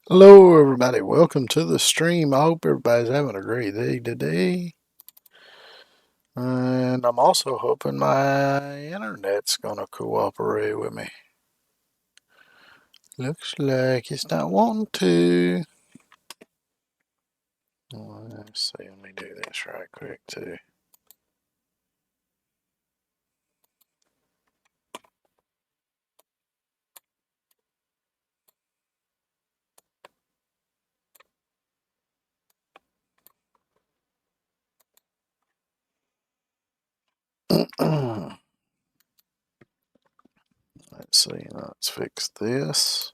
Hello, everybody. Welcome to the stream. I hope everybody's having a great day today. And I'm also hoping my internet's going to cooperate with me. Looks like it's not wanting to. Let's see. Let me do this right quick, too. Let's see. Let's fix this.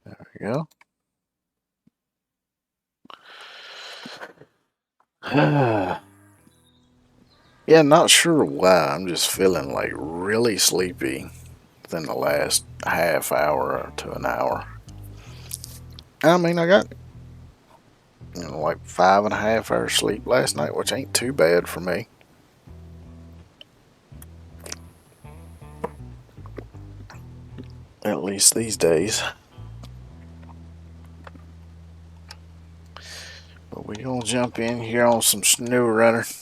There we go. Yeah, not sure why. I'm just feeling like really sleepy within the last half hour to an hour. I mean, I got like 5.5 hours sleep last night, which ain't too bad for me. At least these days. But we gonna jump in here on some SnowRunner.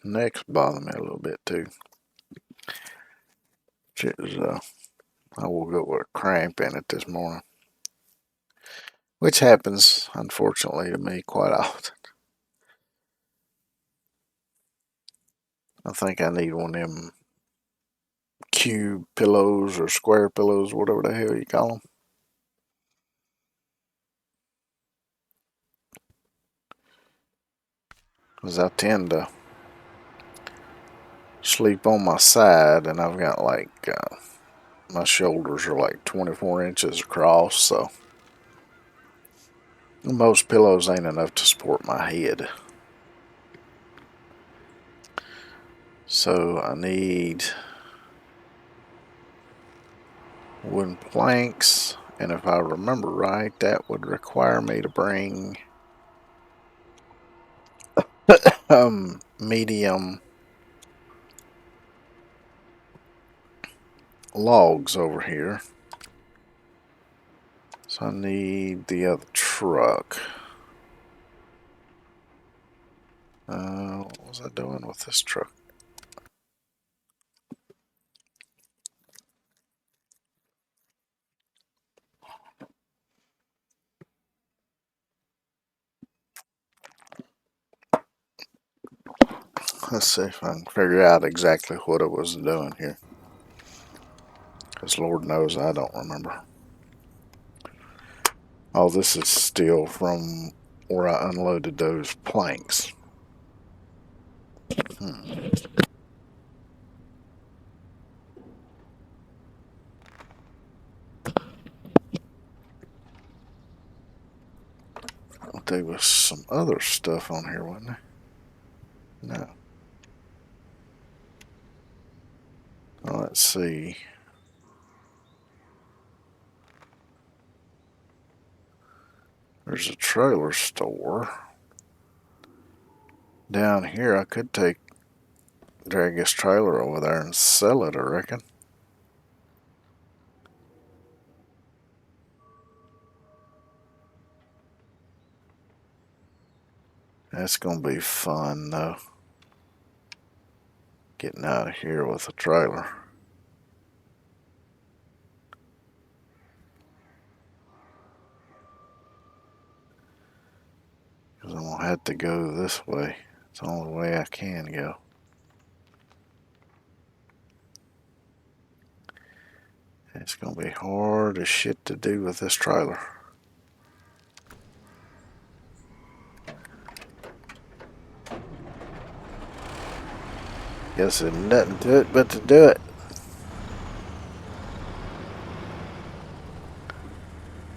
Neck's bothering me a little bit too. Shit is, I woke up with a cramp in it this morning, which happens unfortunately to me quite often. I think I need one of them cube pillows or square pillows, whatever the hell you call them. Because I tend to sleep on my side, and I've got like my shoulders are like 24 inches across, so most pillows ain't enough to support my head. So I need wooden planks, and if I remember right, that would require me to bring medium logs over here. So I need the other truck. What was I doing with this truck? Let's see if I can figure out exactly what I was doing here. Because Lord knows I don't remember. Oh, this is still from where I unloaded those planks. There was some other stuff on here, wasn't there? No. Well, let's see. There's a trailer store. Down here, I could drag this trailer over there and sell it, I reckon. That's going to be fun, though. Getting out of here with a trailer. Because I'm going to have to go this way. It's the only way I can go. It's going to be hard as shit to do with this trailer. Guess there's nothing to it but to do it.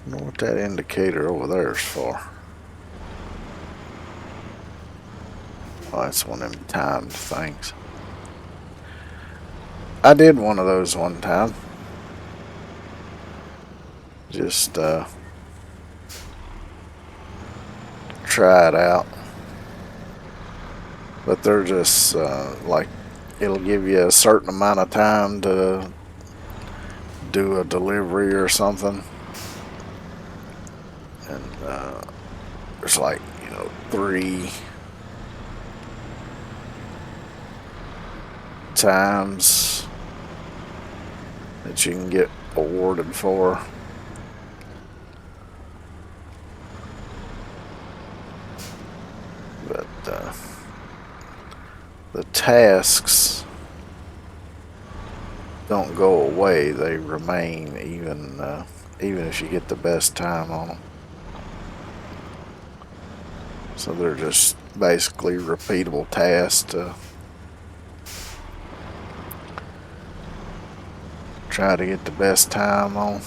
I don't know what that indicator over there is for. Oh, that's one of them timed things. I did one of those one time. just try it out. But they're just like, it'll give you a certain amount of time to do a delivery or something, and there's like, you know, 3 times that you can get awarded for. But the tasks don't go away; they remain even if you get the best time on them. So they're just basically repeatable tasks to try to get the best time on.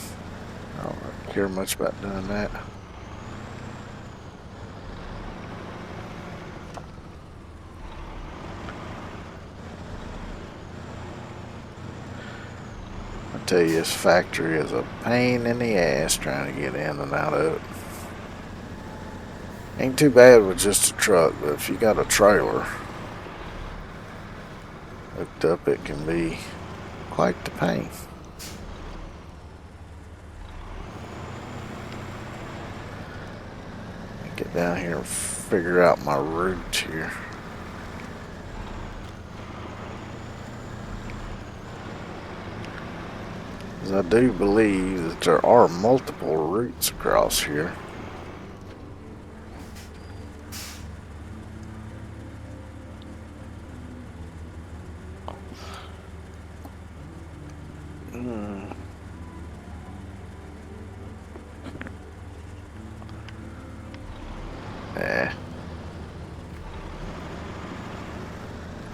I don't care much about doing that. I tell you, this factory is a pain in the ass trying to get in and out of it. Ain't too bad with just a truck, but if you got a trailer hooked up, it can be quite the pain. Get down here and figure out my route here. Because I do believe that there are multiple routes across here.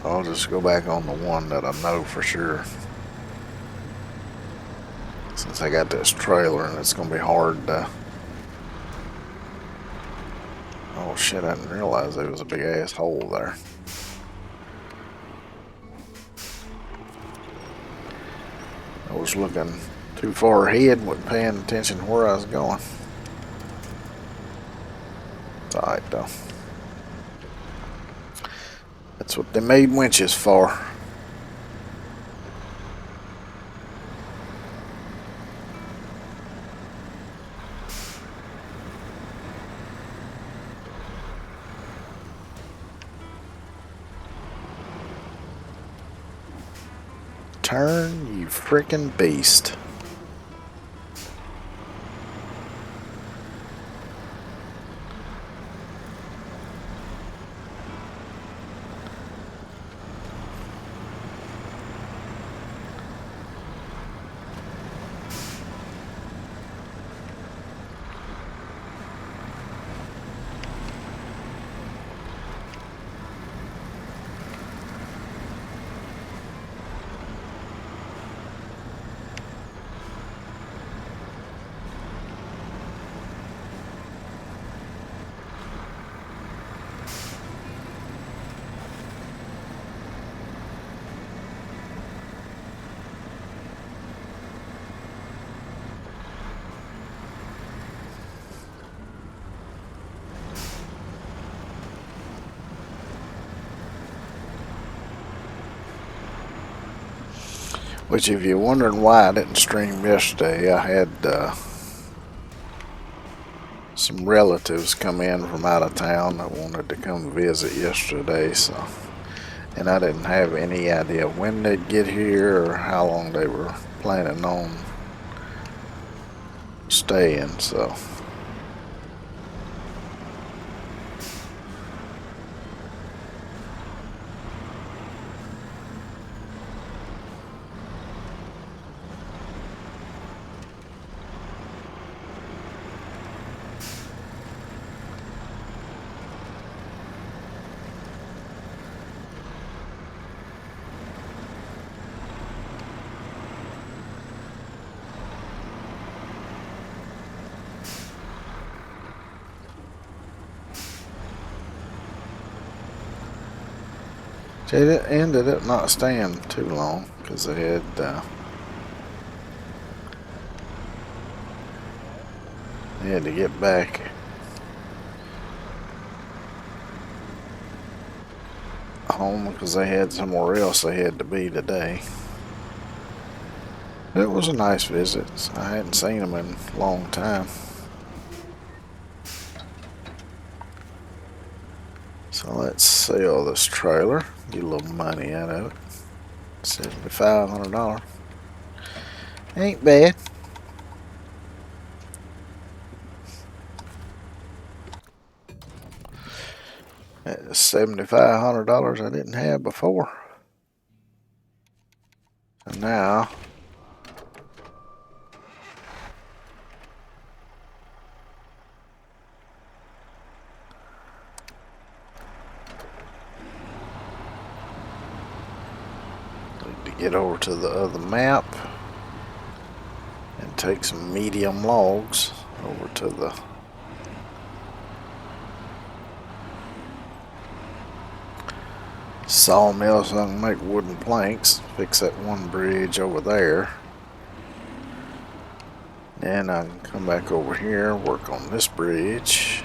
I'll just go back on the one that I know for sure. Since I got this trailer and it's going to be hard to... Oh shit, I didn't realize there was a big ass hole there. I was looking too far ahead, wasn't paying attention to where I was going. It's alright though. That's what they made winches for. Turn, you frickin' beast. Which, if you're wondering why I didn't stream yesterday, I had some relatives come in from out of town that wanted to come visit yesterday, so, and I didn't have any idea when they'd get here or how long they were planning on staying, so. It ended up not staying too long because they had They had to get back home because they had somewhere else they had to be today. It was a nice visit. I hadn't seen them in a long time. So let's sell this trailer, get a little money out of it. $7,500. Ain't bad. That's $7,500 I didn't have before. And now need to get over to the other map and take some medium logs over to the sawmill so I can make wooden planks. Fix that one bridge over there. Then I can come back over here, work on this bridge.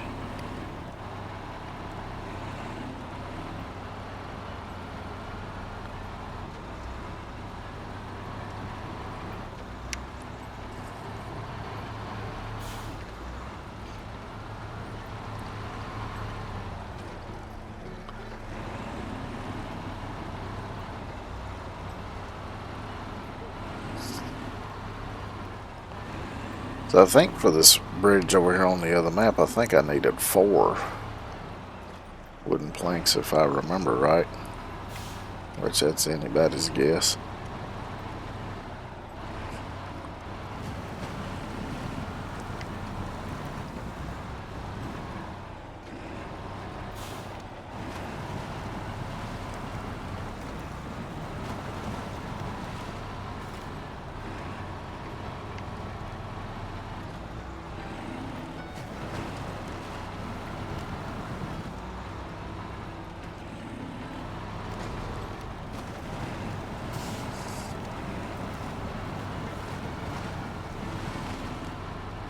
So I think for this bridge over here on the other map, I think I needed 4 wooden planks if I remember right. Which that's anybody's guess.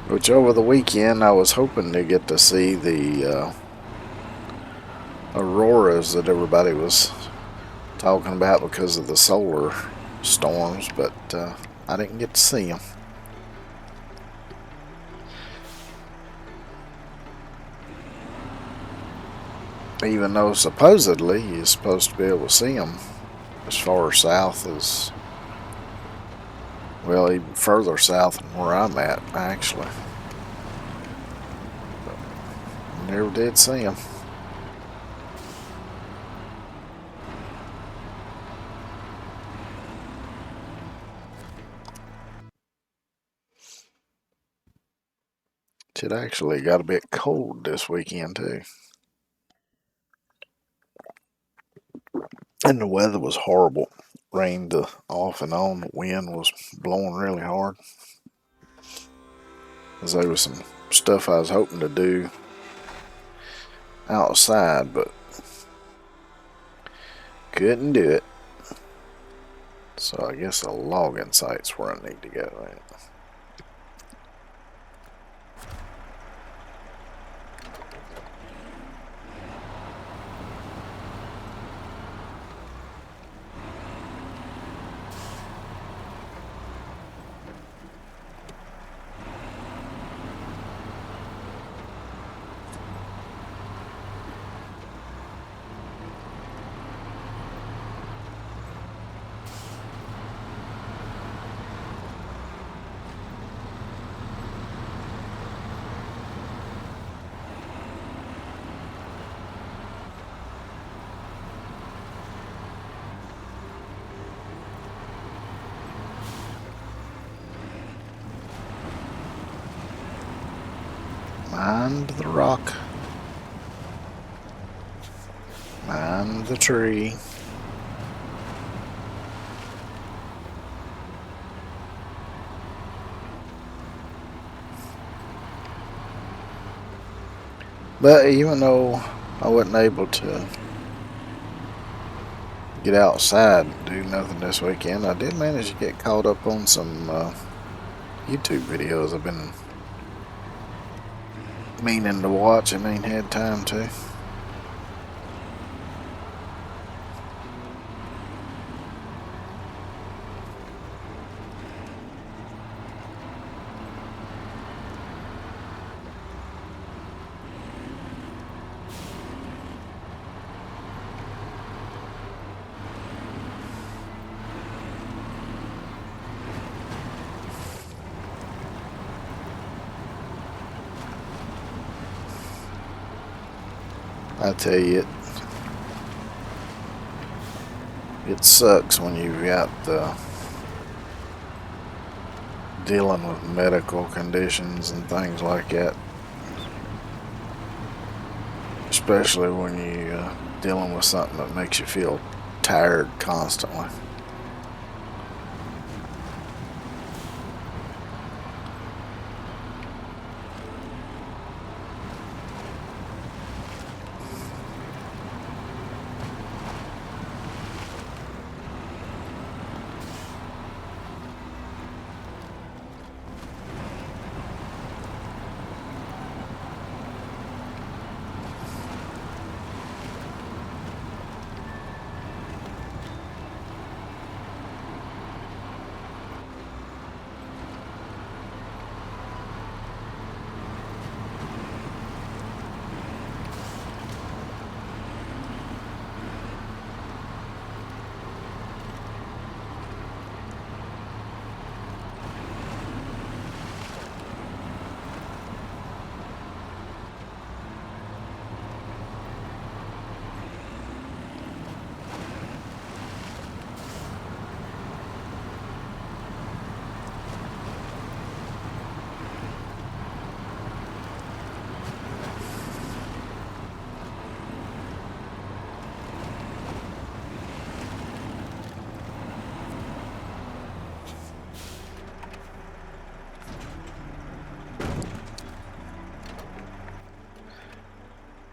Which over the weekend I was hoping to get to see the auroras that everybody was talking about because of the solar storms, but I didn't get to see them. Even though supposedly you're supposed to be able to see them as far south as, well, even further south than where I'm at, actually. But never did see them. It actually got a bit cold this weekend too. And the weather was horrible. Rained off and on. The wind was blowing really hard. Because there was some stuff I was hoping to do outside, but couldn't do it. So I guess the logging site's where I need to go at. Mind the rock. Mind the tree. But even though I wasn't able to get outside and do nothing this weekend, I did manage to get caught up on some YouTube videos. I've been meaning to watch and ain't had time to. I tell you, it sucks when you've got dealing with medical conditions and things like that, especially when you're dealing with something that makes you feel tired constantly.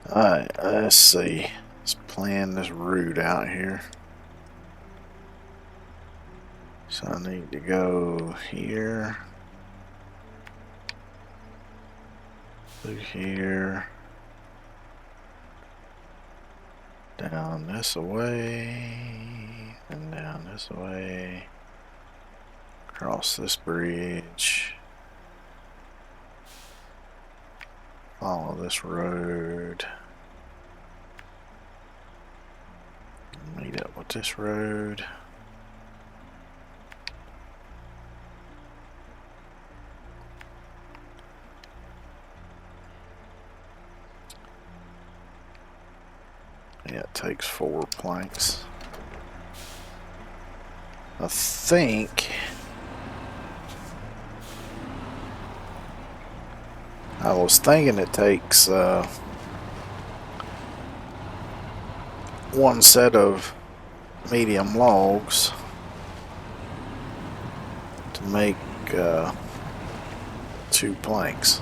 Alright, let's see. Let's plan this route out here. So I need to go here, through here, down this way, and down this way, across this bridge, follow this road, meet up with this road. Yeah, it takes 4 planks. I think I was thinking it takes 1 set of medium logs to make 2 planks.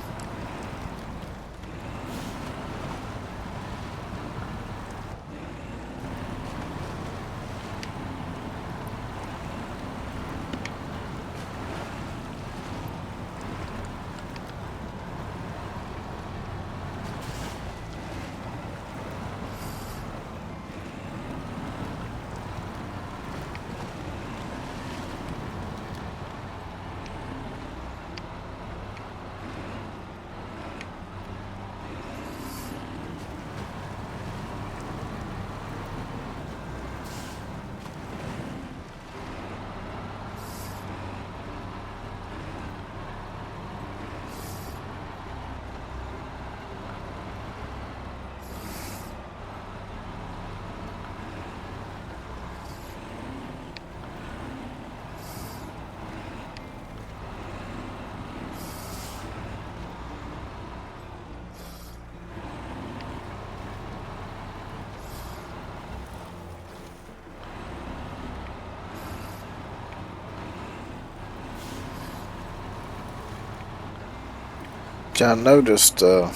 I noticed when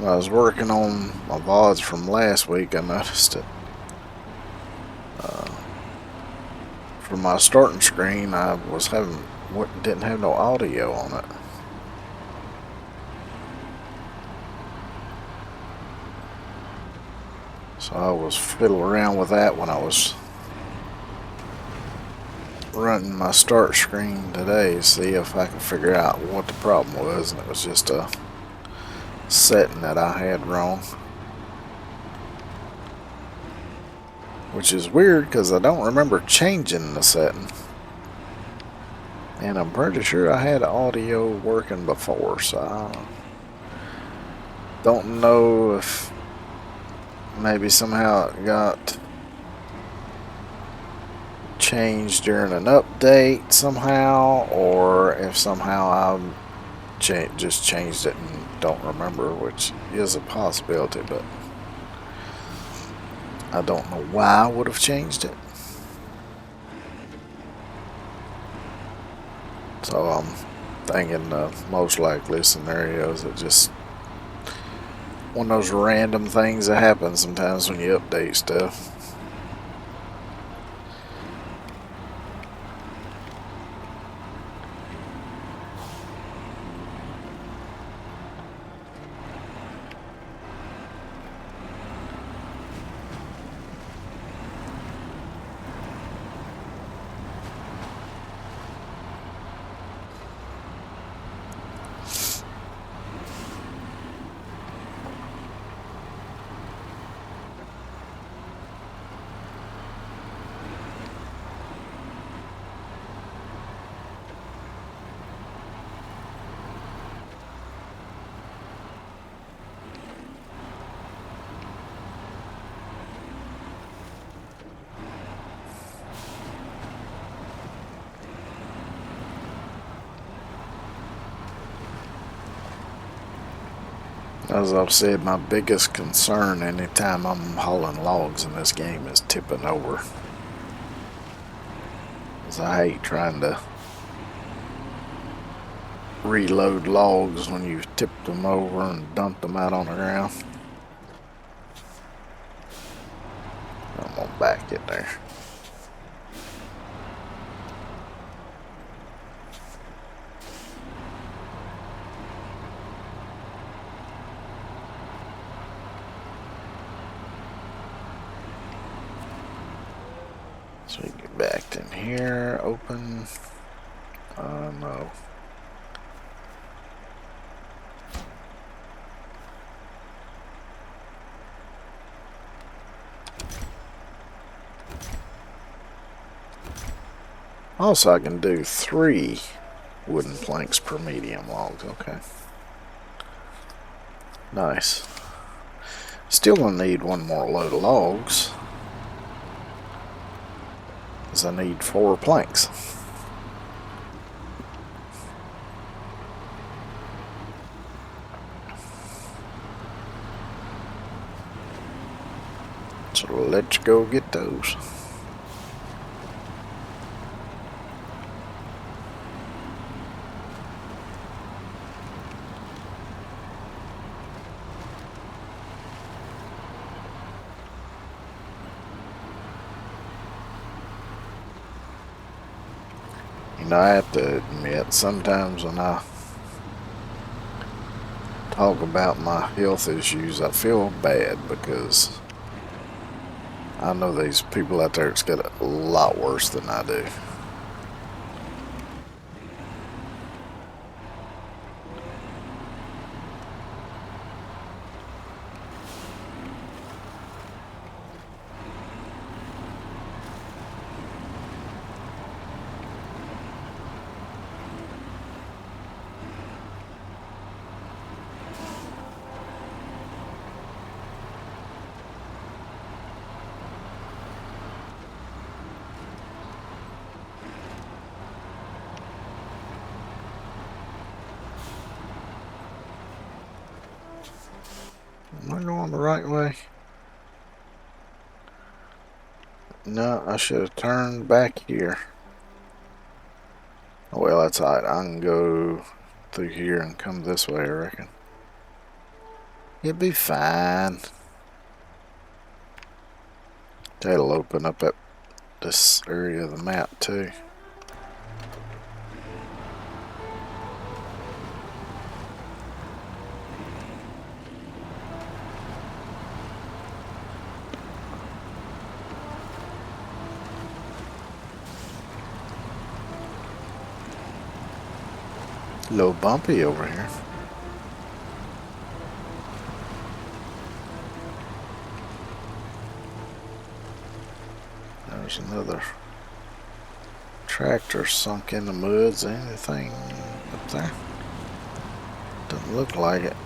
I was working on my VODs from last week, I noticed it. For my starting screen, I was didn't have no audio on it. So I was fiddling around with that when I was running my start screen today, see if I could figure out what the problem was, and it was just a setting that I had wrong. Which is weird because I don't remember changing the setting. And I'm pretty sure I had audio working before, so I don't know if maybe somehow it got changed during an update somehow, or if somehow I just changed it and don't remember, which is a possibility, but I don't know why I would have changed it. So I'm thinking the most likely scenarios are just one of those random things that happen sometimes when you update stuff. As I've said, my biggest concern anytime I'm hauling logs in this game is tipping over. Because I hate trying to reload logs when you've tipped them over and dumped them out on the ground. I'm gonna back it there. So we get back in here, open. No. Also, I can do 3 wooden planks per medium logs. Okay. Nice. Still gonna need one more load of logs, because I need 4 planks. So let's go get those. You know, I have to admit, sometimes when I talk about my health issues, I feel bad because I know these people out there that's got a lot worse than I do. Am I going the right way? No, I should have turned back here. Oh, well, that's alright. I can go through here and come this way, I reckon. It'll be fine. That'll open up this area of the map, too. A little bumpy over here. There's another tractor sunk in the muds. Anything up there? Doesn't look like it.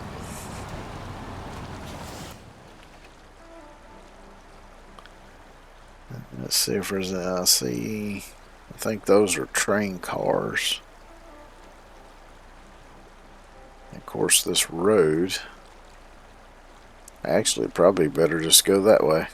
Let's see if there's I think those are train cars. Of course, this road. Actually, probably better just go that way.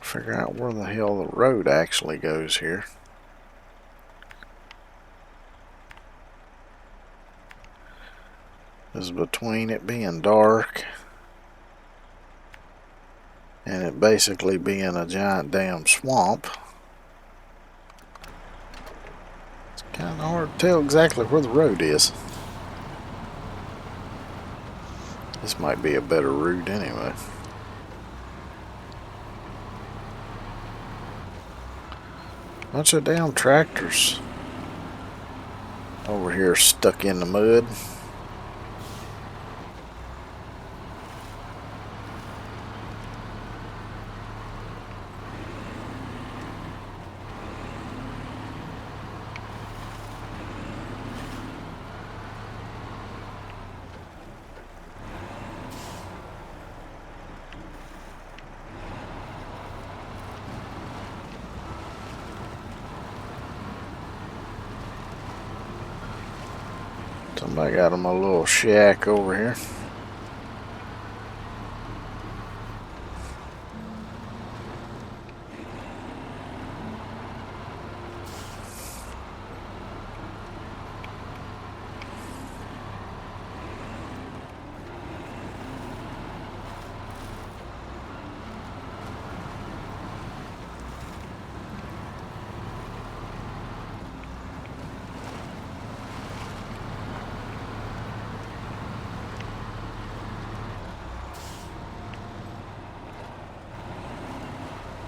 Figure out where the hell the road actually goes here. This is between it being dark and it basically being a giant damn swamp. It's kind of hard to tell exactly where the road is. This might be a better route anyway. Bunch of damn tractors over here stuck in the mud. Somebody got them a little shack over here.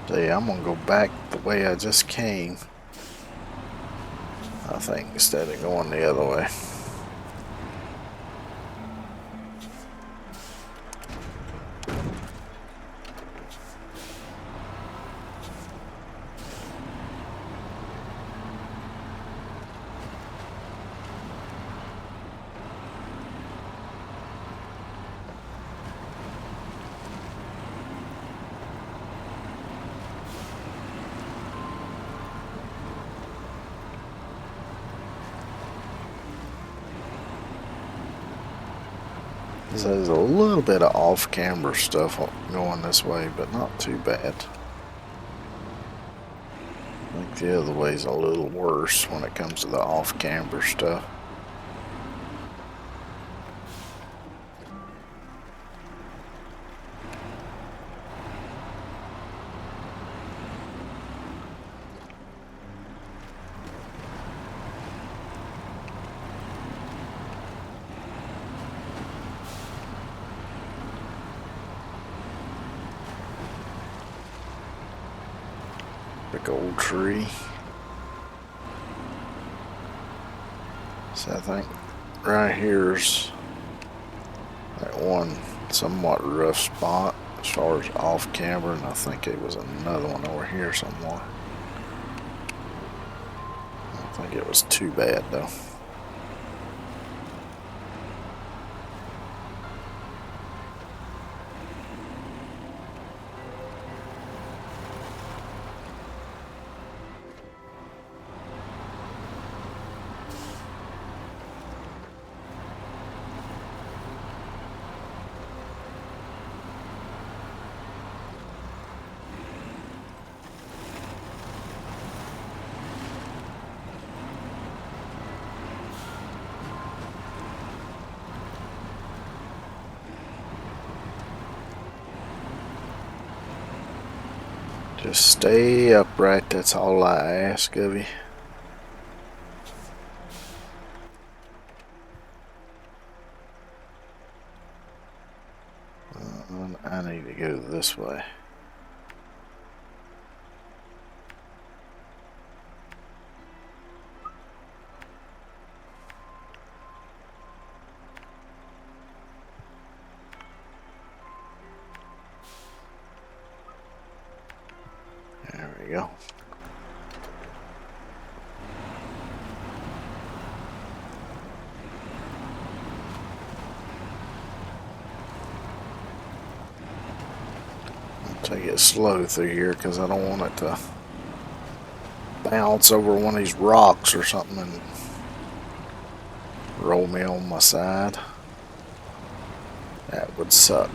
See, I'm gonna go back the way I just came, I think, instead of going the other way. There's a little bit of off-camera stuff going this way, but not too bad. I think the other way's a little worse when it comes to the off-camera stuff. Big old tree. So I think right here's that one somewhat rough spot as far as off camera, and I think it was another one over here somewhere. I don't think it was too bad though. Just stay upright, that's all I ask of you. I need to go this way. There we go. Take it slow through here because I don't want it to bounce over one of these rocks or something and roll me on my side. That would suck.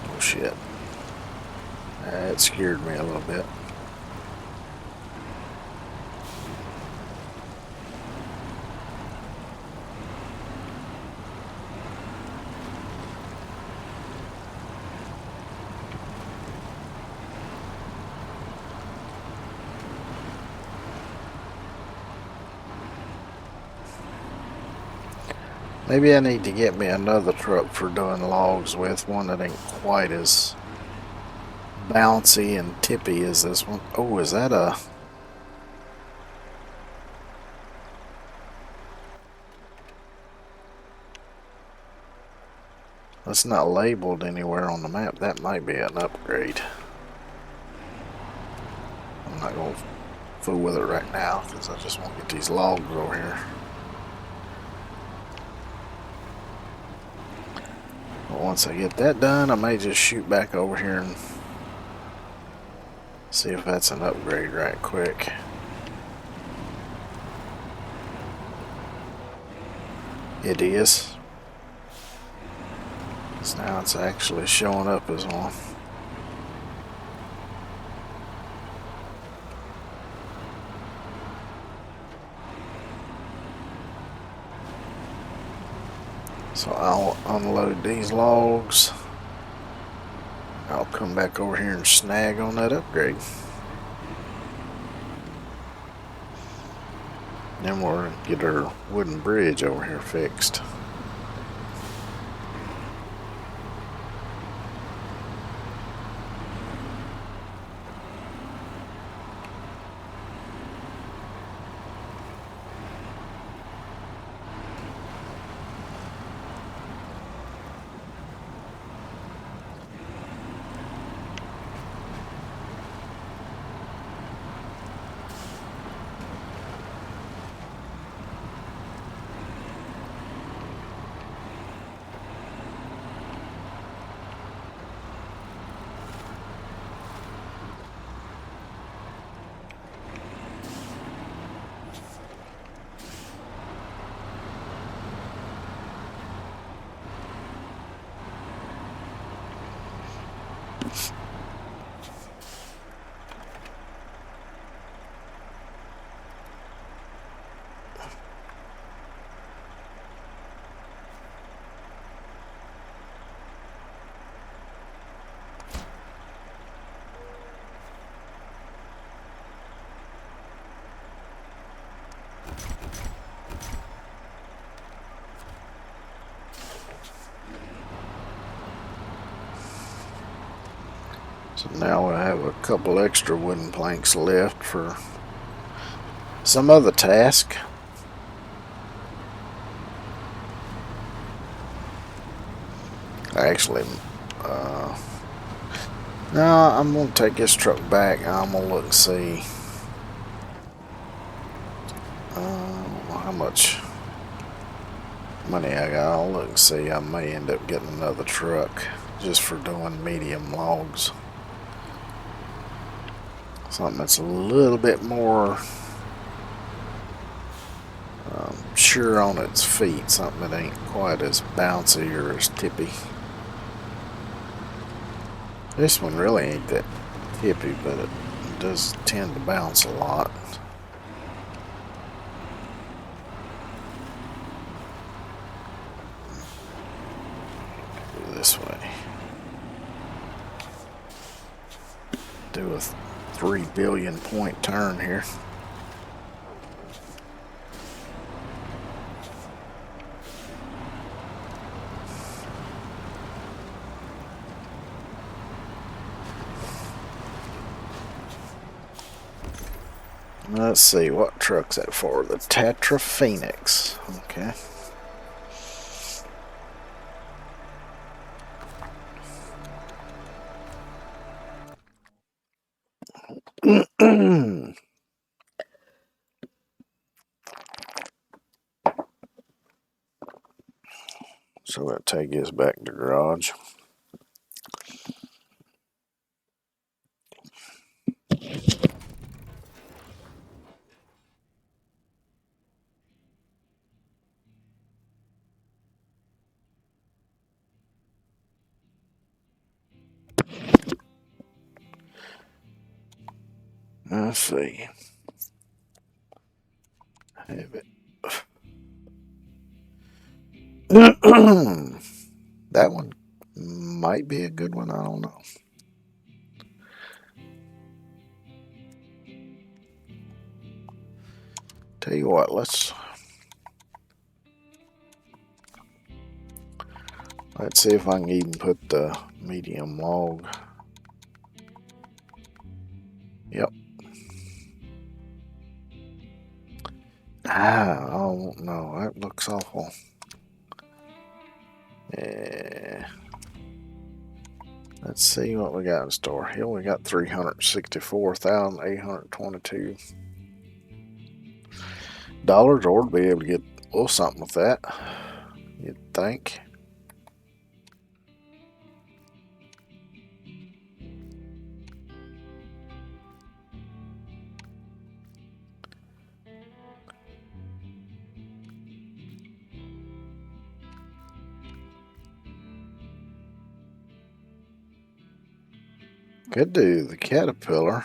Oh shit. That scared me a little bit. Maybe I need to get me another truck for doing logs with, one that ain't quite as bouncy and tippy as this one. Oh, is that a... That's not labeled anywhere on the map. That might be an upgrade. I'm not going to fool with it right now because I just want to get these logs over here. But once I get that done, I may just shoot back over here and see if that's an upgrade right quick. It is. So now it's actually showing up as one. So I'll unload these logs. I'll come back over here and snag on that upgrade. Then we'll get our wooden bridge over here fixed. So now I have a couple extra wooden planks left for some other task. Actually, no, I'm going to take this truck back and I'm going to look and see how much money I got. I'll look and see. I may end up getting another truck just for doing medium logs. Something that's a little bit more sure on its feet. Something that ain't quite as bouncy or as tippy. This one really ain't that tippy, but it does tend to bounce a lot. Do a 3 billion point turn here. Let's see, what truck's that for? The Tetra Phoenix. Okay. So we'll take this back to the garage. Let's see. Have it. That one might be a good one. I don't know. Tell you what, let's see if I can even put the medium log. Yep. Oh no, that looks awful. Yeah. Let's see what we got in store. Here we got 364,822 dollars, or to be able to get a little something with that, you'd think. Could do the Caterpillar.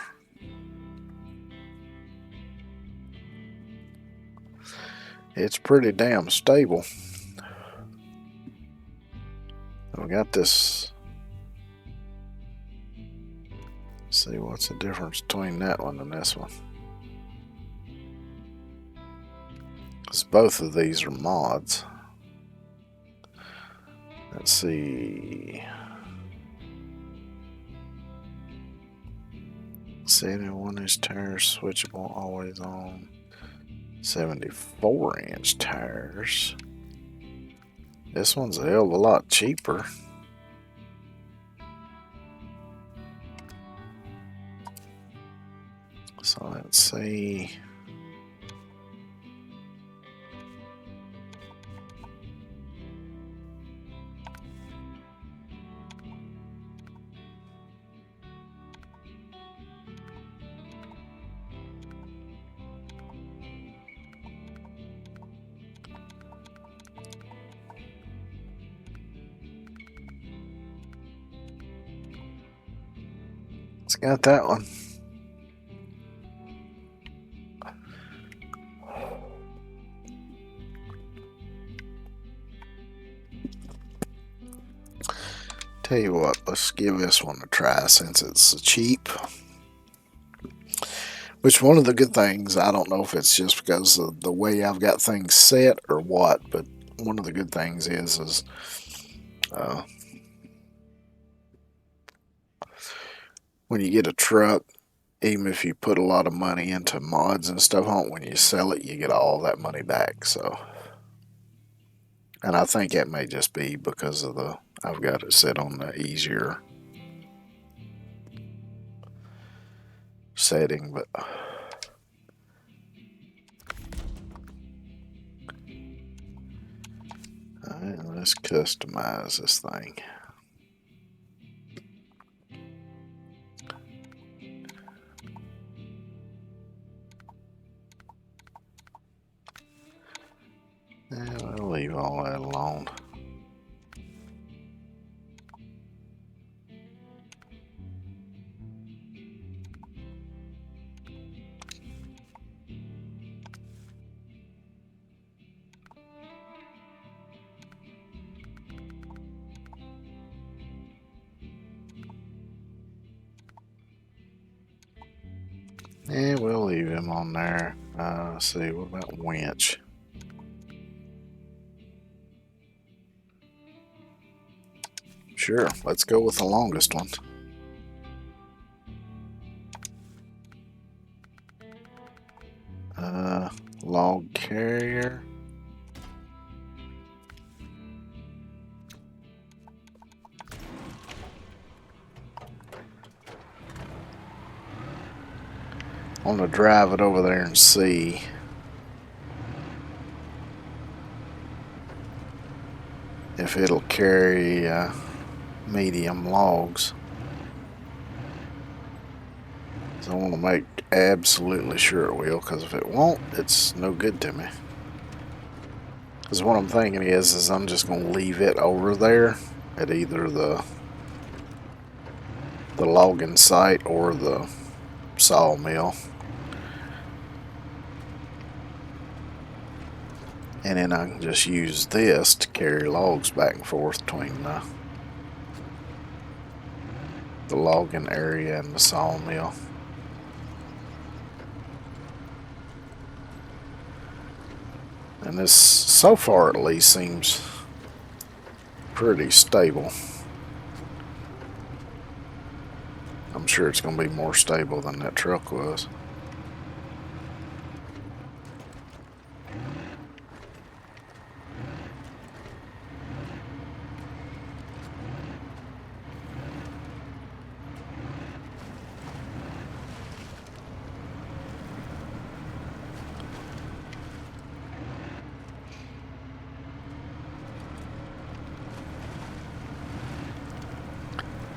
It's pretty damn stable. We got this. Let's see what's the difference between that one and this one. Because both of these are mods. Let's see. 71-inch tires, switchable, always on. 74-inch tires. This one's a hell of a lot cheaper. So let's see. It's got that one. Tell you what, let's give this one a try since it's cheap. Which, one of the good things, I don't know if it's just because of the way I've got things set or what, but one of the good things is when you get a truck, even if you put a lot of money into mods and stuff on it, when you sell it, you get all that money back. So, and I think that may just be because of I've got it set on the easier setting, but alright, let's customize this thing. And we'll leave all that alone. Yeah, we'll leave him on there. Let's see, what about winch? Sure, let's go with the longest one. Log carrier. I want to drive it over there and see if it'll carry medium logs. So I want to make absolutely sure it will, because if it won't, it's no good to me. Because what I'm thinking is I'm just going to leave it over there at either the logging site or the sawmill. And then I can just use this to carry logs back and forth between the logging area and the sawmill. And this, so far at least, seems pretty stable. I'm sure it's going to be more stable than that truck was.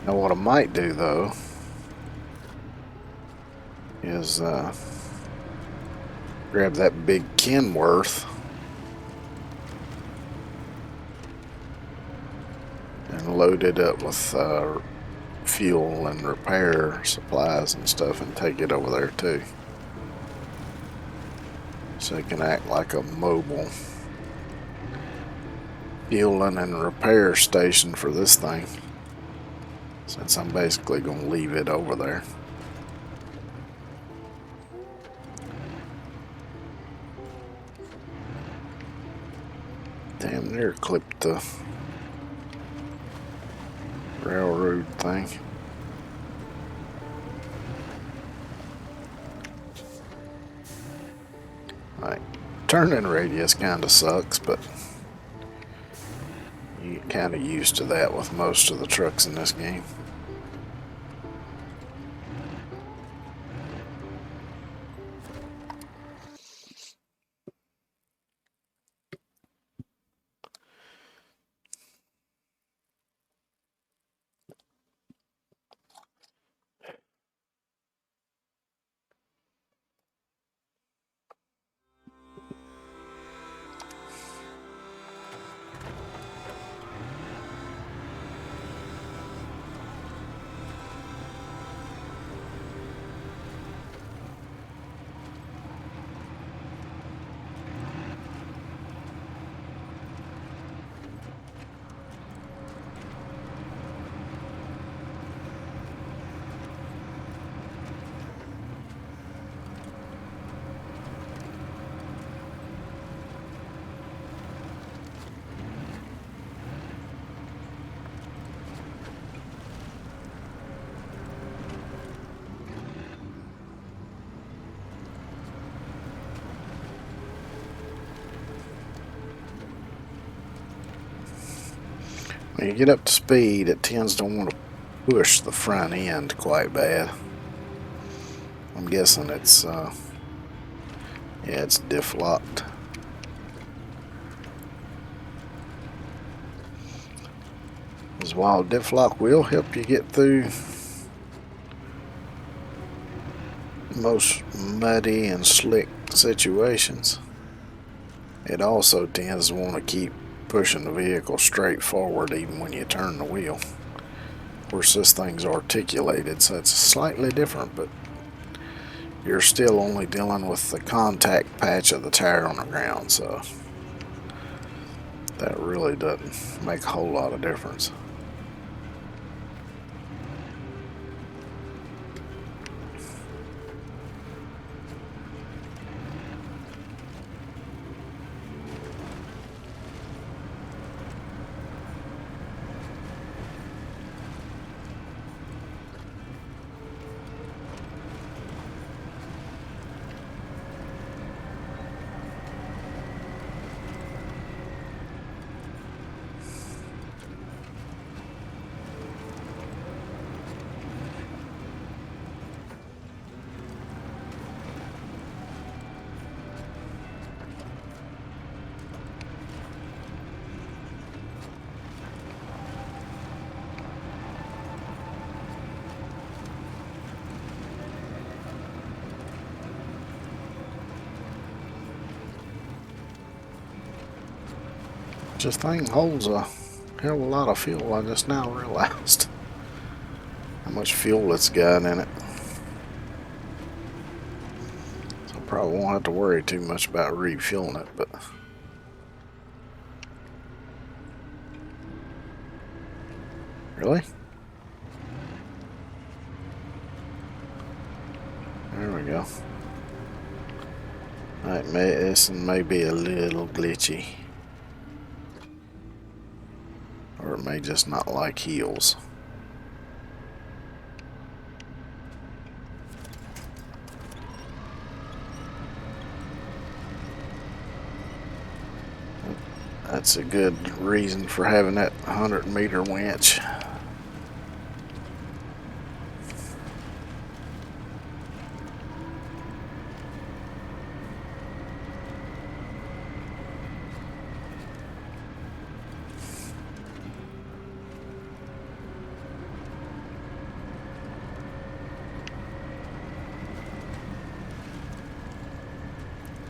Now what I might do though is grab that big Kenworth and load it up with fuel and repair supplies and stuff and take it over there too, so it can act like a mobile fueling and repair station for this thing, since I'm basically going to leave it over there. Damn near clipped the railroad thing. Right, turning radius kind of sucks, but you get kind of used to that with most of the trucks in this game. When you get up to speed, it tends to want to push the front end quite bad. I'm guessing it's yeah, it's diff locked. Because while diff lock will help you get through most muddy and slick situations, it also tends to want to keep pushing the vehicle straight forward even when you turn the wheel. Of course, this thing's articulated, so it's slightly different, but you're still only dealing with the contact patch of the tire on the ground, so that really doesn't make a whole lot of difference. This thing holds a hell of a lot of fuel. I just now realized how much fuel it's got in it. So I probably won't have to worry too much about refueling it, but really? There we go. Alright, this may be a little glitchy. Or it may just not like heels. That's a good reason for having that 100-meter winch.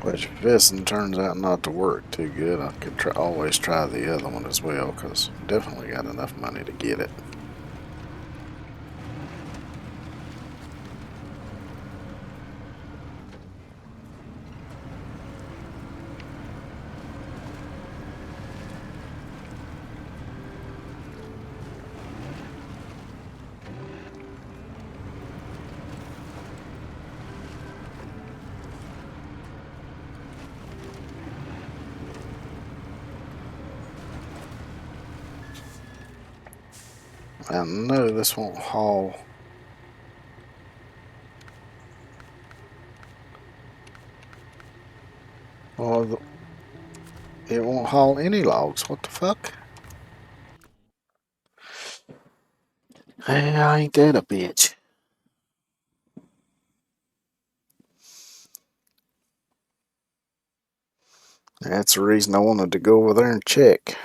Which if this one turns out not to work too good, I could always try the other one as well, because definitely got enough money to get it. I know this won't haul. Well, it won't haul any logs. What the fuck? Hey, ain't that a bitch? That's the reason I wanted to go over there and check.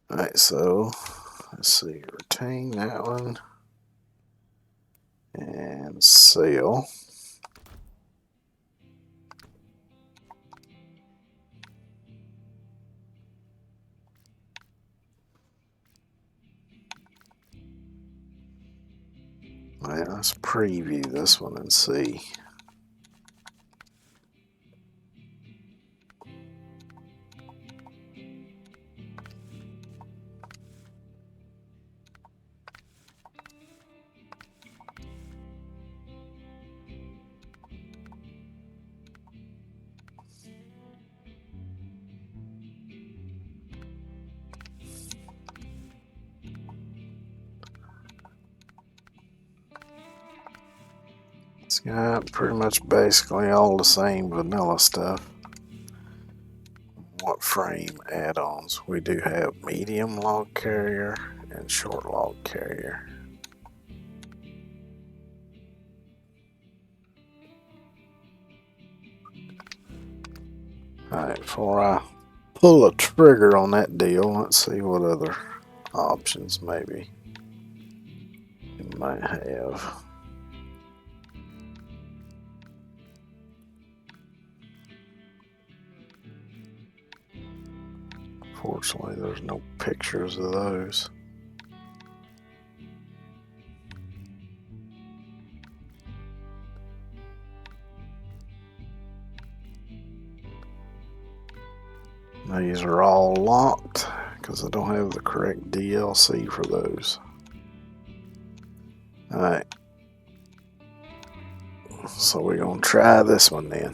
Alright, so let's see. Retain that one. And sell. Alright, let's preview this one and see. It's got pretty much basically all the same vanilla stuff. What frame add-ons? We do have medium log carrier and short log carrier. Alright, before I pull a trigger on that deal, let's see what other options maybe you might have. Fortunately, there's no pictures of those. These are all locked because I don't have the correct DLC for those. Alright, so we're going to try this one then.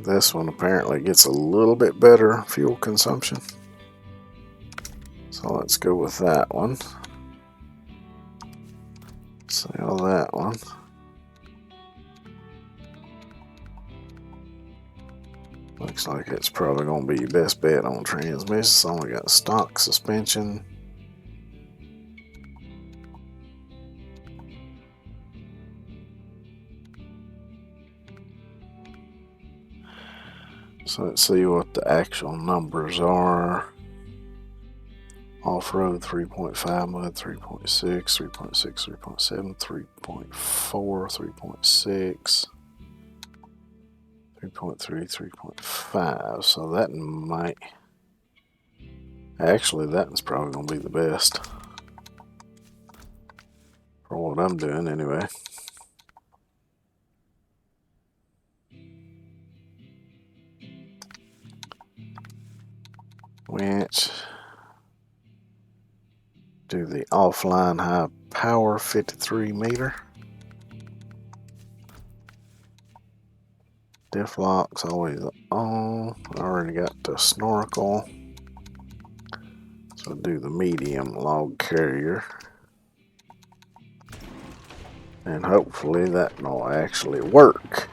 This one apparently gets a little bit better fuel consumption. So let's go with that one. Sell that one. Looks like it's probably going to be your best bet on transmission. It's only got stock suspension. So let's see what the actual numbers are. Off-road 3.5, mud 3.6, 3.6, 3.7, 3.4, 3.6, 3.3, 3.5. So that might... Actually, that's probably going to be the best. For what I'm doing, anyway. Winch. Do the offline high power 53 meter. Diff locks always on. I already got the snorkel. So do the medium log carrier. And hopefully that will actually work.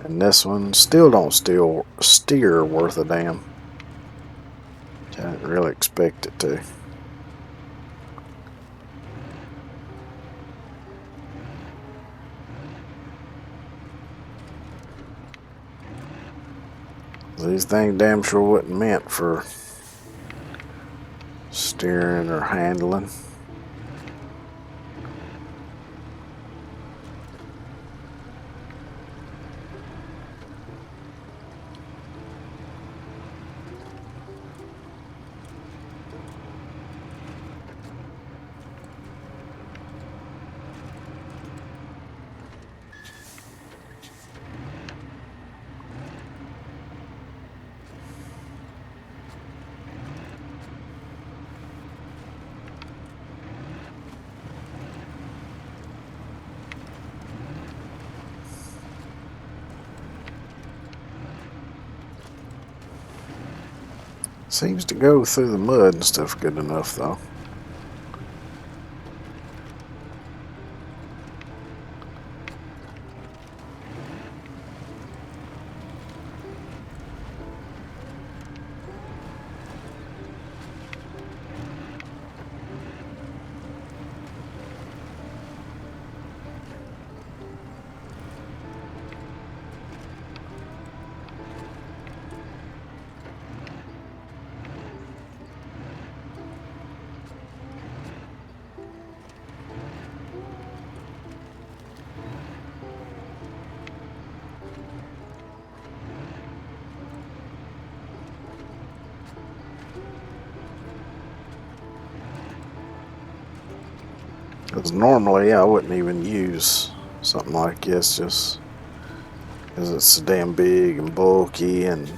And this one still don't steer worth a damn. I didn't really expect it to. These things damn sure wasn't meant for steering or handling. Seems to go through the mud and stuff good enough though. Because normally I wouldn't even use something like this just because it's so damn big and bulky and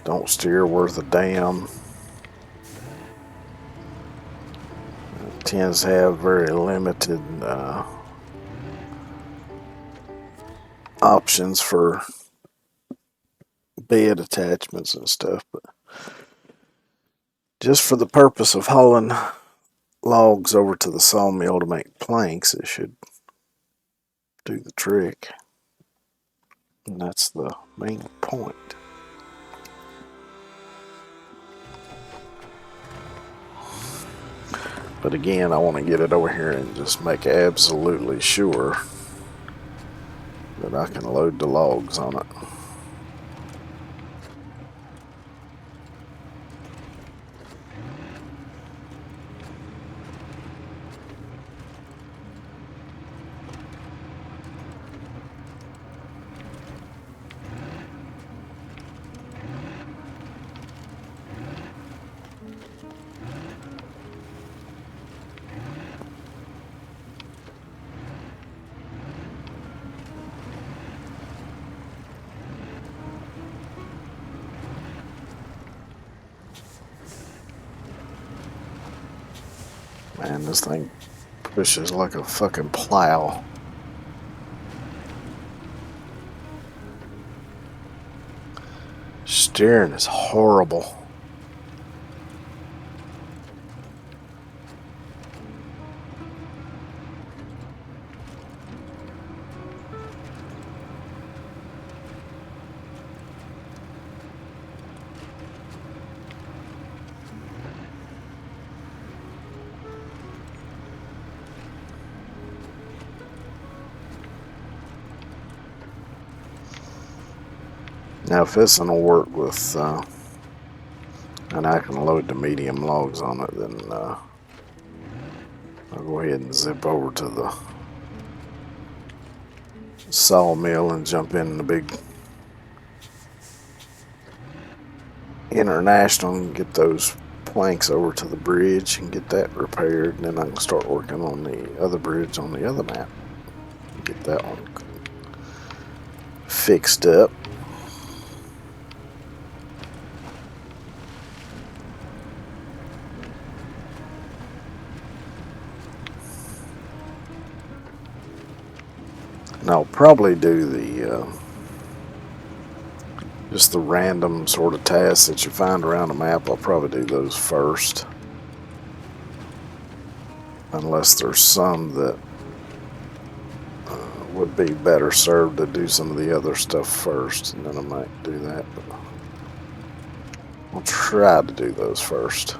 don't steer worth a damn. It tends to have very limited options for bed attachments and stuff, but just for the purpose of hauling logs over to the sawmill to make planks, it should do the trick. And that's the main point. But again, I want to get it over here and just make absolutely sure that I can load the logs on it. Man, this thing pushes like a fucking plow. steering is horrible. Now if this will work with, and I can load the medium logs on it, then I'll go ahead and zip over to the sawmill and jump in the big International and get those planks over to the bridge and get that repaired, and then I can start working on the other bridge on the other map. Get that one fixed up. And I'll probably do the just the random sort of tasks that you find around the map. I'll probably do those first, unless there's some that would be better served to do some of the other stuff first, and then I might do that, but I'll try to do those first.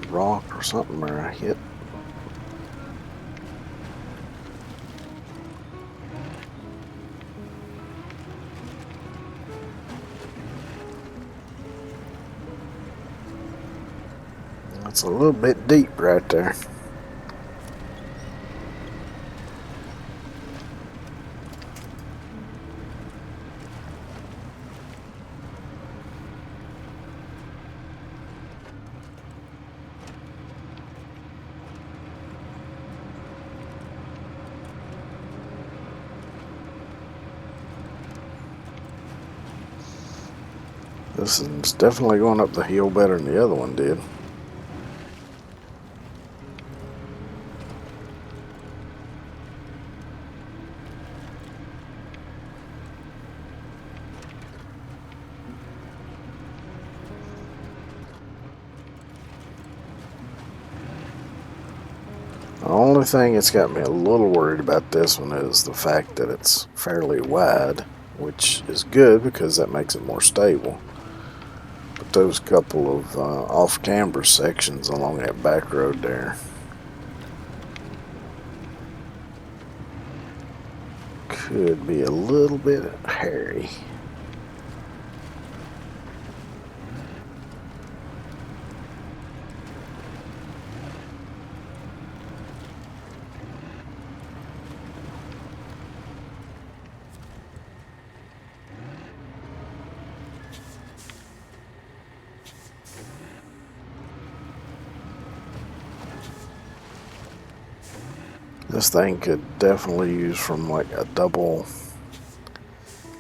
Rock or something where I hit. That's a little bit deep right there. This is definitely going up the hill better than the other one did. The only thing that's got me a little worried about this one is the fact that it's fairly wide, which is good because that makes it more stable. But those couple of off-camber sections along that back road there could be a little bit hairy. This thing could definitely use from like a double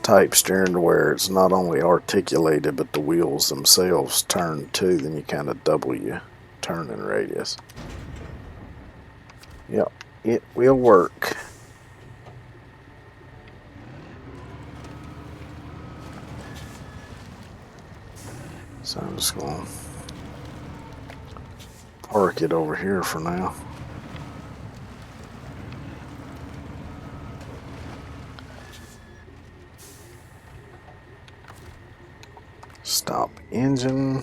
type steering to where it's not only articulated but the wheels themselves turn too. Then you kind of double your turning radius. Yep, it will work. So I'm just going to park it over here for now. Stop engine.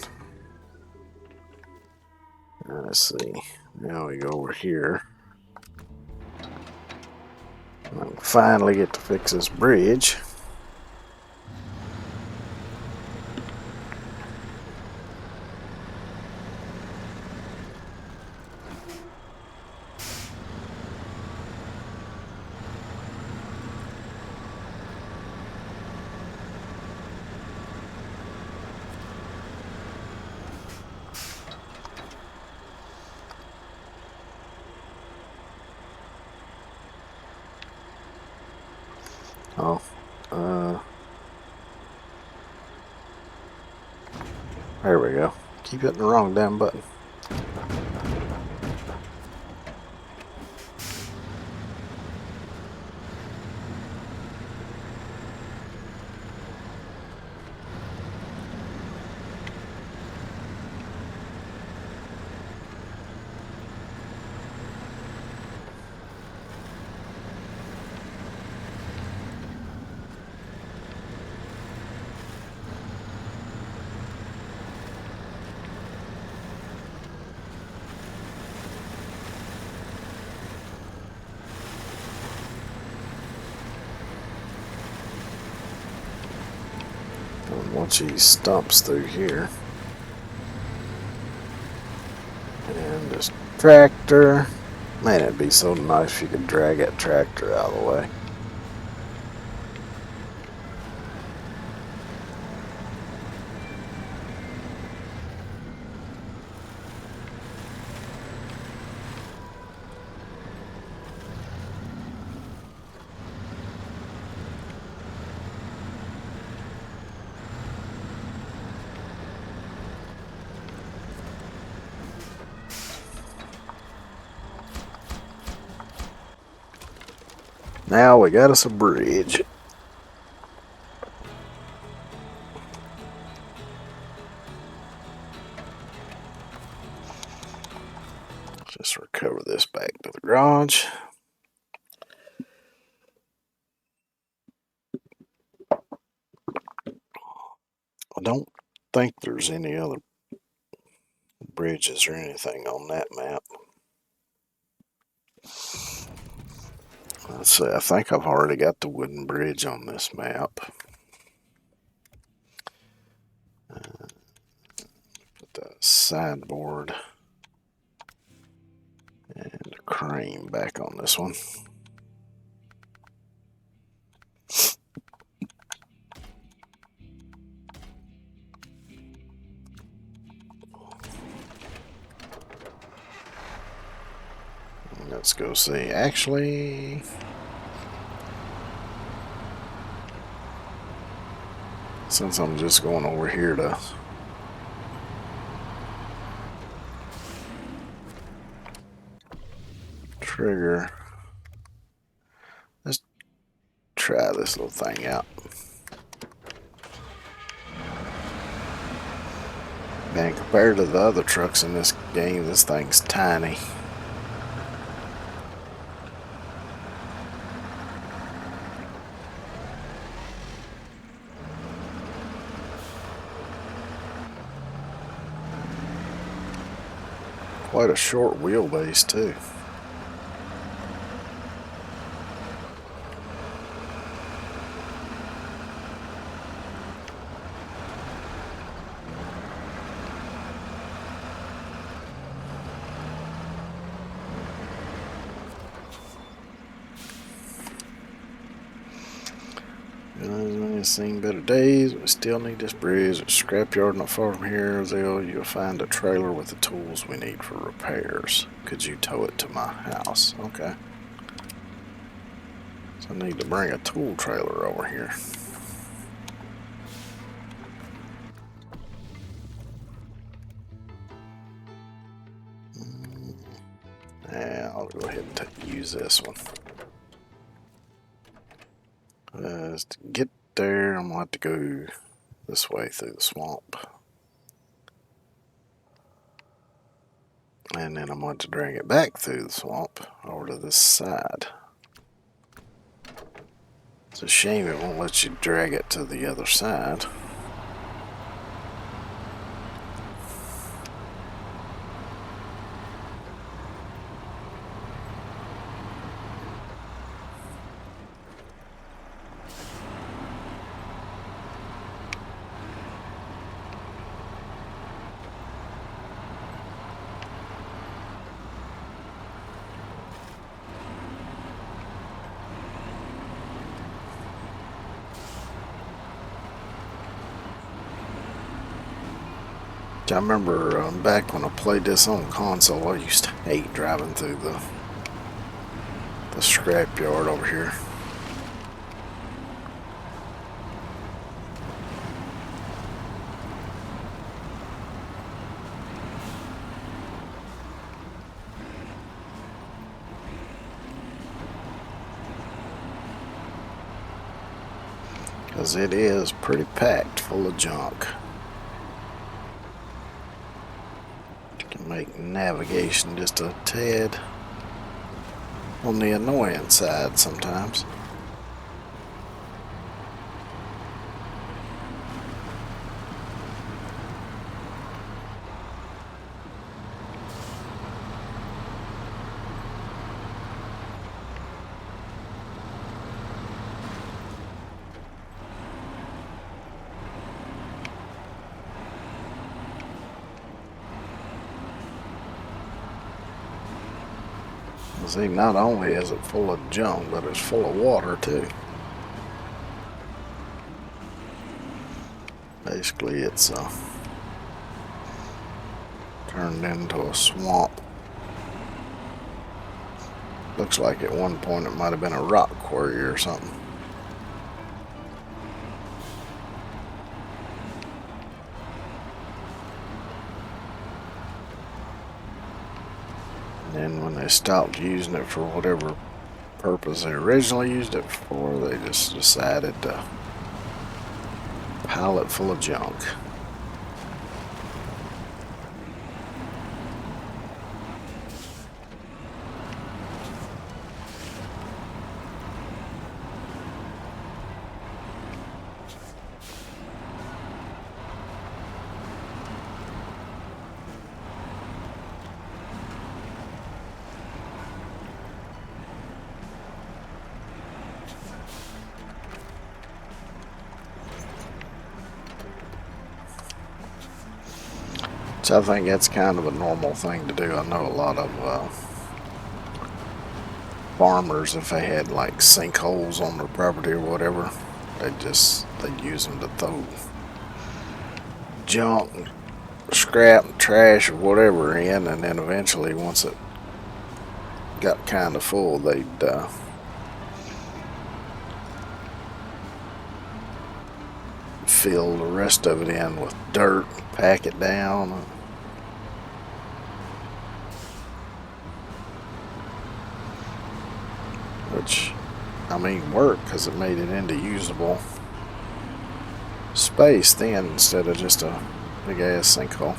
Let's see. Now we go over here. And finally get to fix this bridge. Oh, there we go. Keep hitting the wrong damn button. launch these stumps through here. And this tractor. Man, it'd be so nice if you could drag that tractor out of the way. Now we got us a bridge. Just recover this back to the garage. I don't think there's any other bridges or anything on that map. Let's see, I think I've already got the wooden bridge on this map. Put the sideboard and a crane back on this one. Let's go see. Actually, since I'm just going over here to trigger, let's try this little thing out. Man, compared to the other trucks in this game, this thing's tiny. Quite a short wheelbase too. Seen better days. We still need this bridge. A scrapyard not far from here. You'll find a trailer with the tools we need for repairs. Could you tow it to my house? Okay. So I need to bring a tool trailer over here. Yeah, I'll go ahead and use this one. To get there, I'm going to have to go this way through the swamp. And then I'm going to drag it back through the swamp over to this side. It's a shame it won't let you drag it to the other side. I remember back when I played this on console, I used to hate driving through the scrapyard over here. Because it is pretty packed full of junk. Make navigation just a tad on the annoying side sometimes. See, not only is it full of junk, but it's full of water too. Basically, it's turned into a swamp. Looks like at one point it might have been a rock quarry or something. And when they stopped using it for whatever purpose they originally used it for, they just decided to pile it full of junk. So I think that's kind of a normal thing to do. I know a lot of farmers, if they had like sinkholes on their property or whatever, they'd use them to throw junk, scrap, trash, or whatever in, and then eventually, once it got kind of full, they'd fill the rest of it in with dirt, pack it down. Which, I mean, worked because it made it into usable space then instead of just a big ass sinkhole.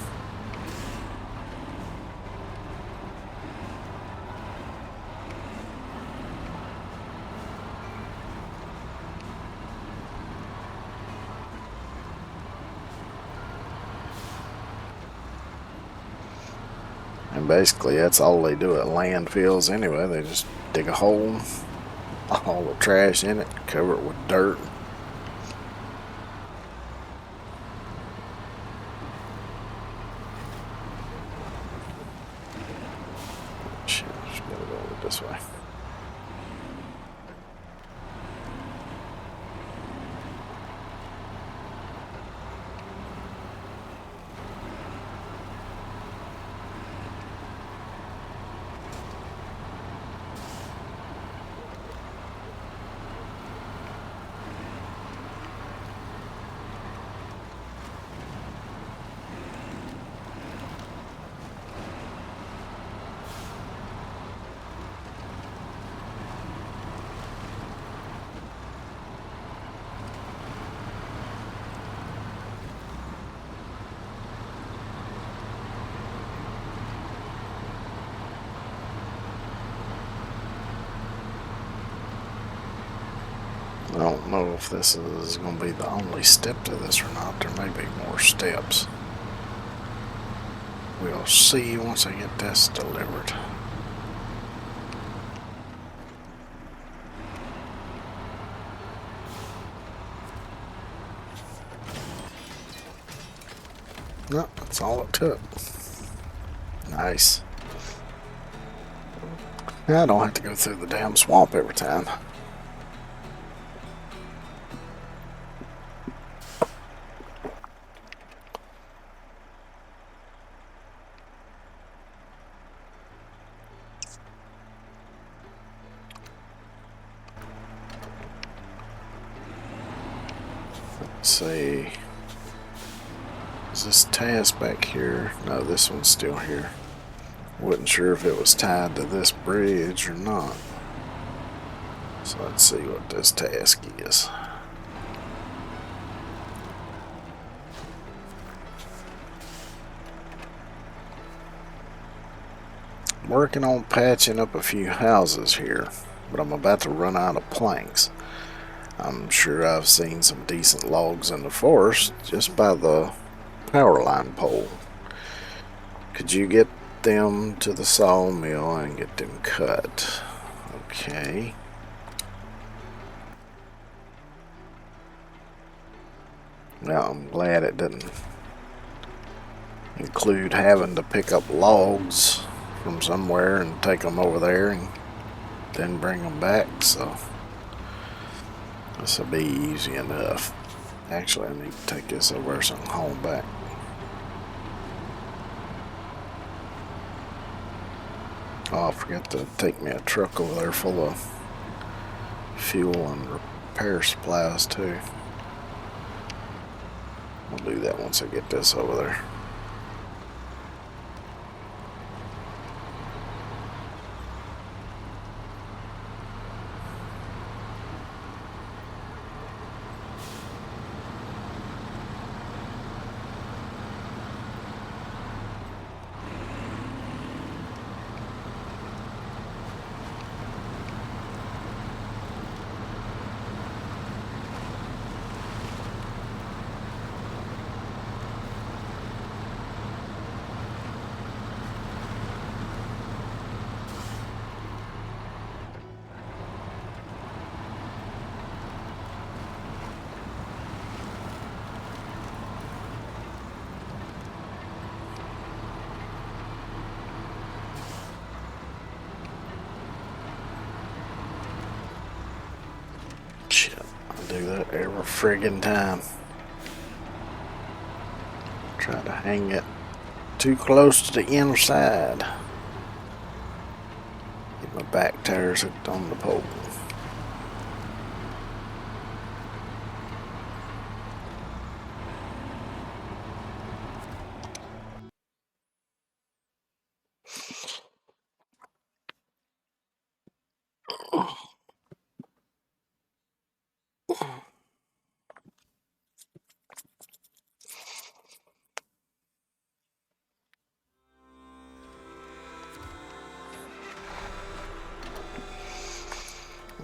And basically that's all they do at landfills anyway. They just dig a hole, all the trash in it, cover it with dirt. Shit, just gotta go over this way. I don't know if this is going to be the only step to this or not. There may be more steps. We'll see once I get this delivered. No, that's all it took. Nice. I don't have to go through the damn swamp every time. Let's see. Is this task back here? No, this one's still here. Wasn't sure if it was tied to this bridge or not. So let's see what this task is. Working on patching up a few houses here, but I'm about to run out of planks. I'm sure I've seen some decent logs in the forest just by the power line pole. Could you get them to the sawmill and get them cut? Okay. Well, I'm glad it didn't include having to pick up logs from somewhere and take them over there and then bring them back, so this will be easy enough. Actually, I need to take this over so I can haul back. Oh, I forgot to take me a truck over there full of fuel and repair supplies too. I'll do that once I get this over there. Shit, I do that every friggin' time. Try to hang it too close to the inside. Get my back tires hooked on the pole.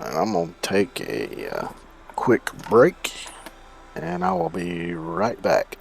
And I'm gonna take a quick break, and I will be right back.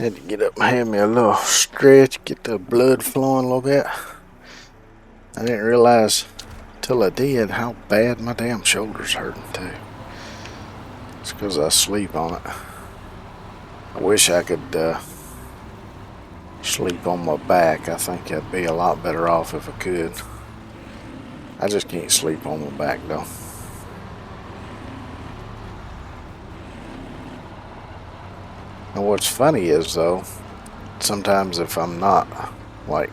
Had to get up and have me a little stretch, get the blood flowing a little bit. I didn't realize till I did how bad my damn shoulder's hurting too. It's because I sleep on it. I wish I could sleep on my back. I think I'd be a lot better off if I could. I just can't sleep on my back though. And what's funny is though, sometimes if I'm not like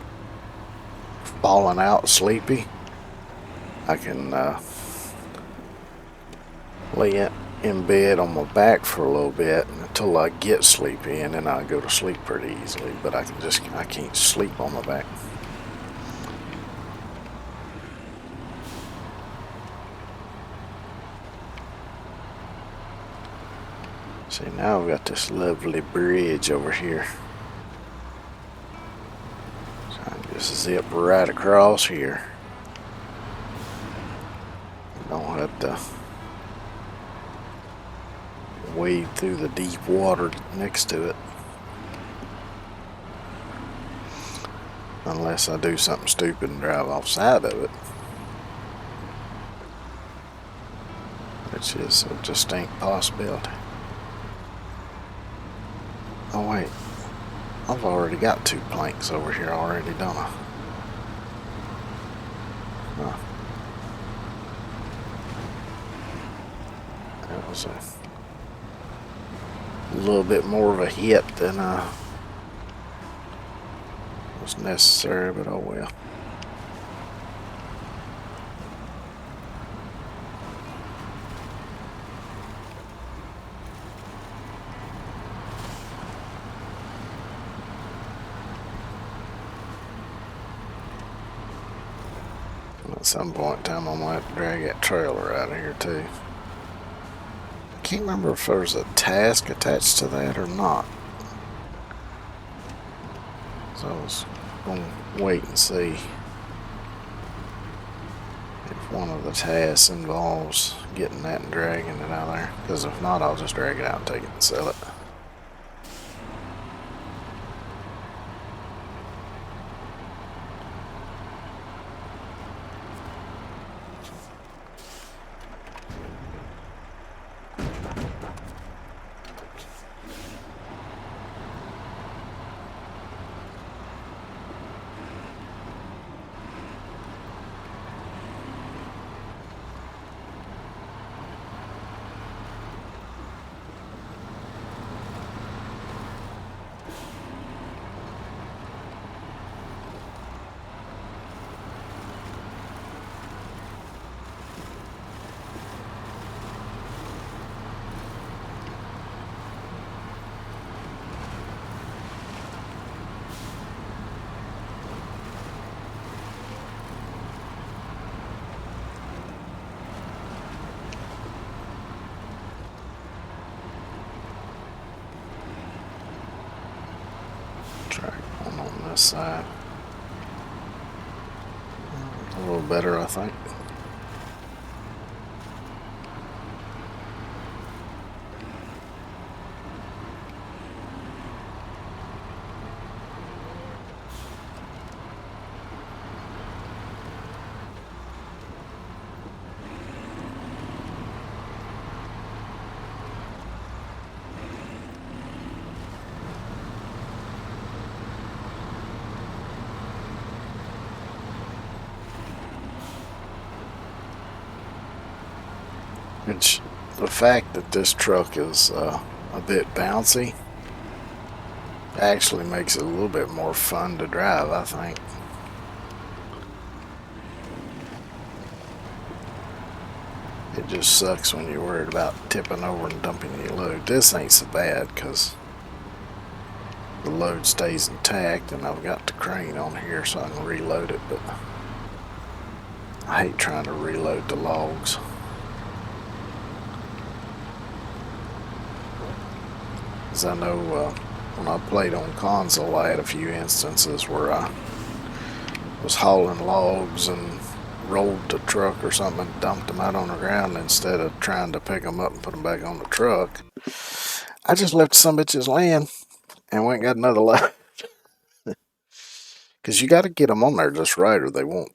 falling out sleepy, I can lay in bed on my back for a little bit until I get sleepy, and then I go to sleep pretty easily. But I can't sleep on my back. See, now we've got this lovely bridge over here. So I can just zip right across here. Don't have to wade through the deep water next to it. Unless I do something stupid and drive off side of it. Which is a distinct possibility. Oh wait, I've already got 2 planks over here already, don't I? Huh. That was a little bit more of a hit than was necessary, but oh well. At some point in time, I'm going to have to drag that trailer out of here too. I can't remember if there's a task attached to that or not. So I was going to wait and see if one of the tasks involves getting that and dragging it out of there. Because if not, I'll just drag it out and take it and sell it. Track one on this side. A little better, I think. Which, the fact that this truck is a bit bouncy actually makes it a little bit more fun to drive, I think. It just sucks when you're worried about tipping over and dumping your load. This ain't so bad because the load stays intact and I've got the crane on here so I can reload it, but I hate trying to reload the logs. As I know when I played on console, I had a few instances where I was hauling logs and rolled the truck or something and dumped them out on the ground instead of trying to pick them up and put them back on the truck. I just left some bitches land And we ain't got another left. Because you got to get them on there just right or they won't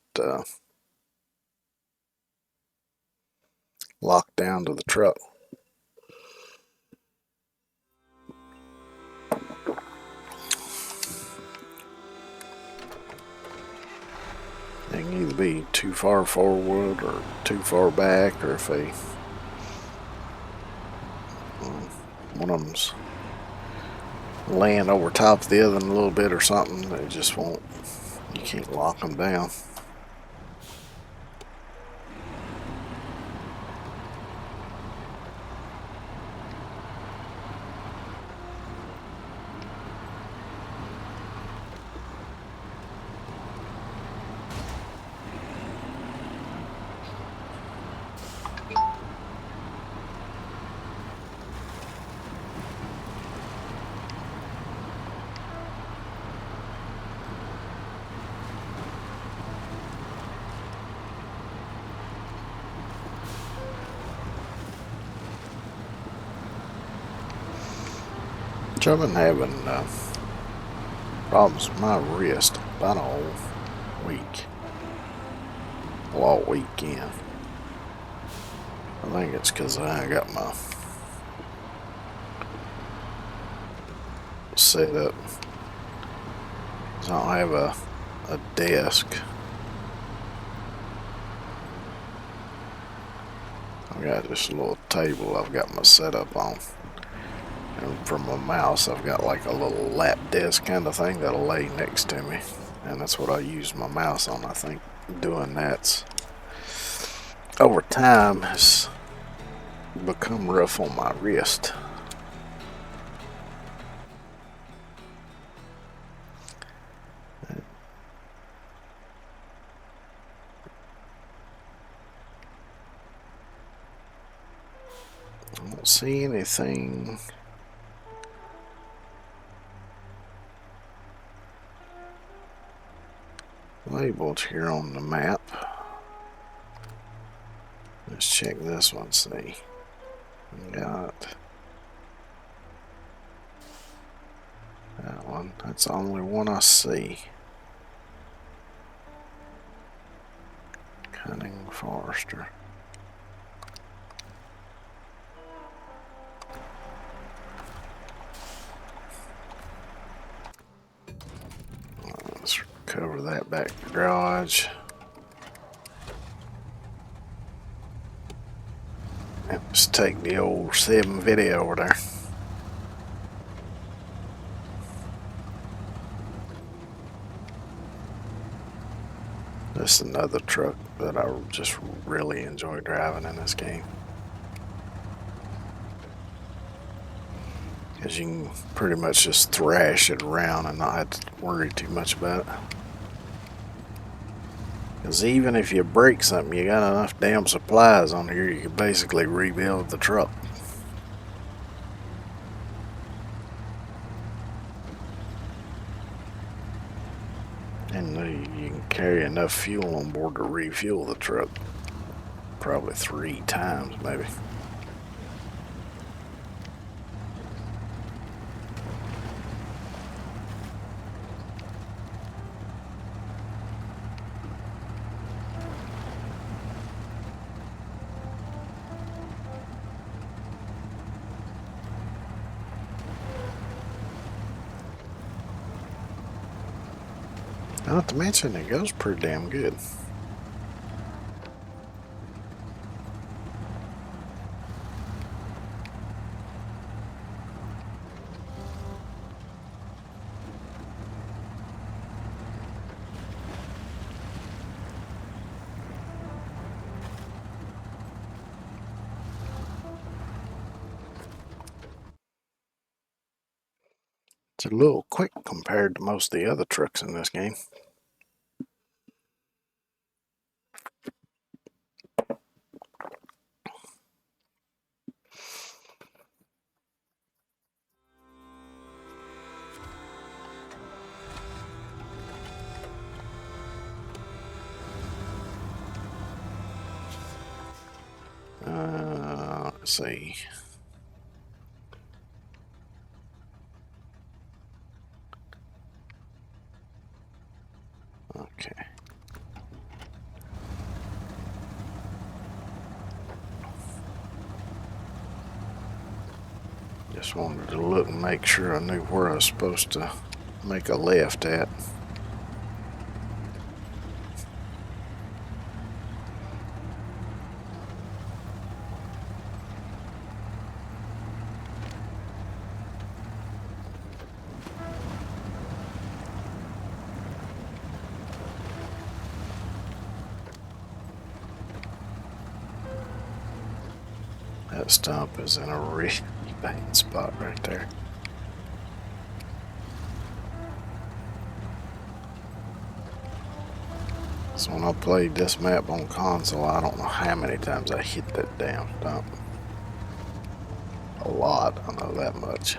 lock down to the truck. They can either be too far forward or too far back, or if they one of them's laying over top of the other one a little bit or something, they just won't. You can't lock them down. I've been having problems with my wrist about a whole week. Well, all weekend. I think it's because I got my set up. So I don't have a desk. I've got this little table I've got my setup on. And for my mouse, I've got like a little lap desk kind of thing that'll lay next to me. And that's what I use my mouse on. I think doing that's over time has become rough on my wrist. I don't see anything labeled here on the map. Let's check this one, see. We got that one. That's the only one I see. Cunning Forester. Let's cover that back garage. And let's take the old 7 video over there. This is another truck that I just really enjoy driving in this game. Because you can pretty much just thrash it around and not have to worry too much about it. Because even if you break something, you got enough damn supplies on here, you can basically rebuild the truck. And you can carry enough fuel on board to refuel the truck. Probably 3 times, maybe. Not to mention, it goes pretty damn good. It's a little quick compared to most of the other trucks in this game. Let's see. Okay. Just wanted to look and make sure I knew where I was supposed to make a left at. That stump is in a really bad spot right there. So when I played this map on console, I don't know how many times I hit that damn stump. A lot, I know that much.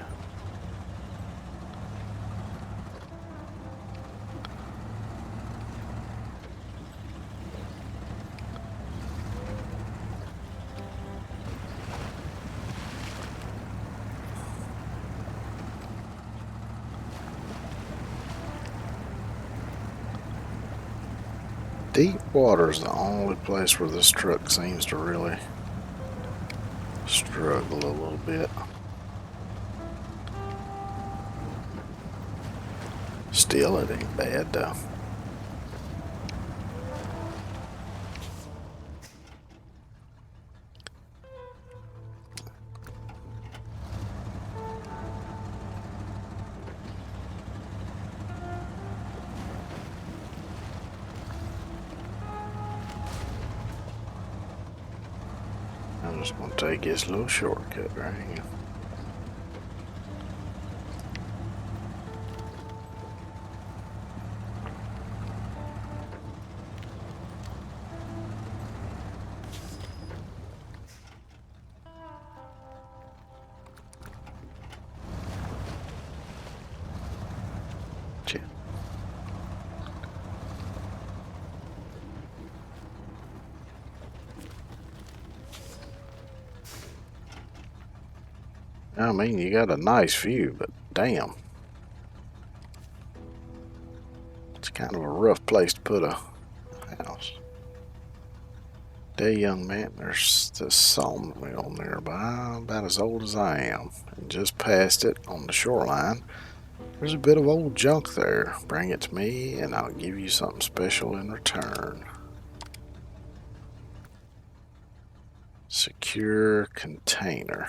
Deep water is the only place where this truck seems to really struggle a little bit. Still, it ain't bad though. I'm just gonna take this little shortcut right here. I mean, you got a nice view, but damn. It's kind of a rough place to put a house. There, young man, there's this sawmill nearby, about as old as I am. And just past it, on the shoreline, there's a bit of old junk there. Bring it to me, and I'll give you something special in return. Secure container.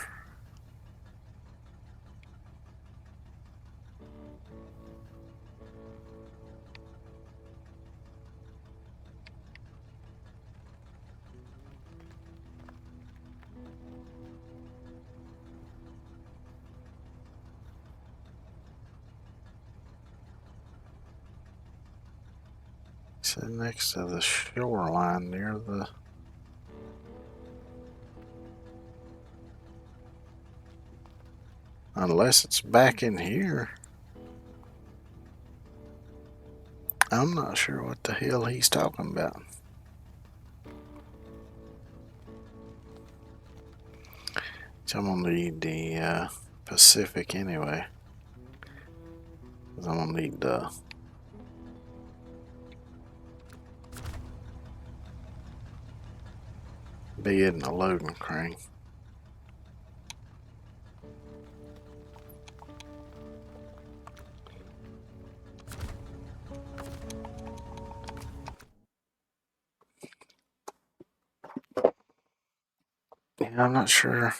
So next to the shoreline near the... Unless it's back in here. I'm not sure what the hell he's talking about. So I'm gonna need the Pacific anyway. 'Cause I'm gonna need the bed and a loading crane. Yeah, I'm not sure.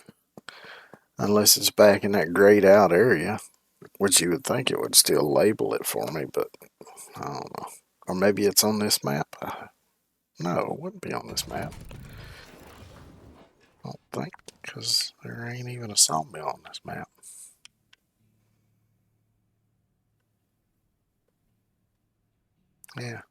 Unless it's back in that grayed out area, which you would think it would still label it for me, but I don't know. Or maybe it's on this map. No, it wouldn't be on this map. I don't think, because there ain't even a sawmill on this map. Yeah.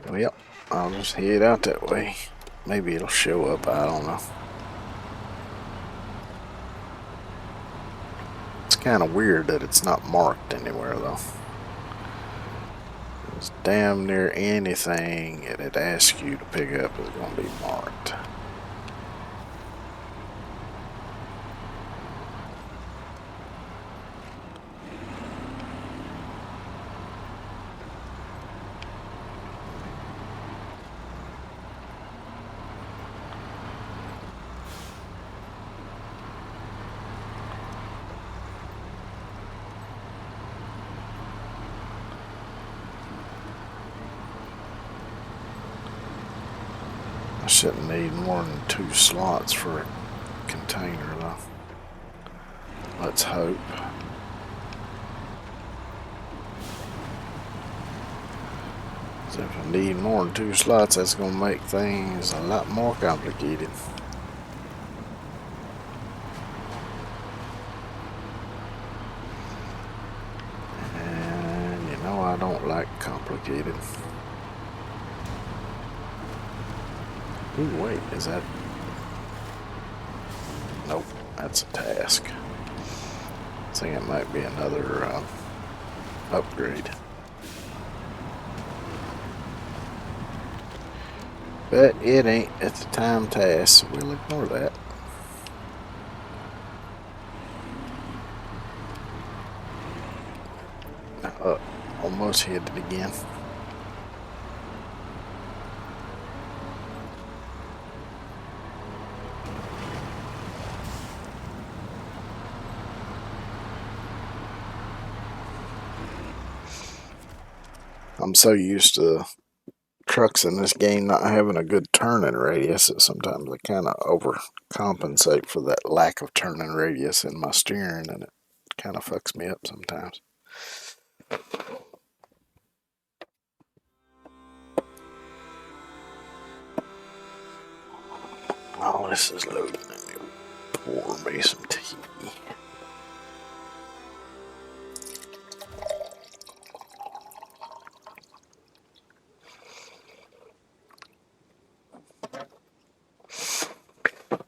Well, I'll just head out that way. Maybe it'll show up, I don't know. It's kind of weird that it's not marked anywhere though. It's damn near anything it asks you to pick up is going to be marked. I shouldn't need more than 2 slots for a container though. Let's hope. So if I need more than 2 slots, that's going to make things a lot more complicated. And you know I don't like complicated. Ooh, wait, is that... Nope, that's a task. I think it might be another upgrade. But it ain't. It's a time task, so we'll ignore that. Almost hit it again. I'm so used to trucks in this game not having a good turning radius that sometimes I kind of overcompensate for that lack of turning radius in my steering, and it kind of fucks me up sometimes. Oh, this is loading. Let me pour me some tea.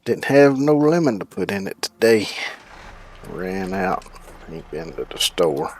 Didn't have no lemon to put in it today. Ran out. Ain't been to the store.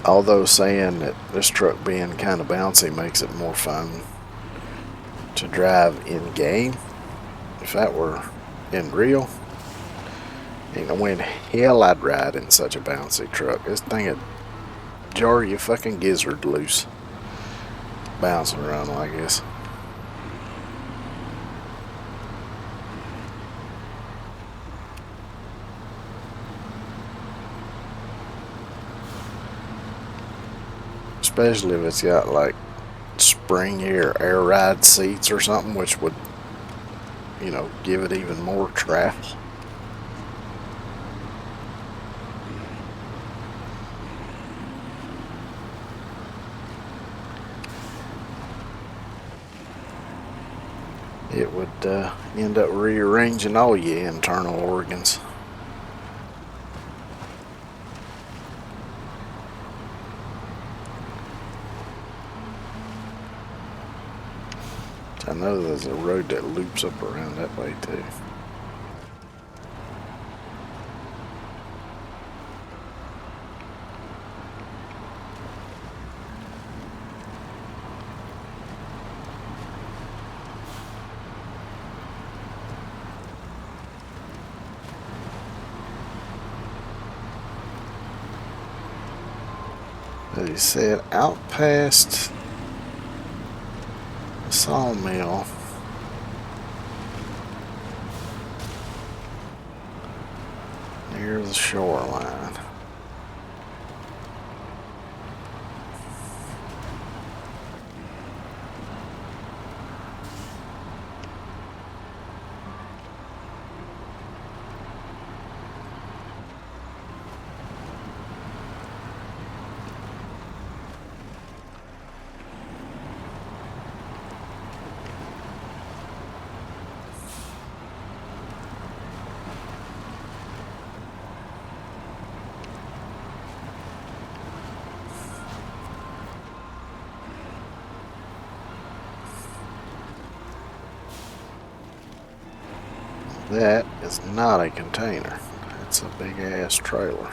Although saying that this truck being kind of bouncy makes it more fun to drive in game. If that were in real, ain't no way in hell I'd ride in such a bouncy truck. This thing would jar your fucking gizzard loose. Bouncing around like this. Especially if it's got like springy or air ride seats or something, which would, you know, give it even more travel. It would end up rearranging all your internal organs. I know there's a road that loops up around that way too. They said out past the sawmill. Near the shoreline. That is not a container. It's a big ass trailer.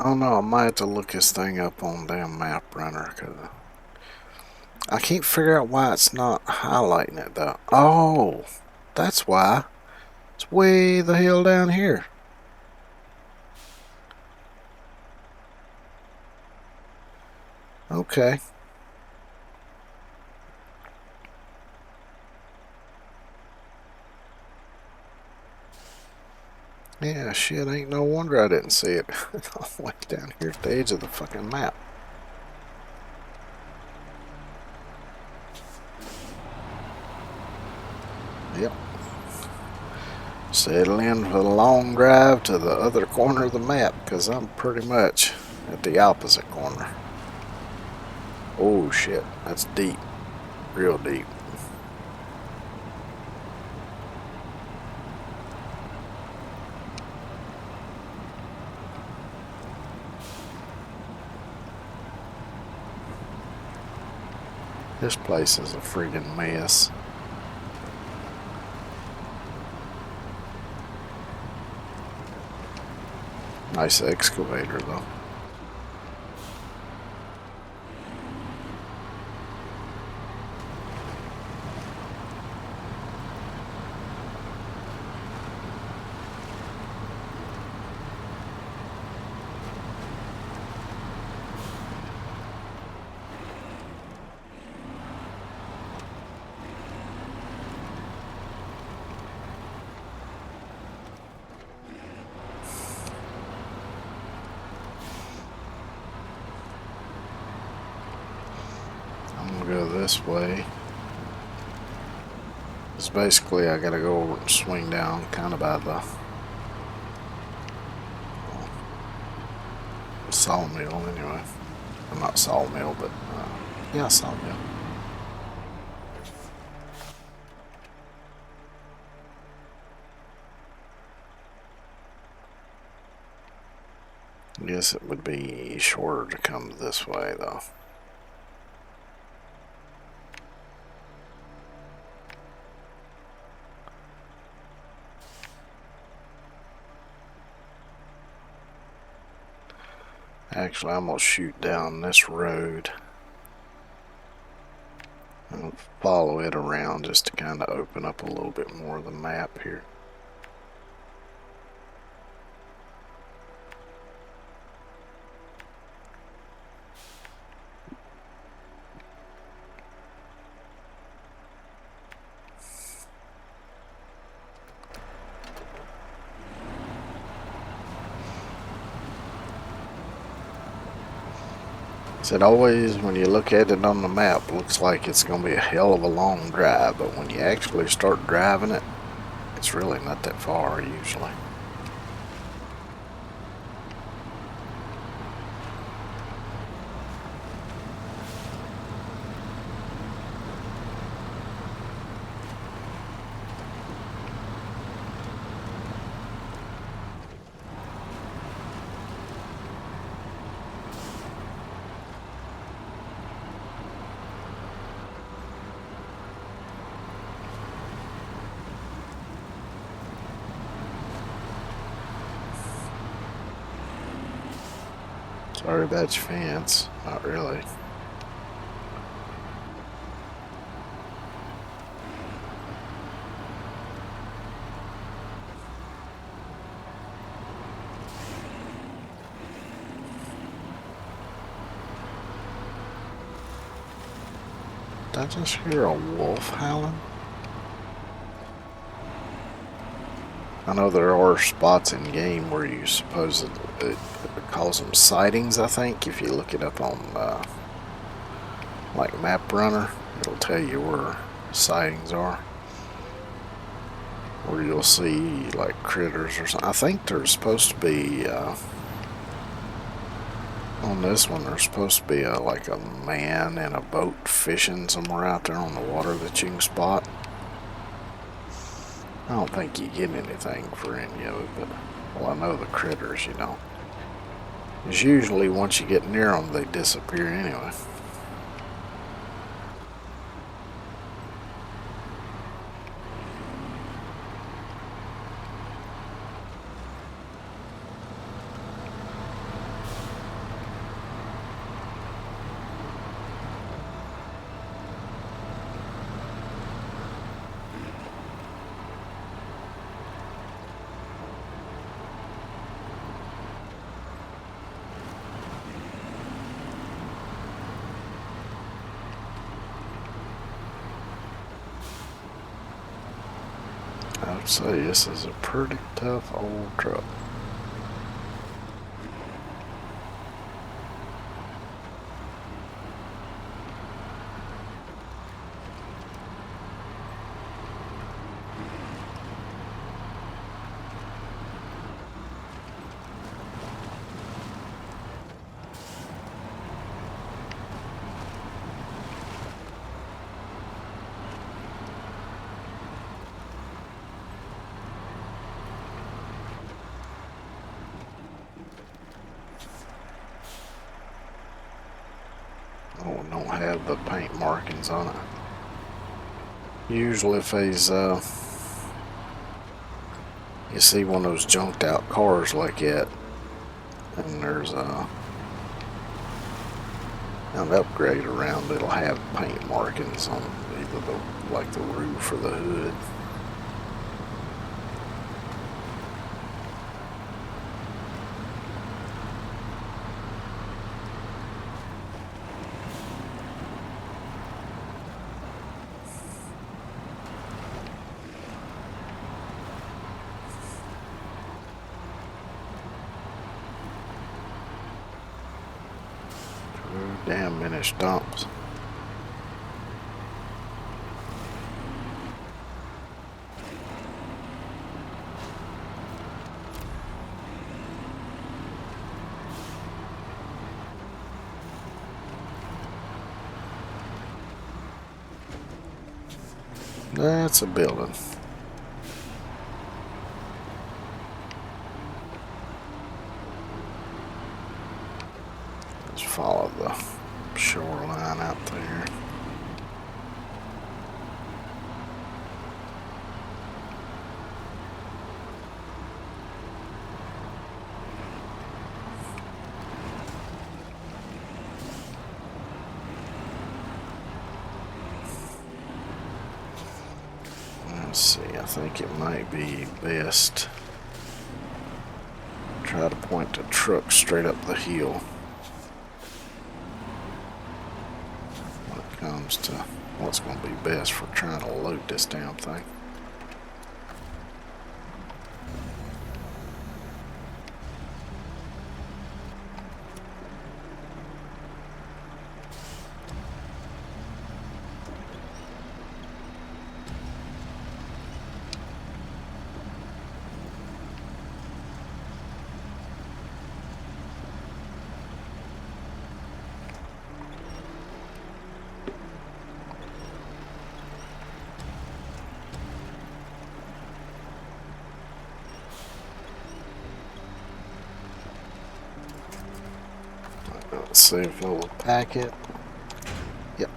I don't know, I might have to look this thing up on damn map runner, cause I can't figure out why it's not highlighting it though. Oh, that's why. It's way the hell down here. Okay. Yeah, shit, ain't no wonder I didn't see it. All the way down here at the edge of the fucking map. Yep. Settle in for the long drive to the other corner of the map, because I'm pretty much at the opposite corner. Oh shit, that's deep. Real deep. This place is a friggin' mess. Nice excavator though. I'm gonna go this way. It's basically I gotta go over and swing down kind of by the sawmill anyway. Well, not sawmill, but yeah, sawmill. I guess it would be shorter to come this way though. Actually, I'm gonna shoot down this road and follow it around just to kind of open up a little bit more of the map here. It always, when you look at it on the map, looks like it's going to be a hell of a long drive, but when you actually start driving it, it's really not that far usually. Sorry about your fence. Not really. Did I just hear a wolf howling? I know there are spots in game where you supposedly it calls them sightings. I think if you look it up on like Map Runner, it'll tell you where sightings are, where you'll see like critters or something. I think there's supposed to be on this one. There's supposed to be like a man in a boat fishing somewhere out there on the water that you can spot. I don't think you get anything for any of it, but well, I know the critters, you know. It's usually once you get near them, they disappear anyway. I'd say this is a pretty tough old truck. Oh, we don't have the paint markings on it. Usually if he's, you see one of those junked out cars like that, and there's an upgrade around, it'll have paint markings on either like the roof or the hood. Damn many stumps. That's a building. Let's follow the shoreline out there. Let's see, I think it might be best try to point the truck straight up the hill when it comes to what's going to be best for trying to load this damn thing. Let's see if it'll pack it. Yep.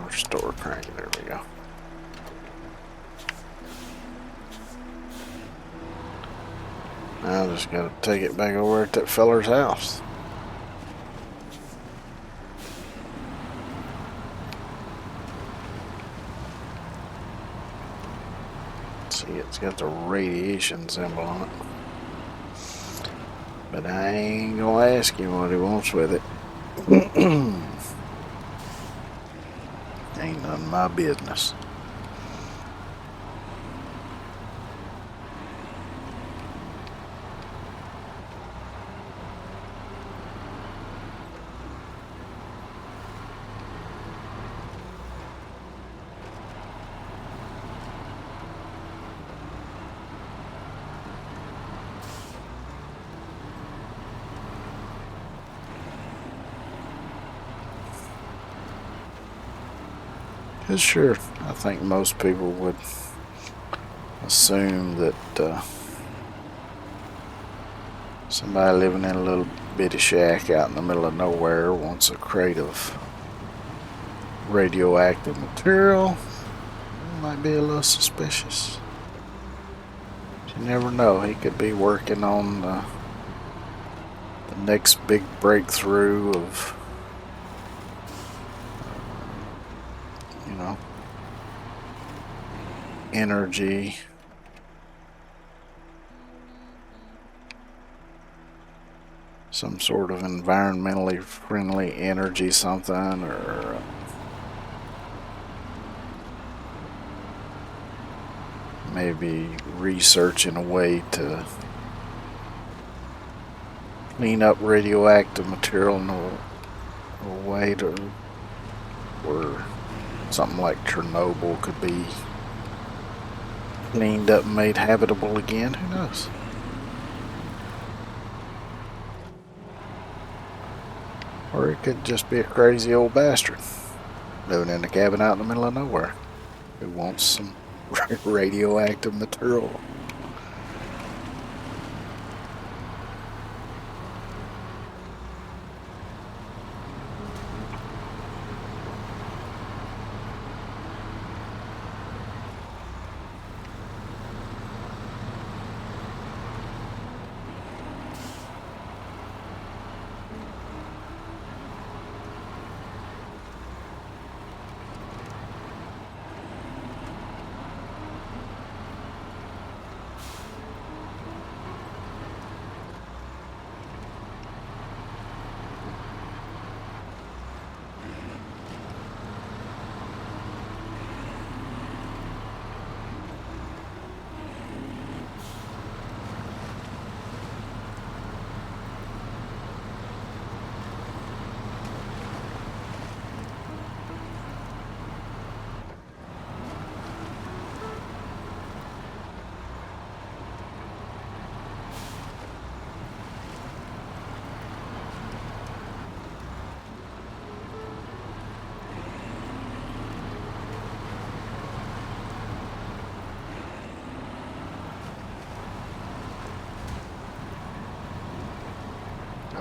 Restore crank. There we go. Now I just gotta take it back over at that feller's house. See, it's got the radiation symbol on it. But I ain't gonna ask him what he wants with it. Ain't none of my business. Sure, I think most people would assume that somebody living in a little bitty shack out in the middle of nowhere wants a crate of radioactive material. It might be a little suspicious. You never know, he could be working on the next big breakthrough of energy. Some sort of environmentally friendly energy something, or maybe researching a way to clean up radioactive material in a way to where something like Chernobyl could be cleaned up and made habitable again. Who knows? Or it could just be a crazy old bastard living in a cabin out in the middle of nowhere who wants some radioactive material.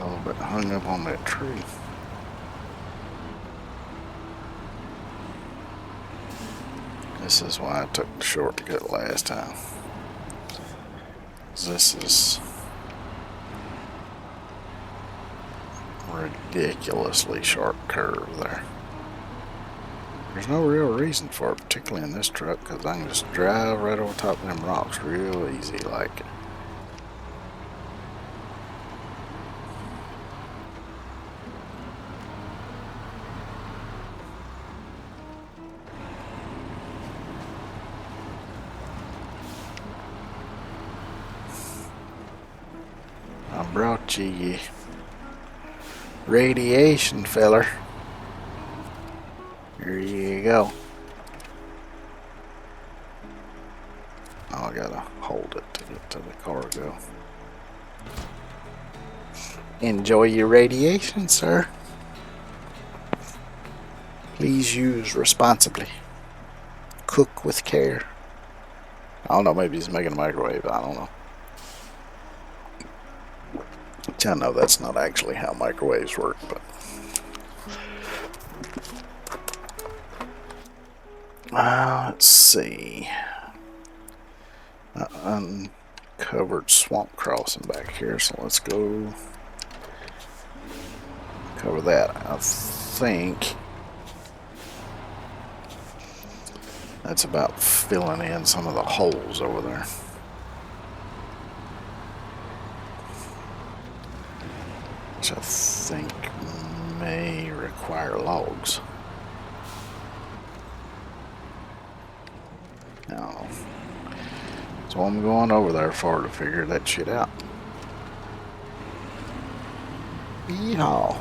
Oh, but hung up on that tree. This is why I took the shortcut last time. This is ridiculously sharp curve there. There's no real reason for it, particularly in this truck, because I can just drive right over top of them rocks real easy like. I brought you radiation filler. Here you go. Oh, I gotta hold it to get to the cargo. Enjoy your radiation, sir. Please use responsibly. Cook with care. I don't know, maybe he's making a microwave, I don't know. Which I know that's not actually how microwaves work, but let's see. Uncovered swamp crossing back here, so let's go cover that. I think that's about filling in some of the holes over there. Which I think may require logs. Now, so I'm going over there for to figure that shit out. Yeehaw.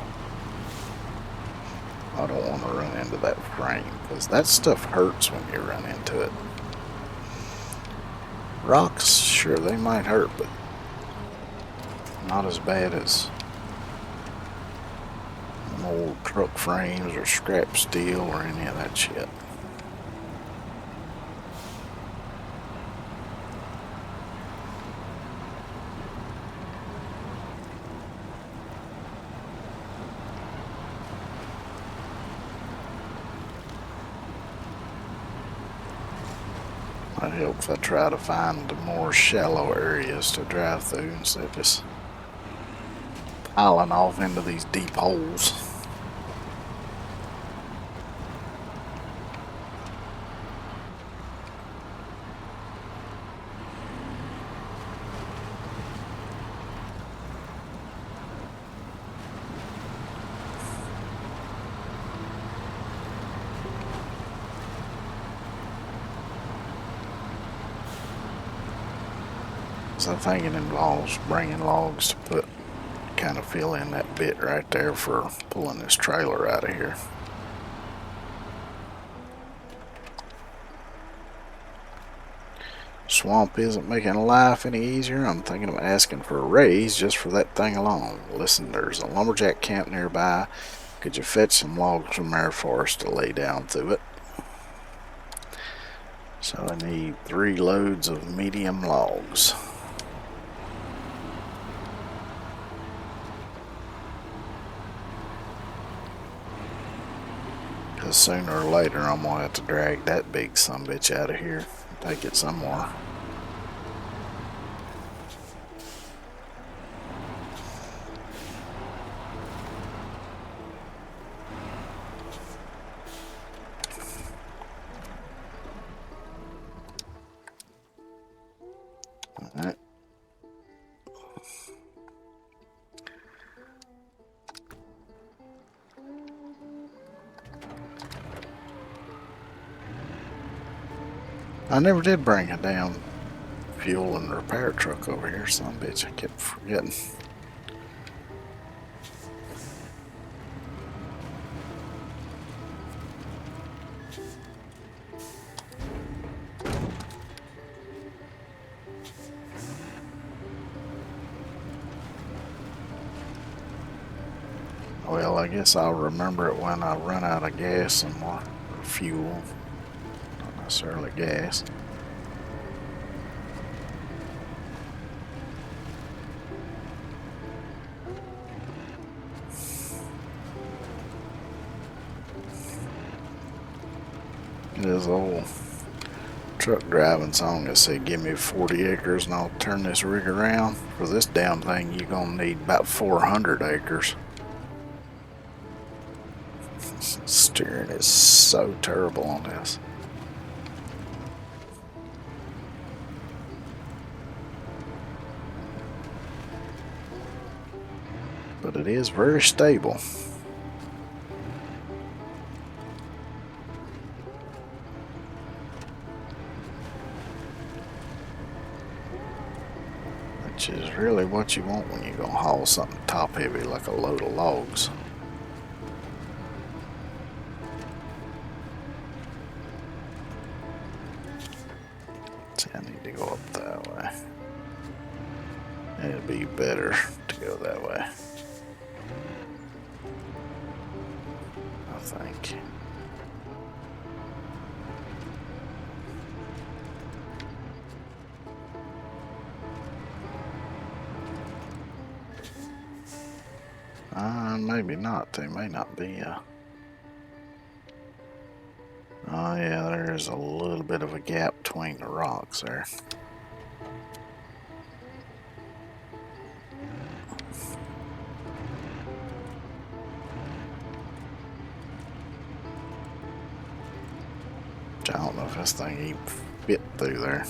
I don't want to run into that frame, because that stuff hurts when you run into it. Rocks, sure, they might hurt, but not as bad as old truck frames or scrap steel or any of that shit. That helps if I try to find more shallow areas to drive through instead of just piling off into these deep holes. I think it involves bringing logs to put, kind of fill in that bit right there for pulling this trailer out of here. Swamp isn't making life any easier. I'm thinking of asking for a raise just for that thing alone. Listen, there's a lumberjack camp nearby. Could you fetch some logs from there for us to lay down through it? So I need 3 loads of medium logs. Because sooner or later I'm going to have to drag that big sumbitch out of here and take it somewhere. Alright. I never did bring a damn fuel and repair truck over here, son of a bitch. I kept forgetting. Well, I guess I'll remember it when I run out of gas and more fuel. Not necessarily gas. This old truck driving song that said, give me 40 acres and I'll turn this rig around. For this damn thing, you're going to need about 400 acres. Steering is so terrible on this. But it is very stable. Which is really what you want when you're going to haul something top heavy like a load of logs. See, I need to go up that way. It'd be better to go that way, I think. Maybe not. There may not be a... Oh yeah, there's a little bit of a gap between the rocks there. I don't know if this thing even fit through there.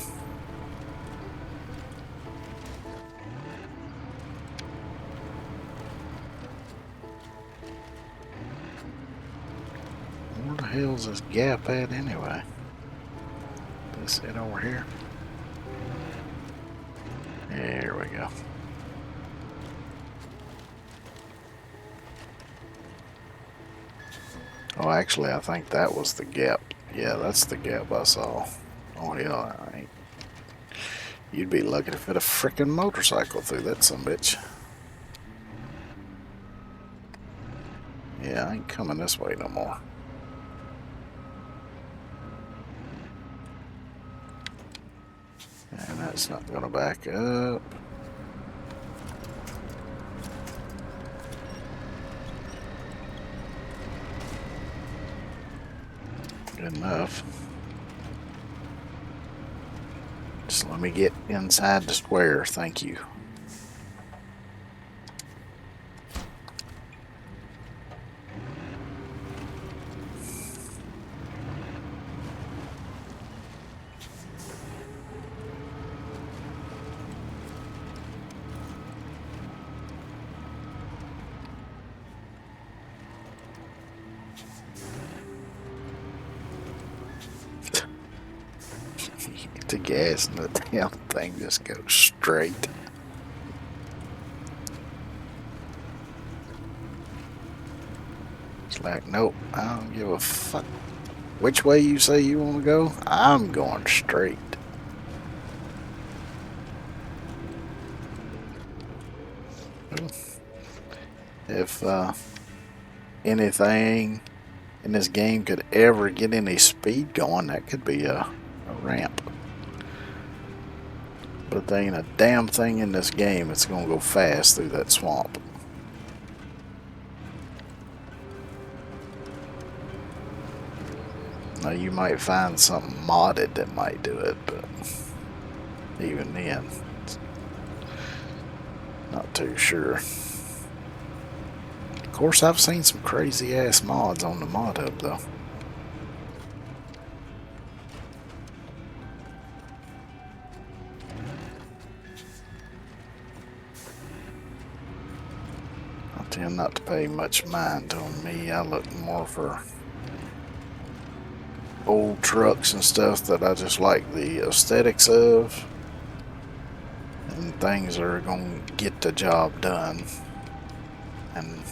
Where the hell's this gap at anyway? This it over here? Here we go. Oh, actually, I think that was the gap. Yeah, that's the gap I saw. Oh, yeah, I ain't. You'd be lucky to fit a frickin' motorcycle through that sumbitch. Yeah, I ain't coming this way no more. And that's not gonna back up. Good enough. Just let me get inside the square, thank you. the gas and the damn thing just goes straight. It's like, nope, I don't give a fuck which way you say you want to go. I'm going straight. If anything in this game could ever get any speed going, that could be a ramp. But there ain't a damn thing in this game that's gonna go fast through that swamp. Now you might find something modded that might do it, but even then, not too sure. Of course, I've seen some crazy ass mods on the mod hub though. I tend not to pay much mind on me. I look more for old trucks and stuff that I just like the aesthetics of, and things that are going to get the job done and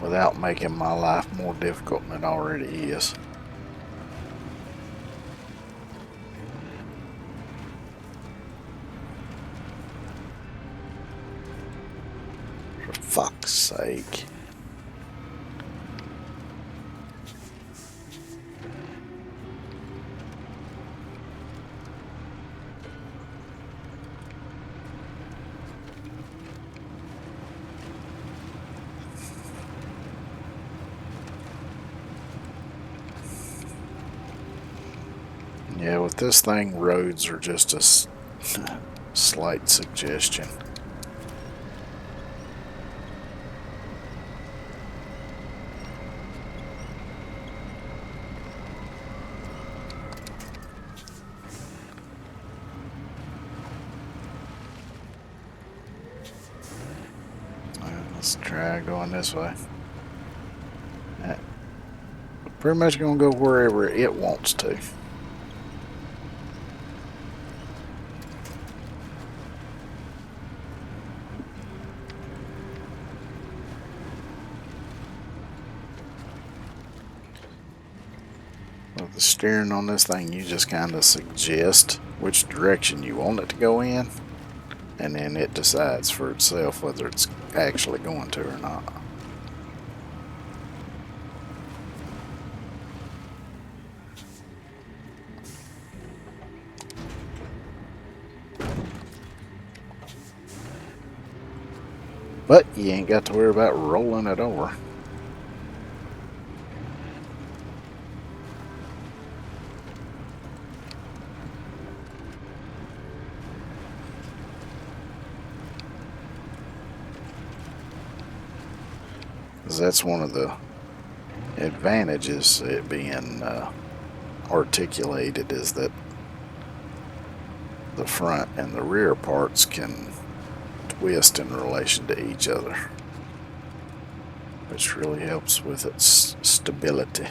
without making my life more difficult than it already is. For fuck's sake. Yeah, with this thing, roads are just a slight suggestion. Let's try going this way. Pretty much gonna go wherever it wants to. With the steering on this thing, you just kind of suggest which direction you want it to go in, and then it decides for itself whether it's actually going to or not. But you ain't got to worry about rolling it over. That's one of the advantages it being articulated, is that the front and the rear parts can twist in relation to each other, which really helps with its stability.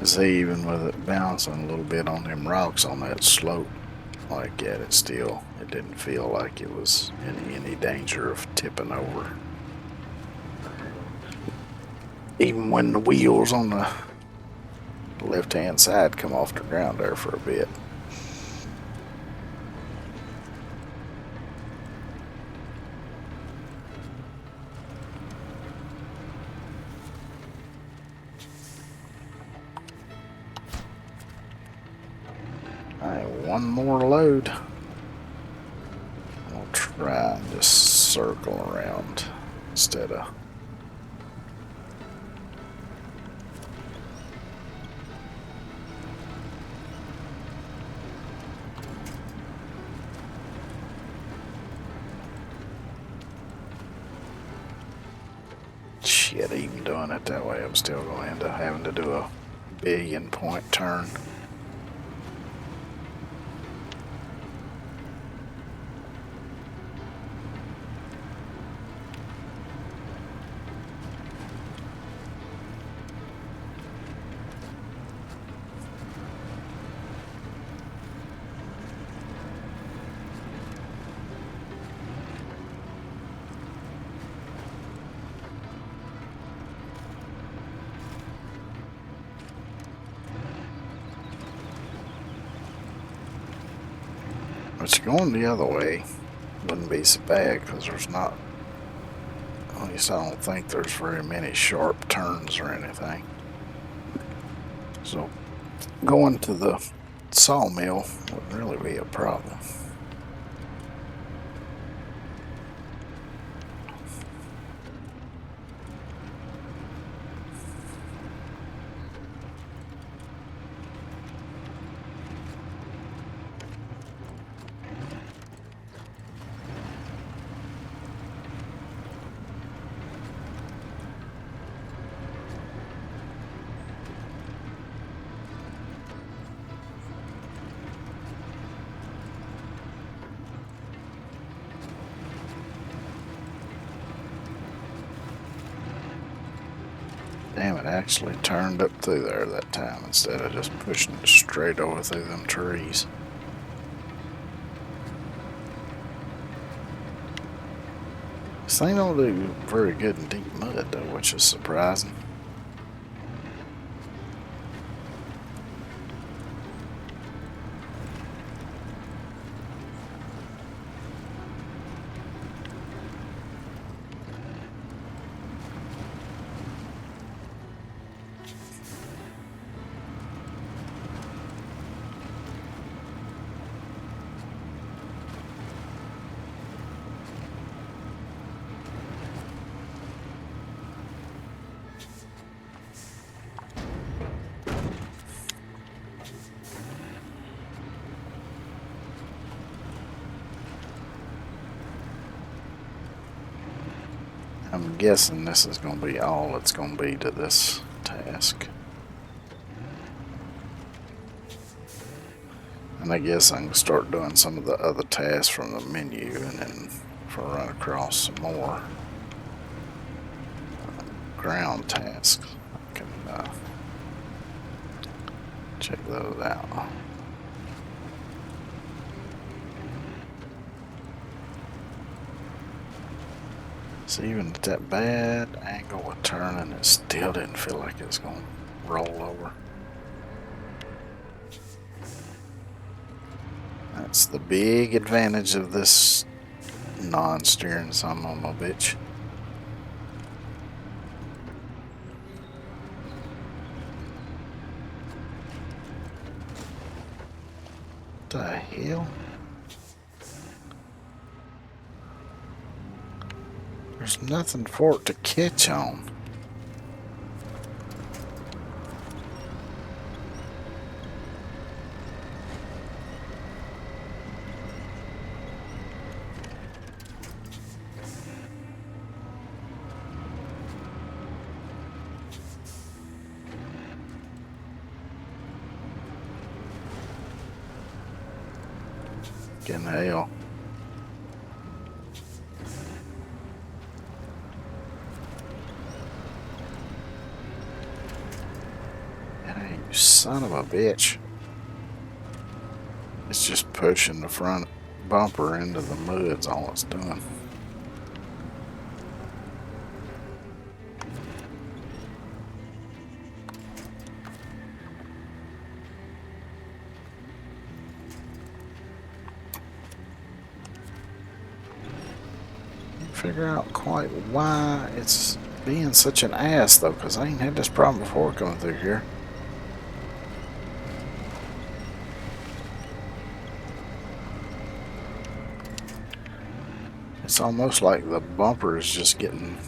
See, even with it bouncing a little bit on them rocks on that slope like that, it didn't feel like it was in any danger of tipping over. Even when the wheels on the left hand side come off the ground there for a bit. one more load. I'll try and just circle around instead of. Shit, even doing it that way, I'm still going to end up having to do a billion point turn. But going the other way wouldn't be so bad because there's not, at least I don't think there's very many sharp turns or anything. So going to the sawmill wouldn't really be a problem. Damn, it actually turned up through there that time instead of just pushing it straight over through them trees. This thing don't do very good in deep mud though, which is surprising. I'm guessing this is going to be all it's going to be to this task. And I guess I can start doing some of the other tasks from the menu, and then if I run across some more ground tasks, I can check those out. So even at that bad angle of turning, it still didn't feel like it was going to roll over. That's the big advantage of this non-steering son of a bitch. What the hell? There's nothing for it to catch on. Getting hell. Hey, you son of a bitch. It's just pushing the front bumper into the mud's all it's doing. Figure out quite why it's being such an ass though, because I ain't had this problem before coming through here. It's almost like the bumper is just getting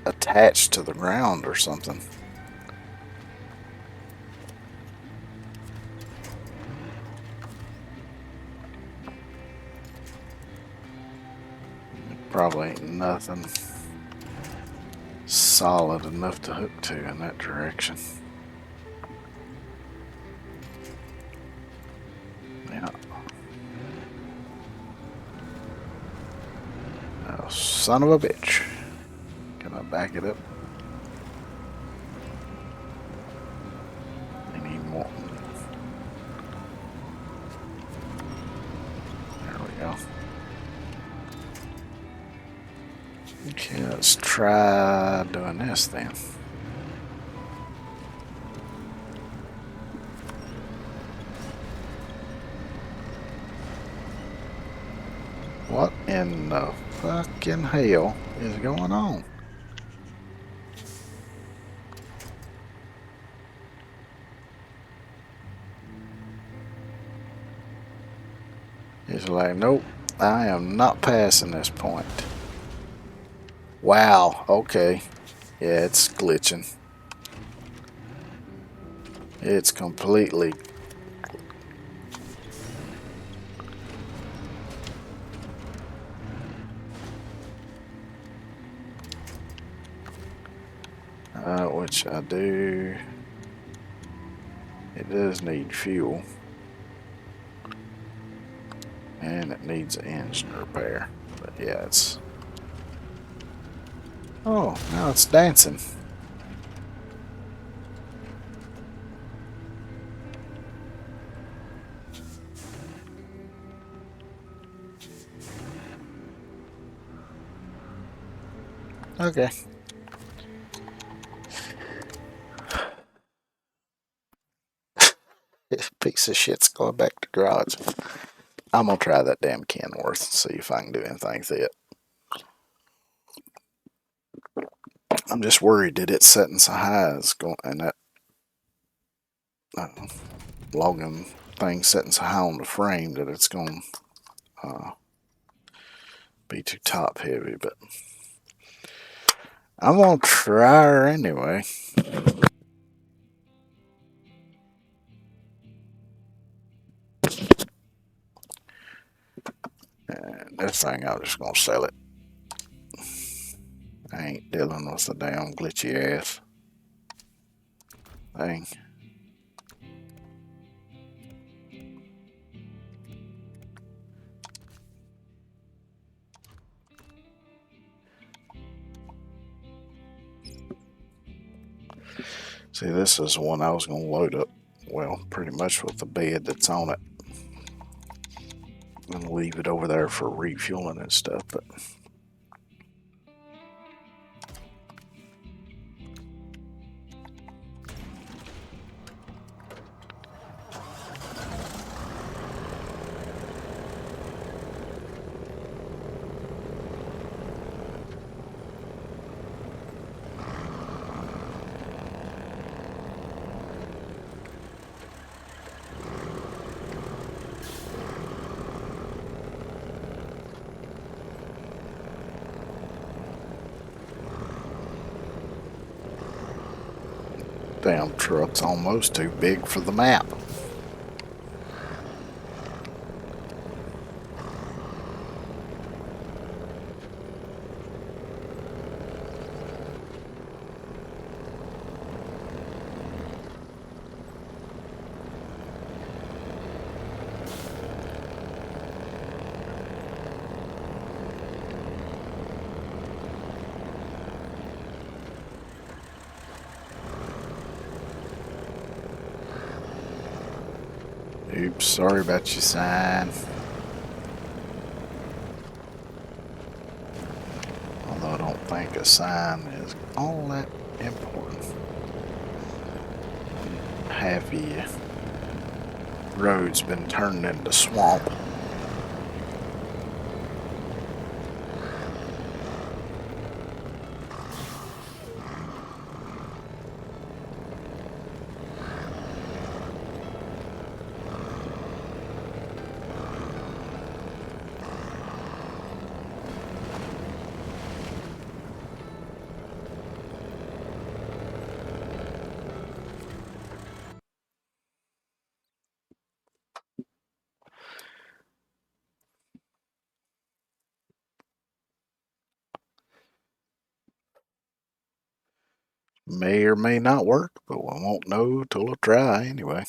attached to the ground or something. Probably ain't nothing solid enough to hook to in that direction. Yeah. Oh, son of a bitch. Can I back it up? Any more? There we go. Okay, let's try doing this then. What in the fucking hell is going on? He's like, nope, I am not passing this point. Wow, okay. Yeah, it's glitching. It's completely... which I do... It does need fuel. And it needs an engine repair. But yeah, it's... Oh, now it's dancing. Okay. This piece of shit's going back to garage. I'm gonna try that damn Kenworth, see if I can do anything with it. I'm just worried that it's setting so high and that logging thing setting so high on the frame that it's going to be too top heavy, but I'm gonna try her anyway. And this thing, I'm just gonna sell it. I ain't dealing with the damn glitchy ass thing. See, this is the one I was gonna load up, well, pretty much with the bed that's on it. I'm gonna leave it over there for refueling and stuff, but damn truck's almost too big for the map. Oops, sorry about your sign. Although I don't think a sign is all that important. Half the road's been turned into swamp. May or may not work, but we won't know till I try anyway.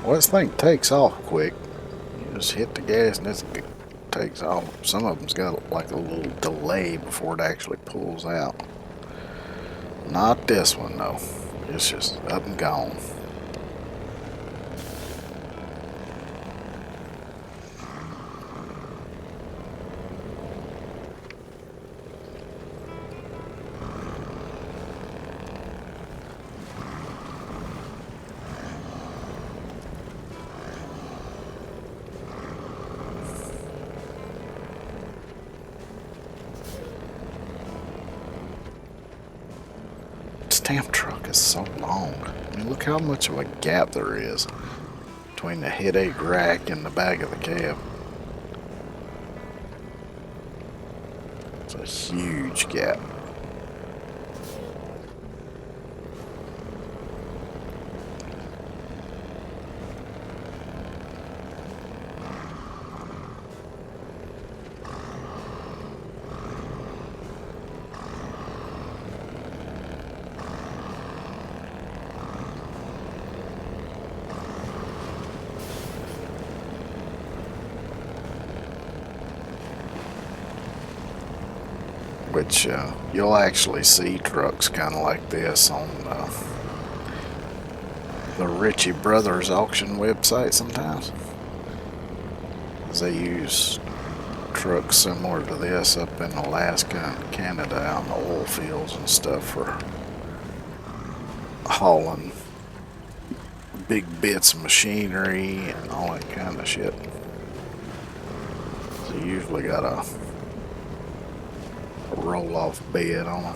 Well, this thing takes off quick. You just hit the gas and it takes off. Some of them's got like a little delay before it actually pulls out. Not this one though. It's just up and gone. This damn truck is so long. I mean, look how much of a gap there is between the headache rack and the back of the cab. It's a huge gap. Which you'll actually see trucks kind of like this on the Ritchie Brothers auction website sometimes. They use trucks similar to this up in Alaska and Canada out in the oil fields and stuff for hauling big bits of machinery and all that kind of shit. So you usually got a roll-off bed on them.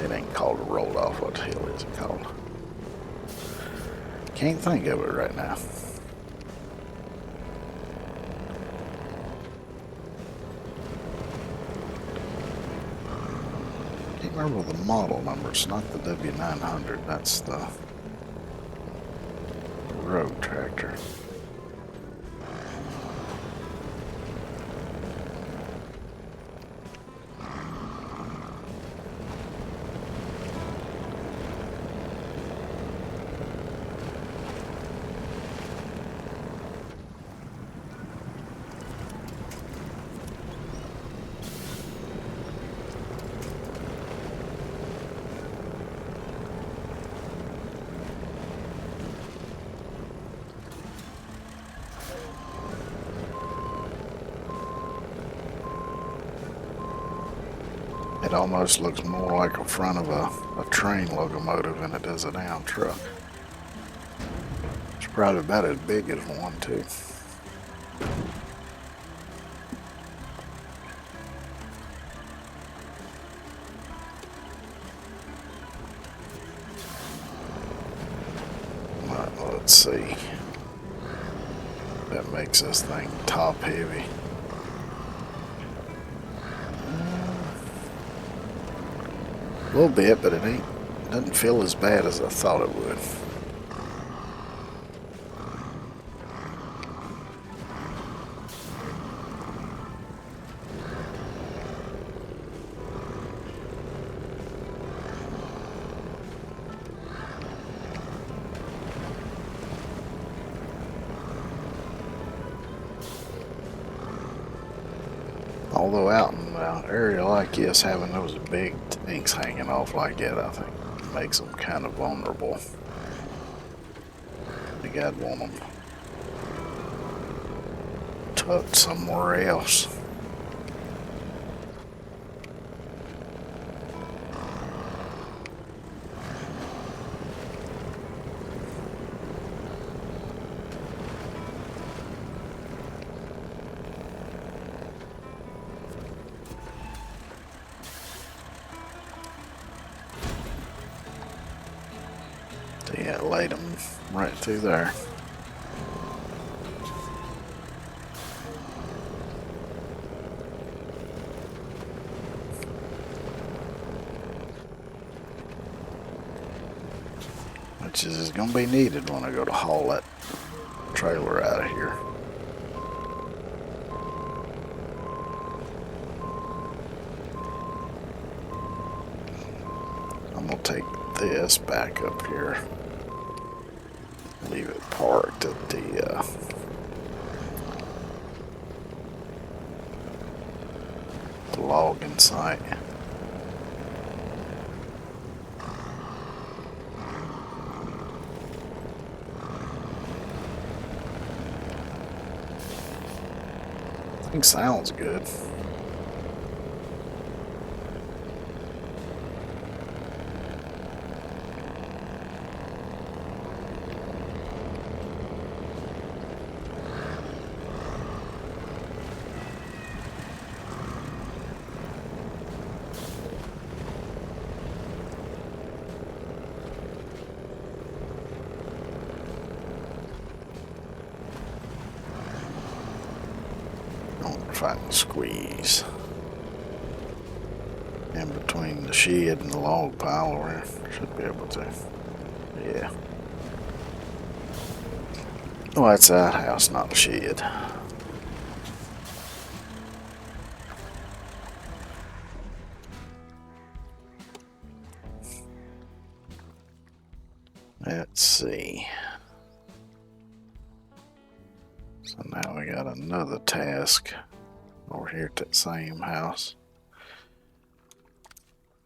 It ain't called a roll-off. What the hell is it called? Can't think of it right now. Can't remember the model number. It's not the W900. That's the road tractor. It almost looks more like a front of a train locomotive than it does a damn truck. It's probably about as big as one too. Let's see. That makes this thing top heavy. A little bit, but it doesn't feel as bad as I thought it would. Although out in an area like this, having those big tanks hanging off like that, I think makes them kind of vulnerable. I think I'd want them tucked somewhere else. Yeah, it laid them right through there. wrenches is going to be needed when I go to haul that trailer out of here. I'm going to take this back up here. Leave it parked at the logging site. I think sounds good. Find the squeeze in between the shed and the log pile over there. Should be able to. Yeah. Oh, that's a house, not a shed. Let's see. So now we got another task over here at that same house.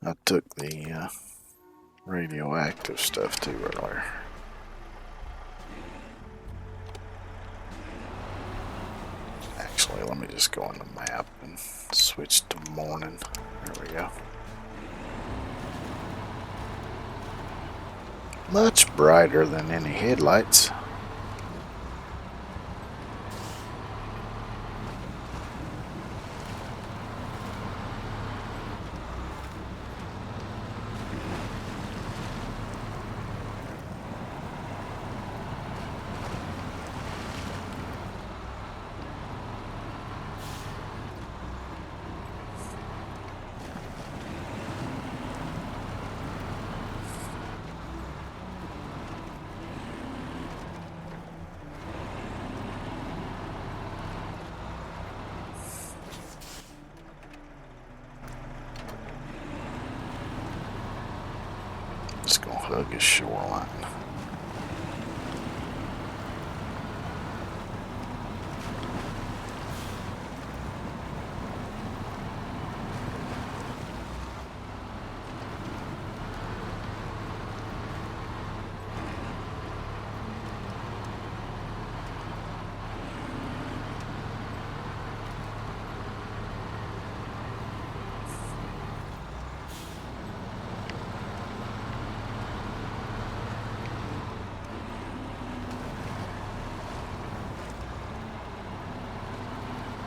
I took the radioactive stuff too earlier. Actually, let me just go on the map and switch to morning. There we go. Much brighter than any headlights. Just gonna hug his shoreline.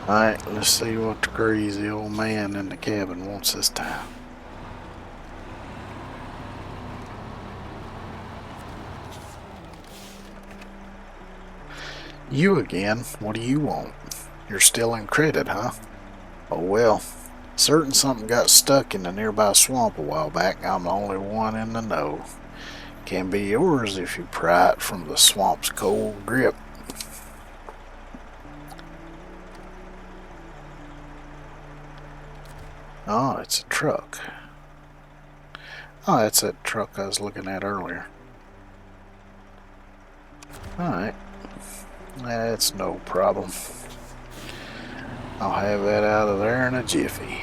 Alright, let's see what the crazy old man in the cabin wants this time. You again? What do you want? You're still in credit, huh? Oh well, certain something got stuck in the nearby swamp a while back. I'm the only one in the know. Can be yours if you pry it from the swamp's cold grip. Oh, it's a truck. Oh, that's that truck I was looking at earlier. Alright. That's no problem. I'll have that out of there in a jiffy.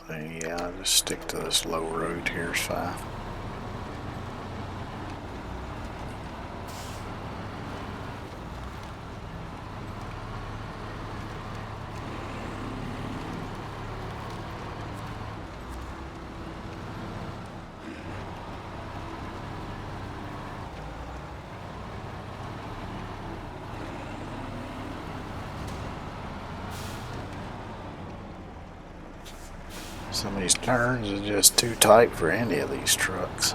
So, yeah, I'll just stick to this low road here, it's fine. Some of these turns are just too tight for any of these trucks.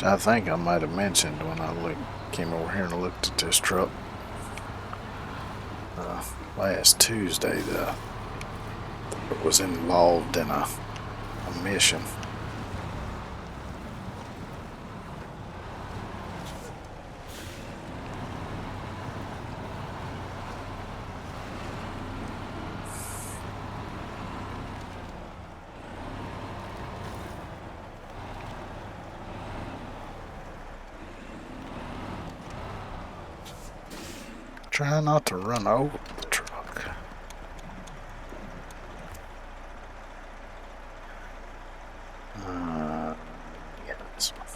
I think I might have mentioned when I came over here and looked at this truck last Tuesday that it was involved in a mission. Try not to run over the truck. Yeah, this one.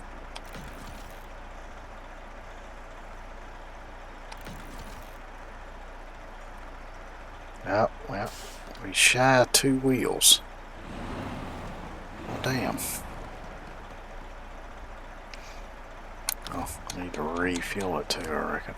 Oh, well, we shy of 2 wheels. Oh, damn. Oh, I need to refuel it too, I reckon.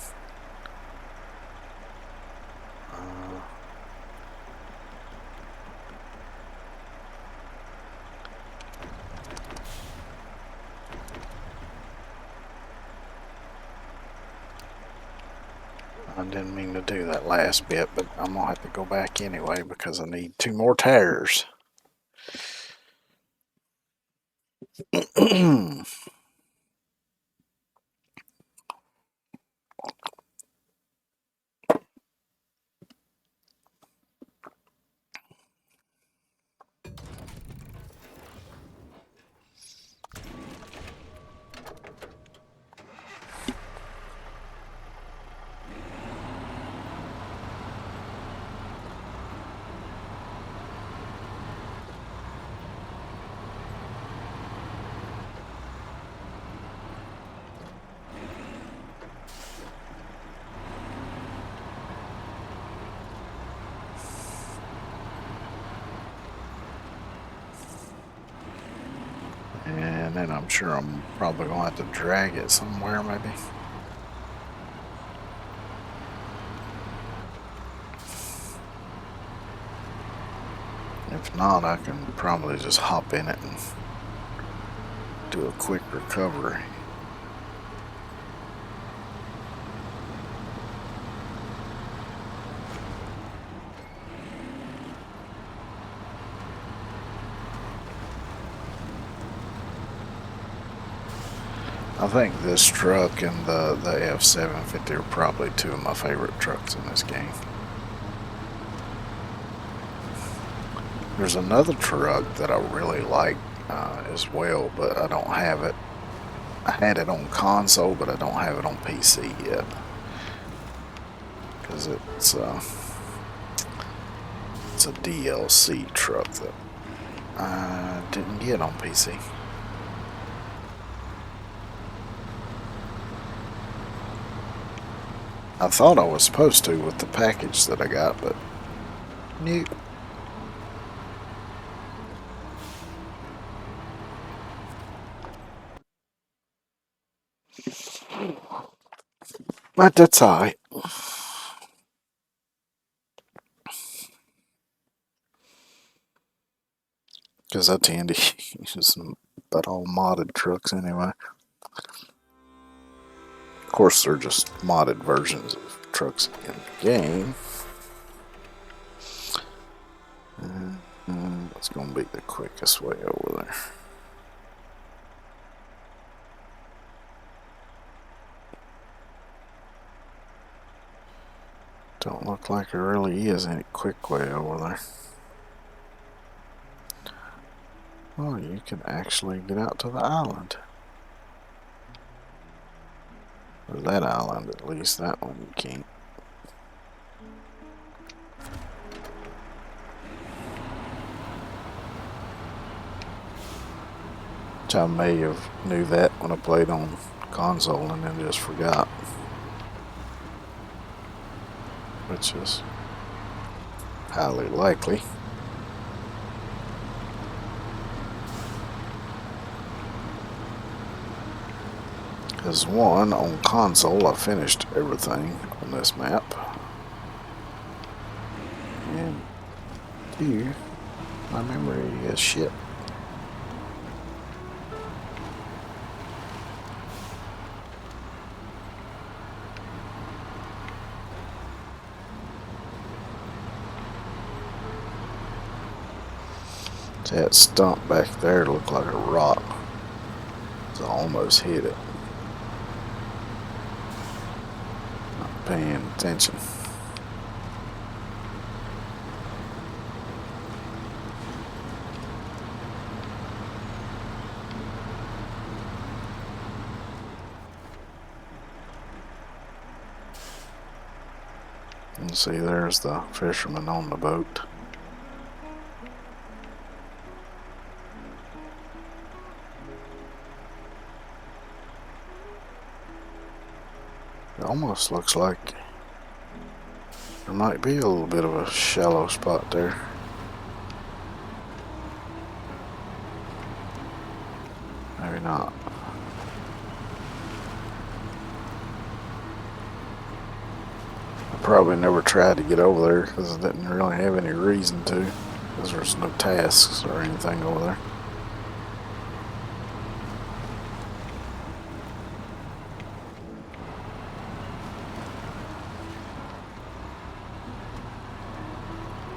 I didn't mean to do that last bit, but I'm gonna have to go back anyway because I need 2 more tires. And then I'm sure I'm probably gonna have to drag it somewhere, maybe. If not, I can probably just hop in it and do a quick recovery. I think this truck and the F-750 are probably 2 of my favorite trucks in this game. There's another truck that I really like as well, but I don't have it. I had it on console, but I don't have it on PC yet. Because it's a DLC truck that I didn't get on PC. I thought I was supposed to with the package that I got, but nope. But that's alright. Because I tend to use some but all modded trucks anyway. Of course, they're just modded versions of trucks in the game. It's gonna be the quickest way over there. Don't look like there really is any quick way over there. Oh, you can actually get out to the island. Or that island, at least. That one you can't. Which I may have knew that when I played on console and then just forgot. Which is highly likely. Because one, on console I finished everything on this map. And two, my memory is shit. That stump back there looked like a rock. So I almost hit it. Not paying attention. And see, there's the fisherman on the boat. It almost looks like there might be a little bit of a shallow spot there. Maybe not. I probably never tried to get over there because I didn't really have any reason to, because there's no tasks or anything over there.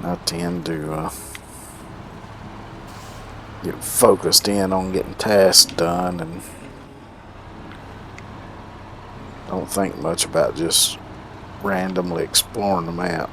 I tend to get focused in on getting tasks done and don't think much about just randomly exploring the map.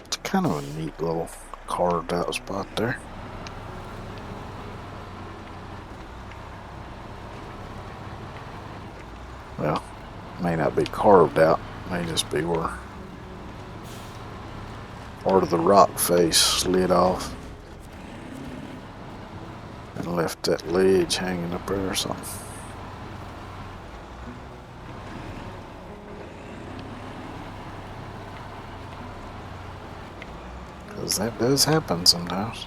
It's kind of a neat little carved out spot there. Well, may not be carved out, may just be where part of the rock face slid off and left that ledge hanging up there or something. Because that does happen sometimes.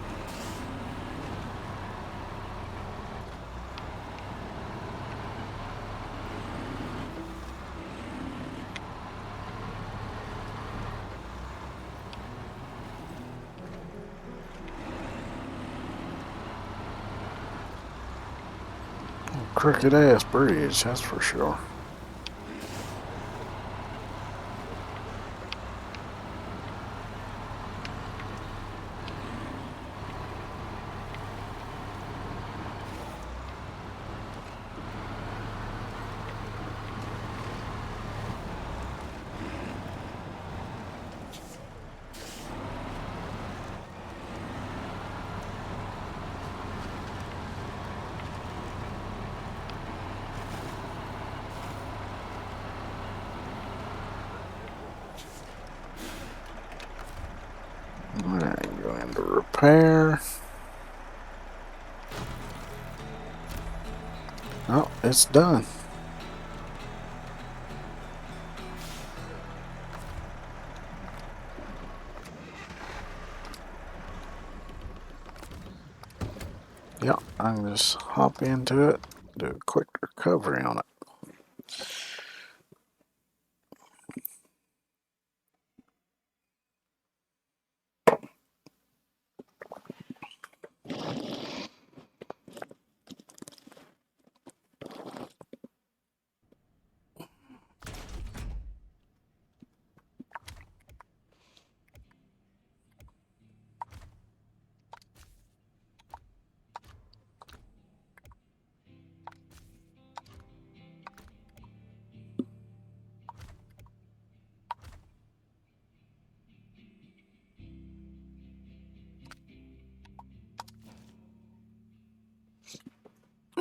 Crooked ass bridge, that's for sure. Alright, go into repair. Oh, it's done. Yep, I can just hop into it, do a quick recovery on it.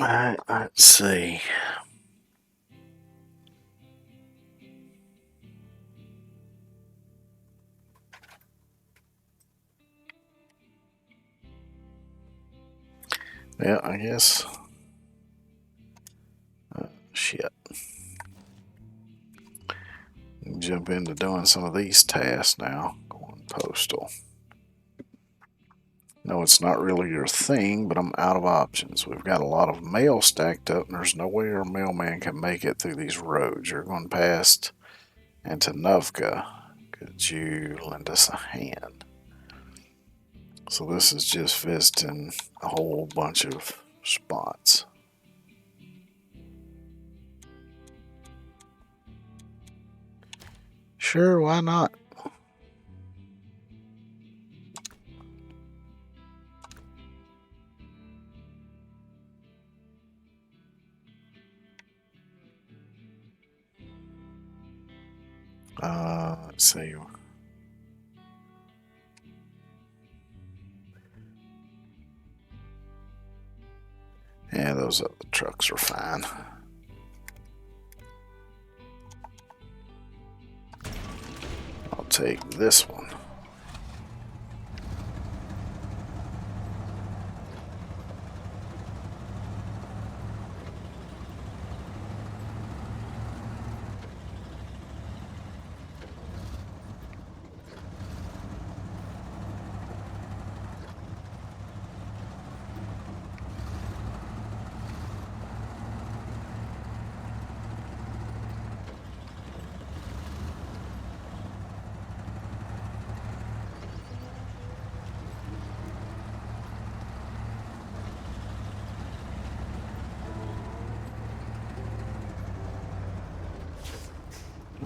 Alright, let's see. Yeah, I guess. Shit. Jump into doing some of these tasks now. Going postal. No, it's not really your thing, but I'm out of options. We've got a lot of mail stacked up, and there's no way our mailman can make it through these roads. You're going past into Novka. Could you lend us a hand? So this is just visiting a whole bunch of spots. Sure, why not? Let's see. Yeah, those other trucks are fine. I'll take this one.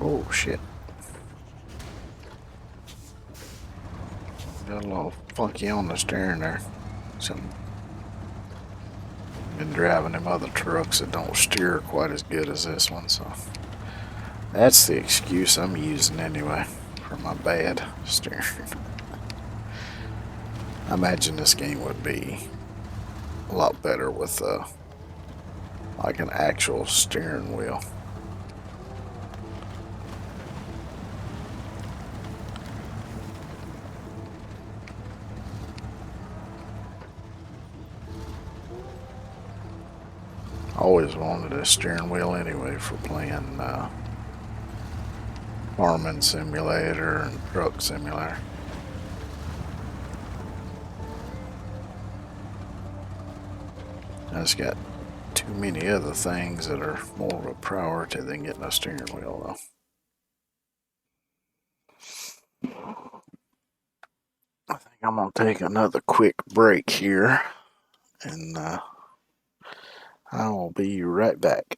Oh shit. Got a little funky on the steering there. Been driving them other trucks that don't steer quite as good as this one, so that's the excuse I'm using anyway for my bad steering. I imagine this game would be a lot better with like an actual steering wheel. Always wanted a steering wheel anyway for playing farming simulator and truck simulator. I just got too many other things that are more of a priority than getting a steering wheel though. I think I'm gonna take another quick break here, and I will be right back.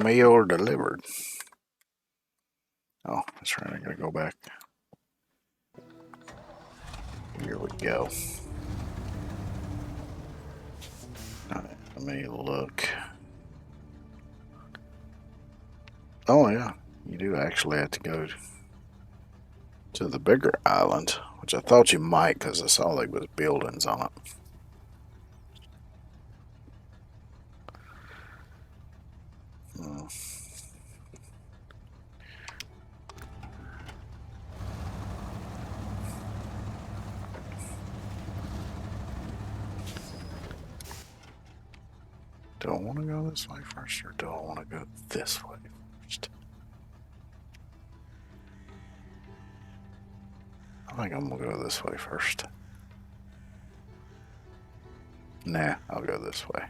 meal delivered. Oh, that's right. I gotta go back. Here we go. Alright, let me look. Oh, yeah. You do actually have to go to the bigger island, which I thought you might because I saw there was buildings on it. Hmm. Do I want to go this way first, or do I want to go this way first? I think I'm going to go this way first. Nah, I'll go this way.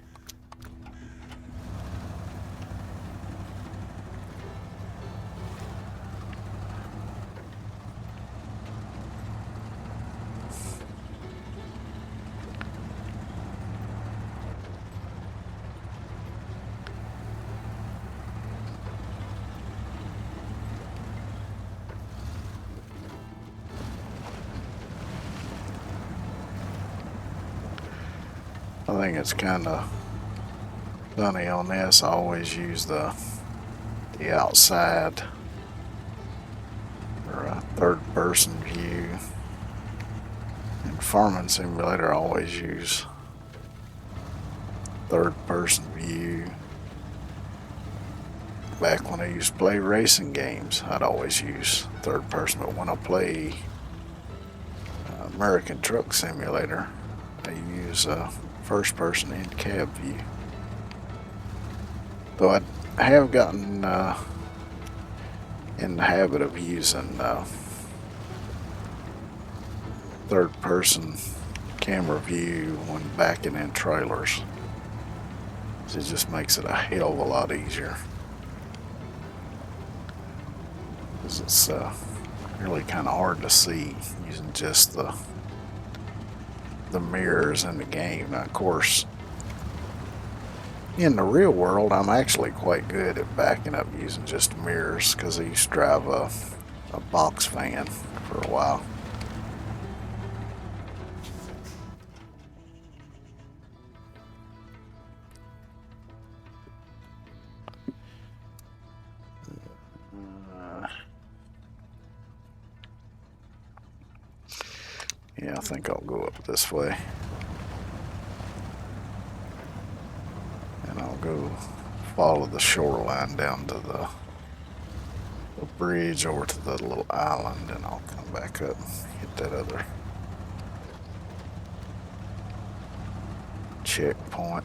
I think it's kind of funny on this. I always use the outside or a third-person view. In Farming Simulator, I always use third-person view. Back when I used to play racing games, I'd always use third-person. But when I play American Truck Simulator, I use first-person in-cab view. Though I have gotten in the habit of using third-person camera view when backing in trailers. It just makes it a hell of a lot easier. Because it's really kind of hard to see using just the mirrors in the game. Now, of course, in the real world, I'm actually quite good at backing up using just mirrors because I used to drive a box van for a while. Yeah, I think I'll go up this way. And I'll go follow the shoreline down to the bridge over to the little island, and I'll come back up and hit that other checkpoint.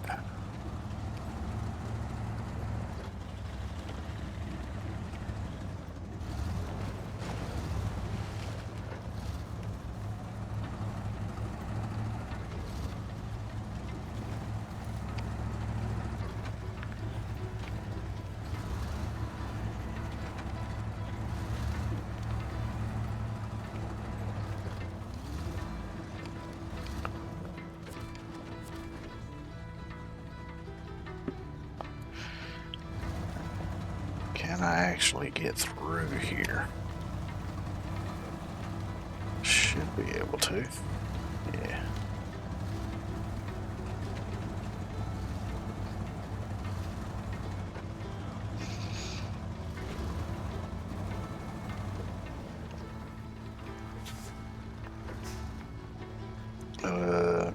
Can I actually get through here? Should be able to. Yeah.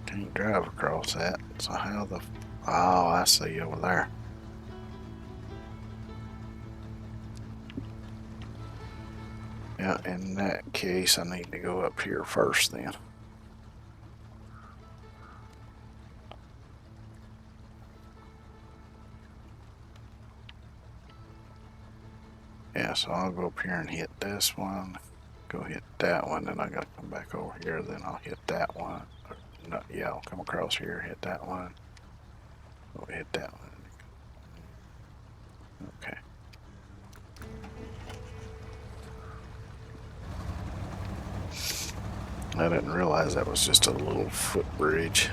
Can't drive across that. So how the... Oh, I see you over there. Yeah, in that case, I need to go up here first then. Yeah, so I'll go up here and hit this one. Go hit that one, then I gotta come back over here, then I'll hit that one. No, yeah, I'll come across here, hit that one. Go hit that one. Okay. I didn't realize that was just a little footbridge.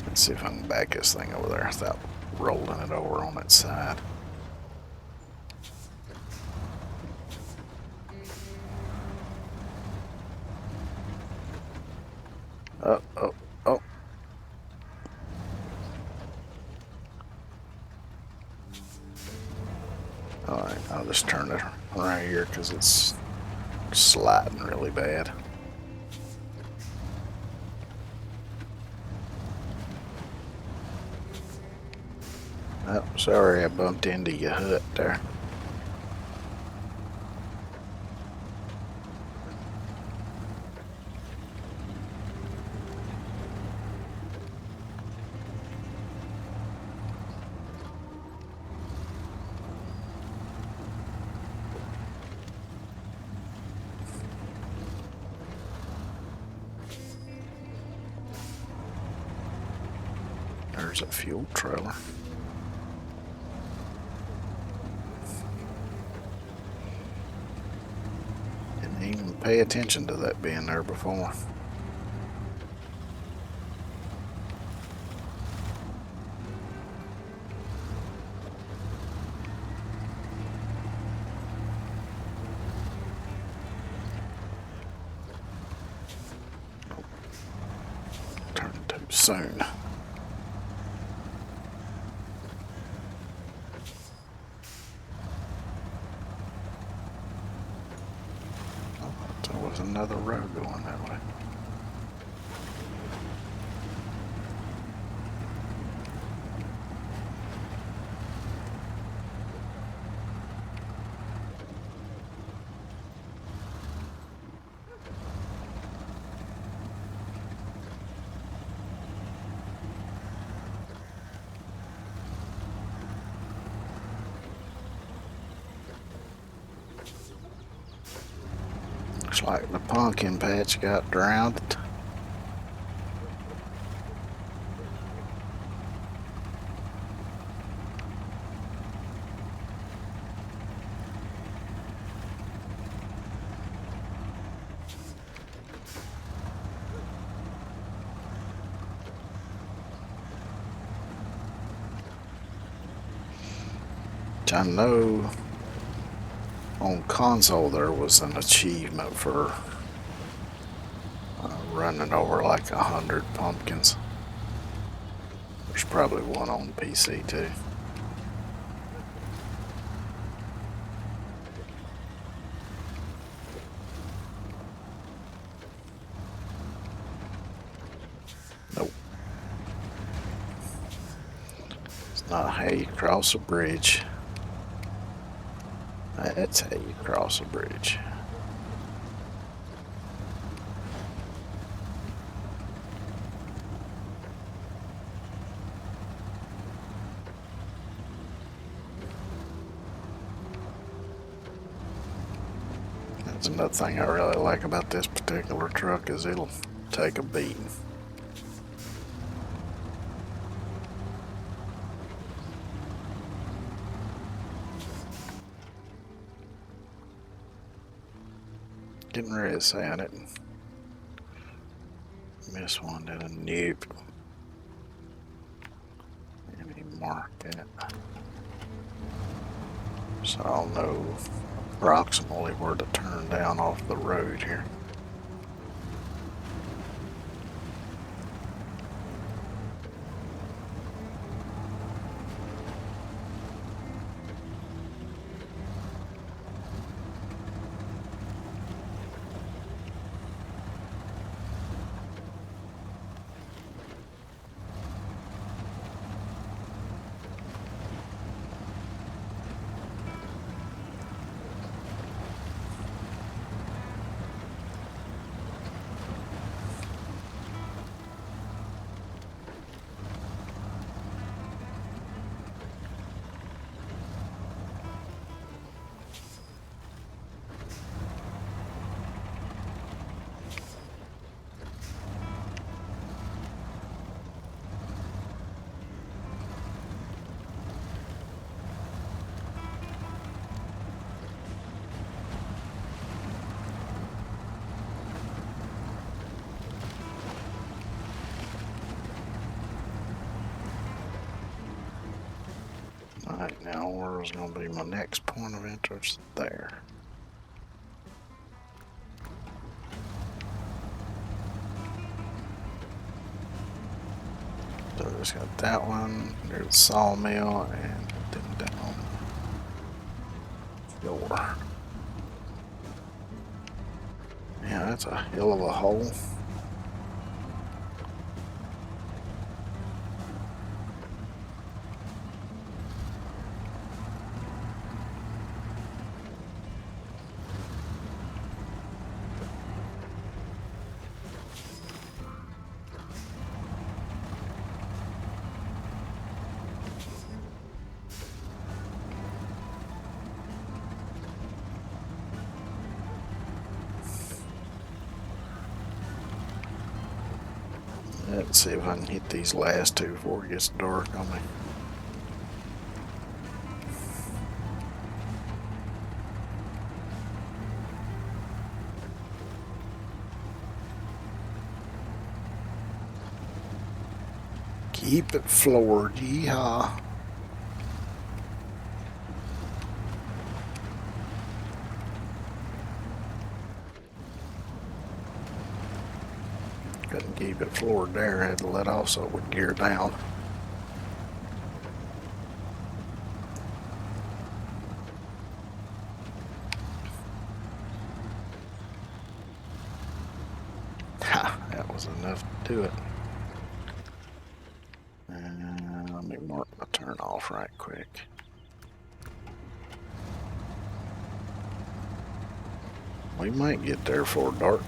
Let's see if I can back this thing over there without rolling it over on its side. Oh, oh, oh. Alright, I'll just turn it right here because it's sliding really bad. Oh, sorry I bumped into your hut there. There's a fuel trailer. Didn't even pay attention to that being there before. Turned too soon. There was another road going that way. Looks like the pumpkin patch got drowned. I know on console there was an achievement for running over like 100 pumpkins. There's probably one on PC too. Nope. It's not how you cross a bridge. That's how you cross a bridge. That's another thing I really like about this particular truck is it'll take a beating. Getting ready to say I didn't miss one, did a nope. Any mark it. So I'll know approximately where to turn down off the road here. Now where's going to be my next point of interest? There. So I just got that one. There's the sawmill and then down 4. Yeah, that's a hell of a hole. Let's see if I can hit these last 2 before it gets dark on me. Keep it floored, yeehaw. Couldn't keep it floored there, had to let off so it would gear down. Ha, that was enough to do it. Let me mark my turn off right quick. We might get there before dark,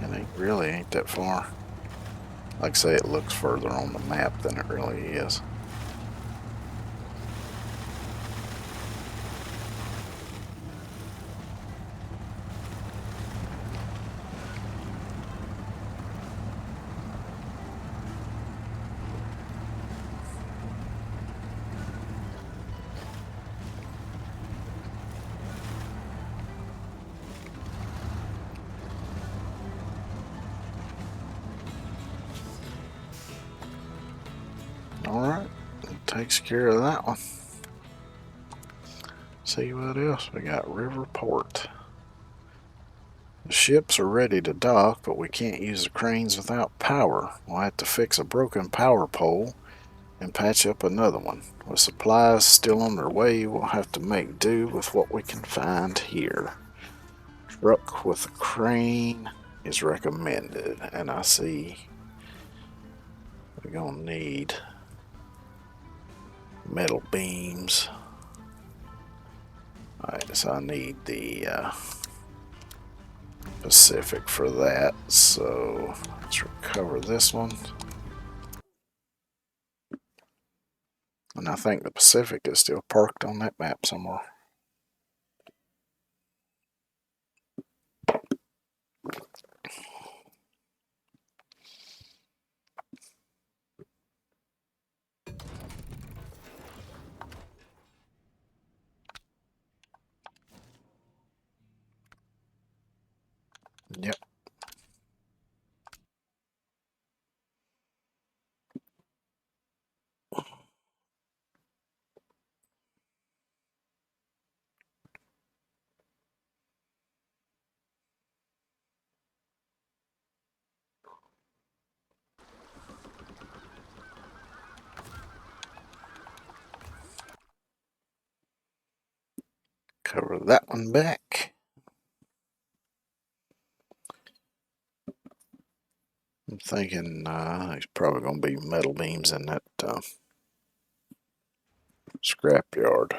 and it really ain't that far. Like I say, it looks further on the map than it really is. Alright, that takes care of that one. See what else we got. Riverport. The ships are ready to dock, but we can't use the cranes without power. We'll have to fix a broken power pole and patch up another one. With supplies still on their way, we'll have to make do with what we can find here. Truck with a crane is recommended, and I see we're gonna need metal beams. Alright, so I need the Pacific for that, so let's recover this one. And I think the Pacific is still parked on that map somewhere. Yep. Cover that one back. I'm thinking there's probably going to be metal beams in that scrapyard.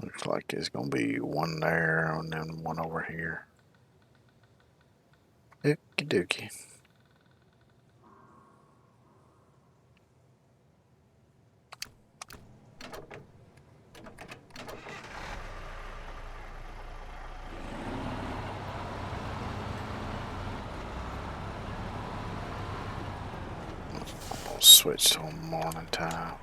Looks like there's going to be one there and then one over here. Okie dokie. I'll switch to morning time.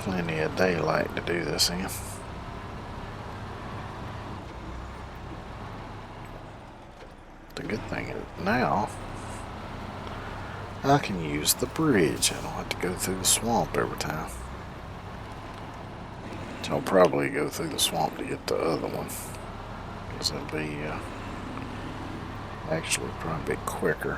plenty of daylight to do this in. The good thing is now I can use the bridge. I don't have to go through the swamp every time. So I'll probably go through the swamp to get the other one, because it'll be actually probably a bit quicker.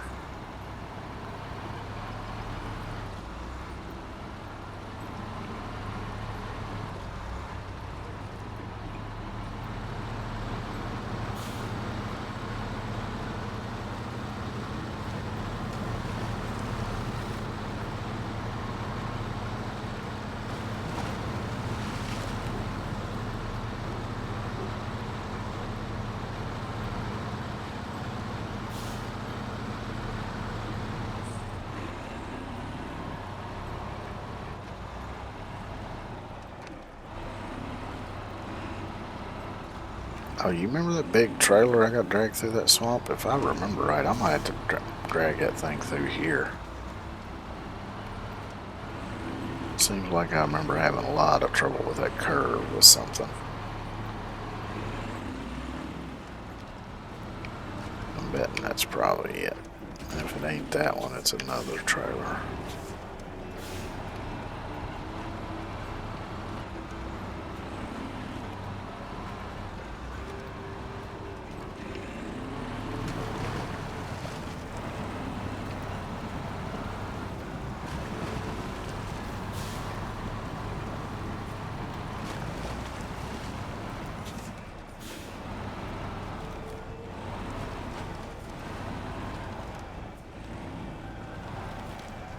Oh, you remember that big trailer I got dragged through that swamp? If I remember right, I might have to drag that thing through here. Seems like I remember having a lot of trouble with that curve with something. I'm betting that's probably it. And if it ain't that one, it's another trailer.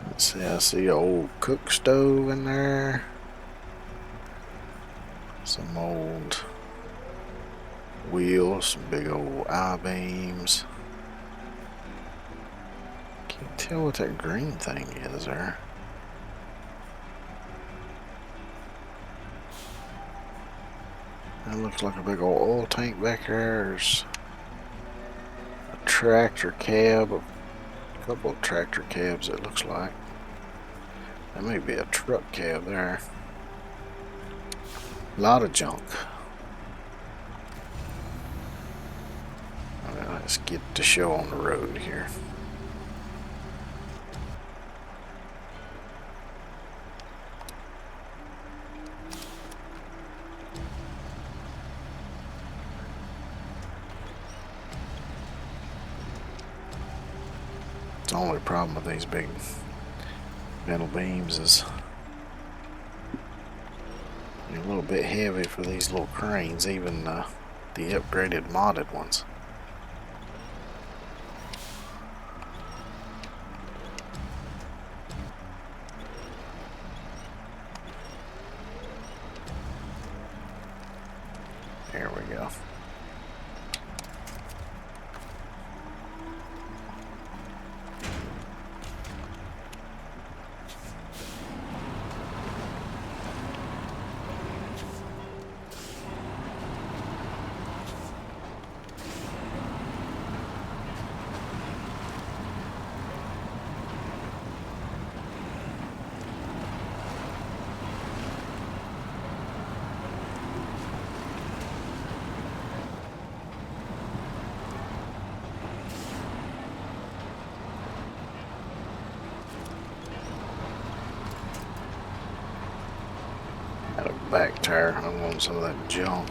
Let's see, I see an old cook stove in there. Some old wheels, some big old I-beams. Can't tell what that green thing is there. That looks like a big old oil tank back there. There's a tractor cab, a couple of tractor cabs it looks like. That may be a truck cab there. A lot of junk. Alright, let's get the show on the road here. The only problem with these big metal beams is they're a little bit heavy for these little cranes, even the upgraded modded ones. There we go. Got a back tire hung on some of that junk.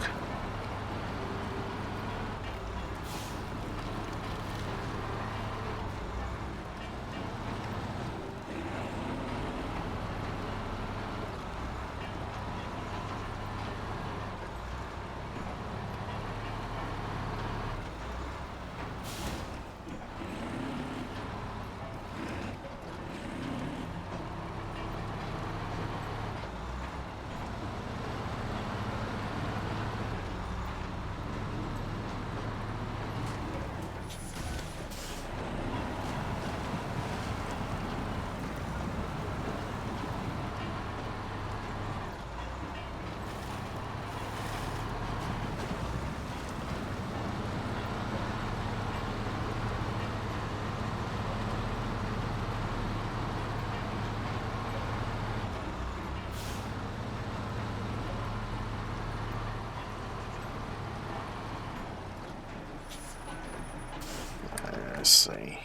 Let's see.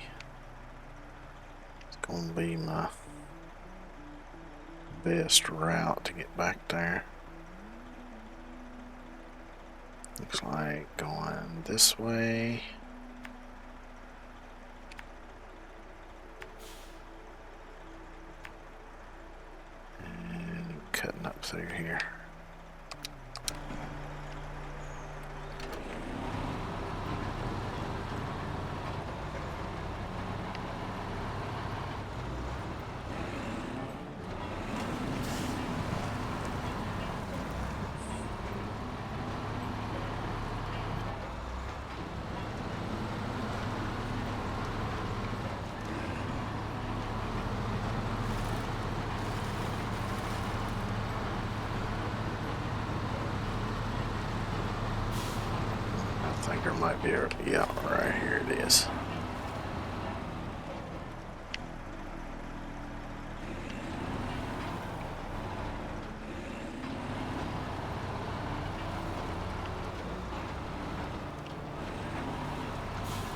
It's gonna be my best route to get back there. Looks like going this way. And cutting up through here. I think there might be a, yeah, right here it is.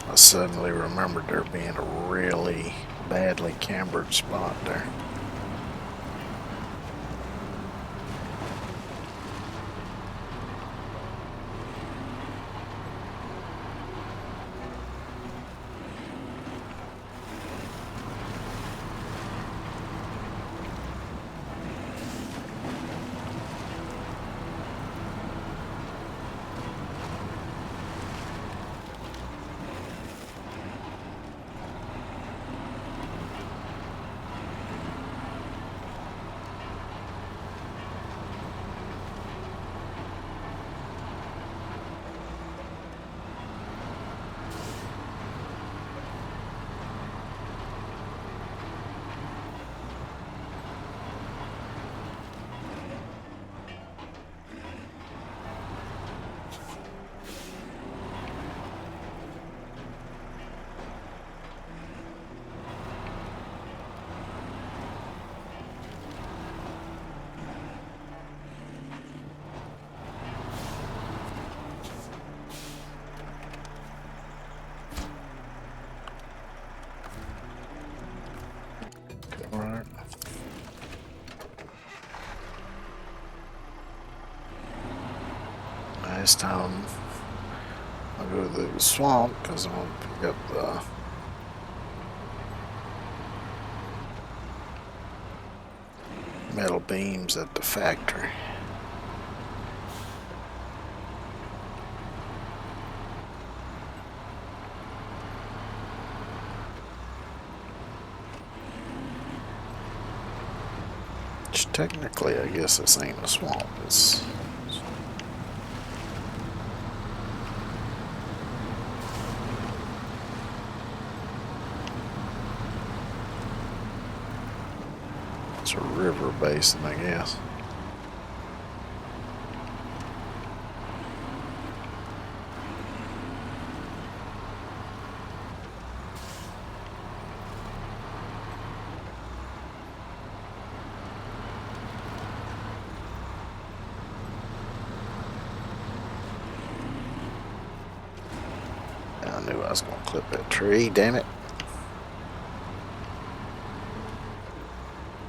I suddenly remembered there being a really badly cambered spot there. Alright. Last time I'll go to the swamp because I'm going to pick up the metal beams at the factory. Which technically I guess this ain't a swamp, it's a river basin, I guess. I knew I was going to clip that tree, damn it.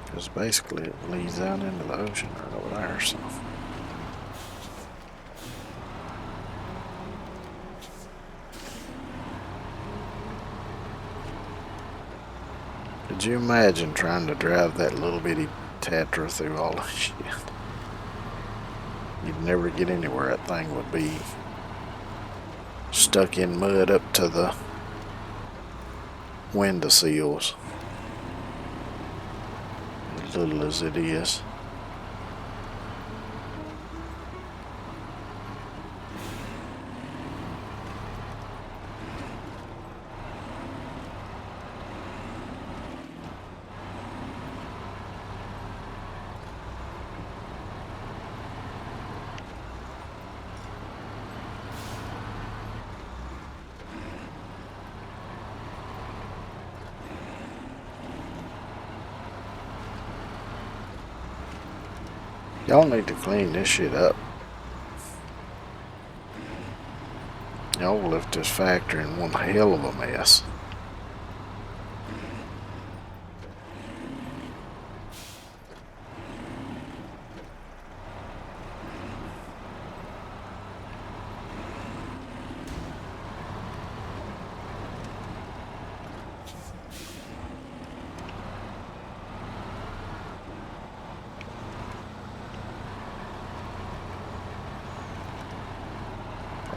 Because basically it leads out into the ocean right over there, so. Could you imagine trying to drive that little bitty Tatra through all this shit? You'd never get anywhere. That thing would be stuck in mud up to the window sills. As little as it is. Y'all need to clean this shit up. Y'all left this factory in one hell of a mess.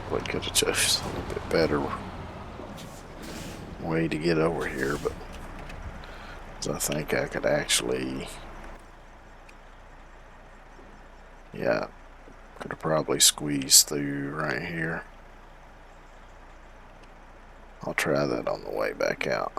Probably could have chosen a little bit better way to get over here, but I think I could actually, yeah, could have probably squeezed through right here. I'll try that on the way back out.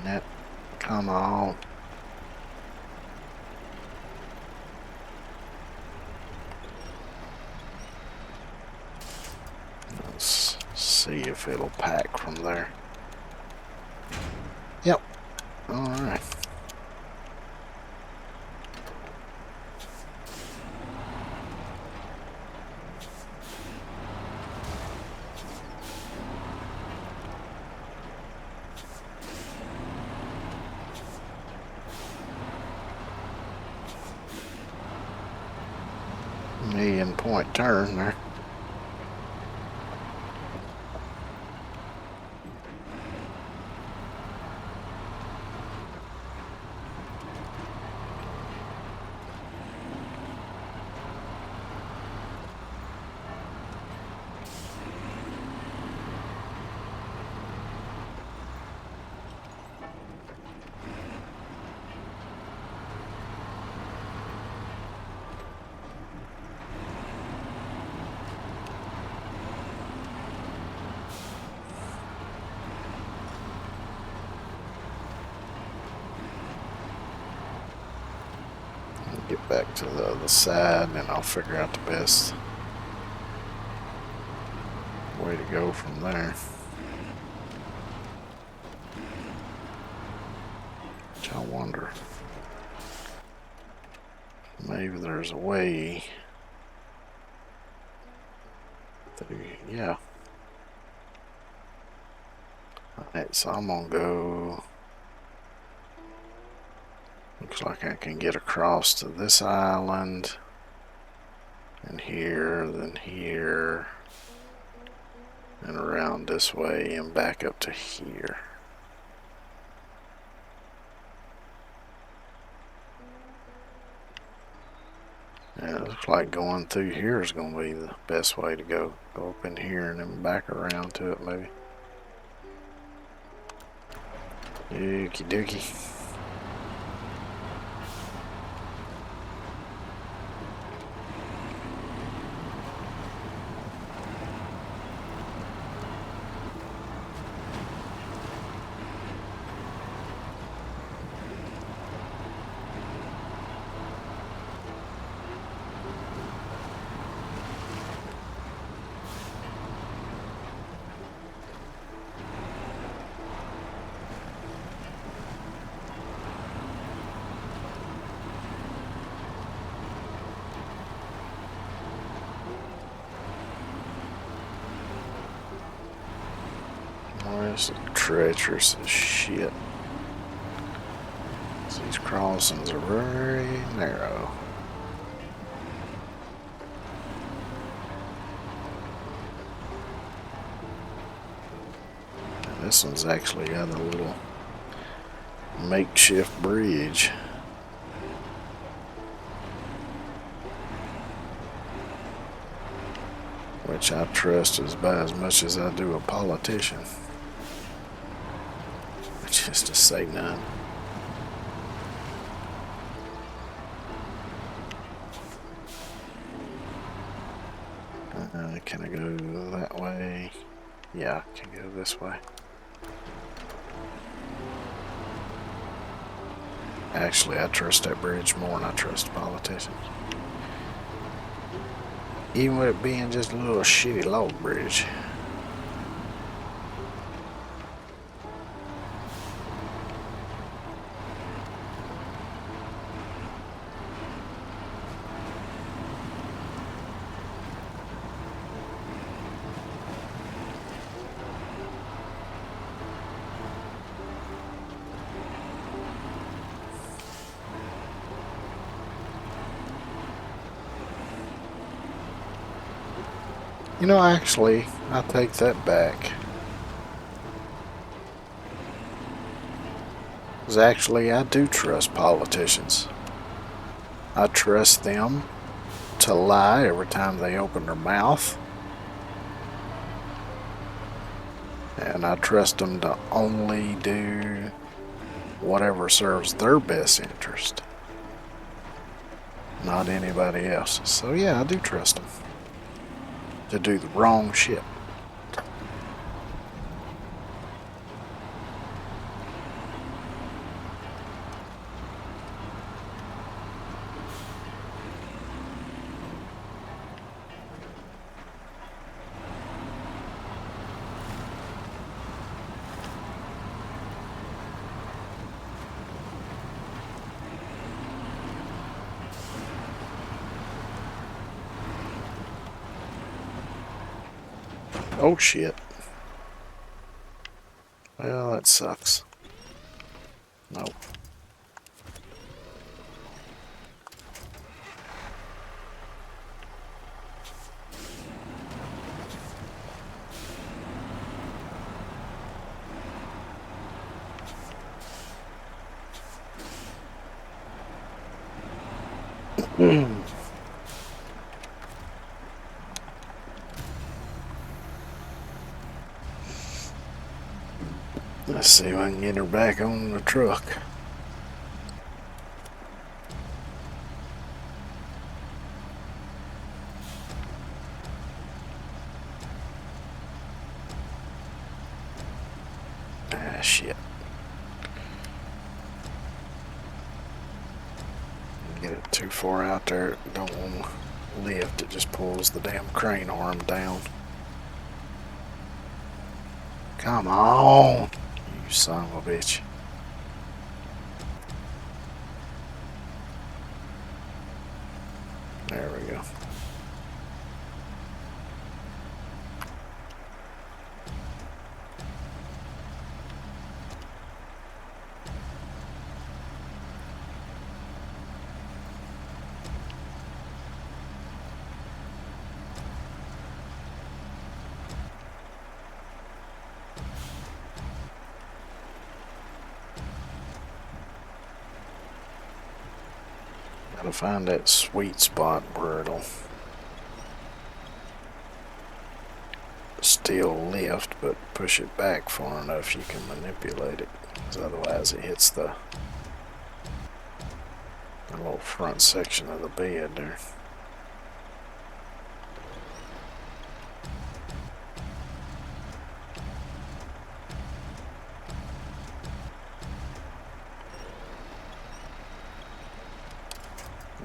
Net, come on. Let's see if it'll pack from there. Yep. Alright. Million-point turn there. Get back to the other side and I'll figure out the best way to go from there. Which I wonder, maybe there's a way through, yeah. Alright, so I'm gonna go. Looks like I can get across to this island, and here, then here, and around this way, and back up to here. Yeah, it looks like going through here is going to be the best way to go. Go up in here and then back around to it, maybe. Okie dokie. This is treacherous as shit. These crossings are very narrow. And this one's actually got a little makeshift bridge. Which I trust about as much as I do a politician. Just to say none. Can I go that way? Yeah, I can go this way. Actually, I trust that bridge more than I trust the politicians. Even with it being just a little shitty log bridge. You know, actually, I take that back. Because actually, I do trust politicians. I trust them to lie every time they open their mouth. And I trust them to only do whatever serves their best interest, not anybody else. So yeah, I do trust them to do the wrong shit. Oh shit. Well, that sucks. Nope. Let's see if I can get her back on the truck. Ah, shit. Get it too far out there. Don't want to lift. It just pulls the damn crane arm down. Come on, you son of a bitch. There we go. Gotta find that sweet spot where it'll still lift, but push it back far enough you can manipulate it. Because otherwise it hits the little front section of the bed there.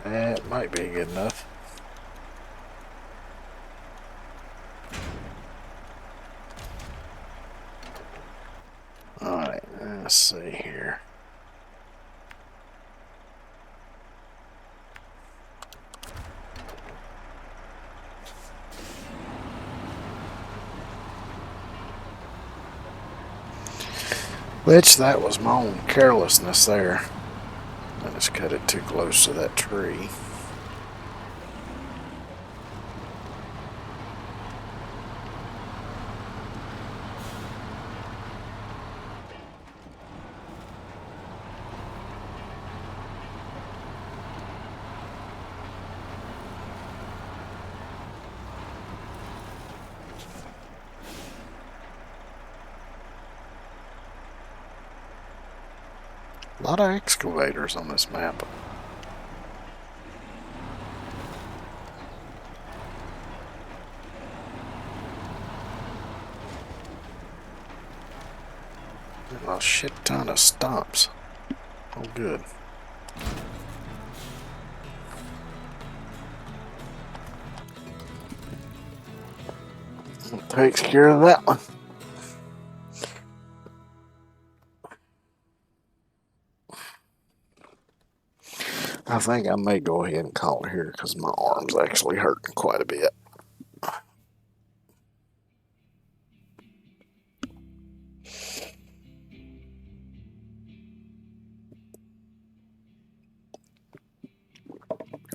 That might be good enough. Alright, let's see here. Which, that was my own carelessness there. I just cut it too close to that tree. A lot of excavators on this map. A shit ton of stumps. Oh, good. Takes care of that one. I think I may go ahead and call it here because my arm's actually hurting quite a bit.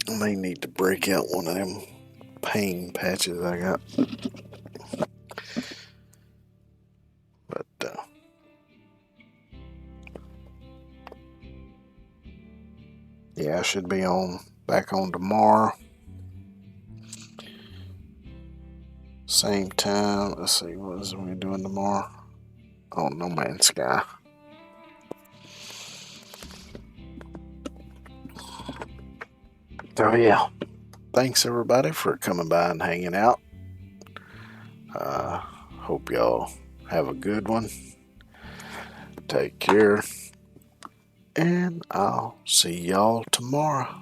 I may need to break out one of them pain patches I got. But yeah, I should be back on tomorrow. Same time. Let's see, what is we doing tomorrow? Oh, No Man's Sky. So yeah, thanks everybody for coming by and hanging out. Hope y'all have a good one. Take care, and I'll see y'all tomorrow.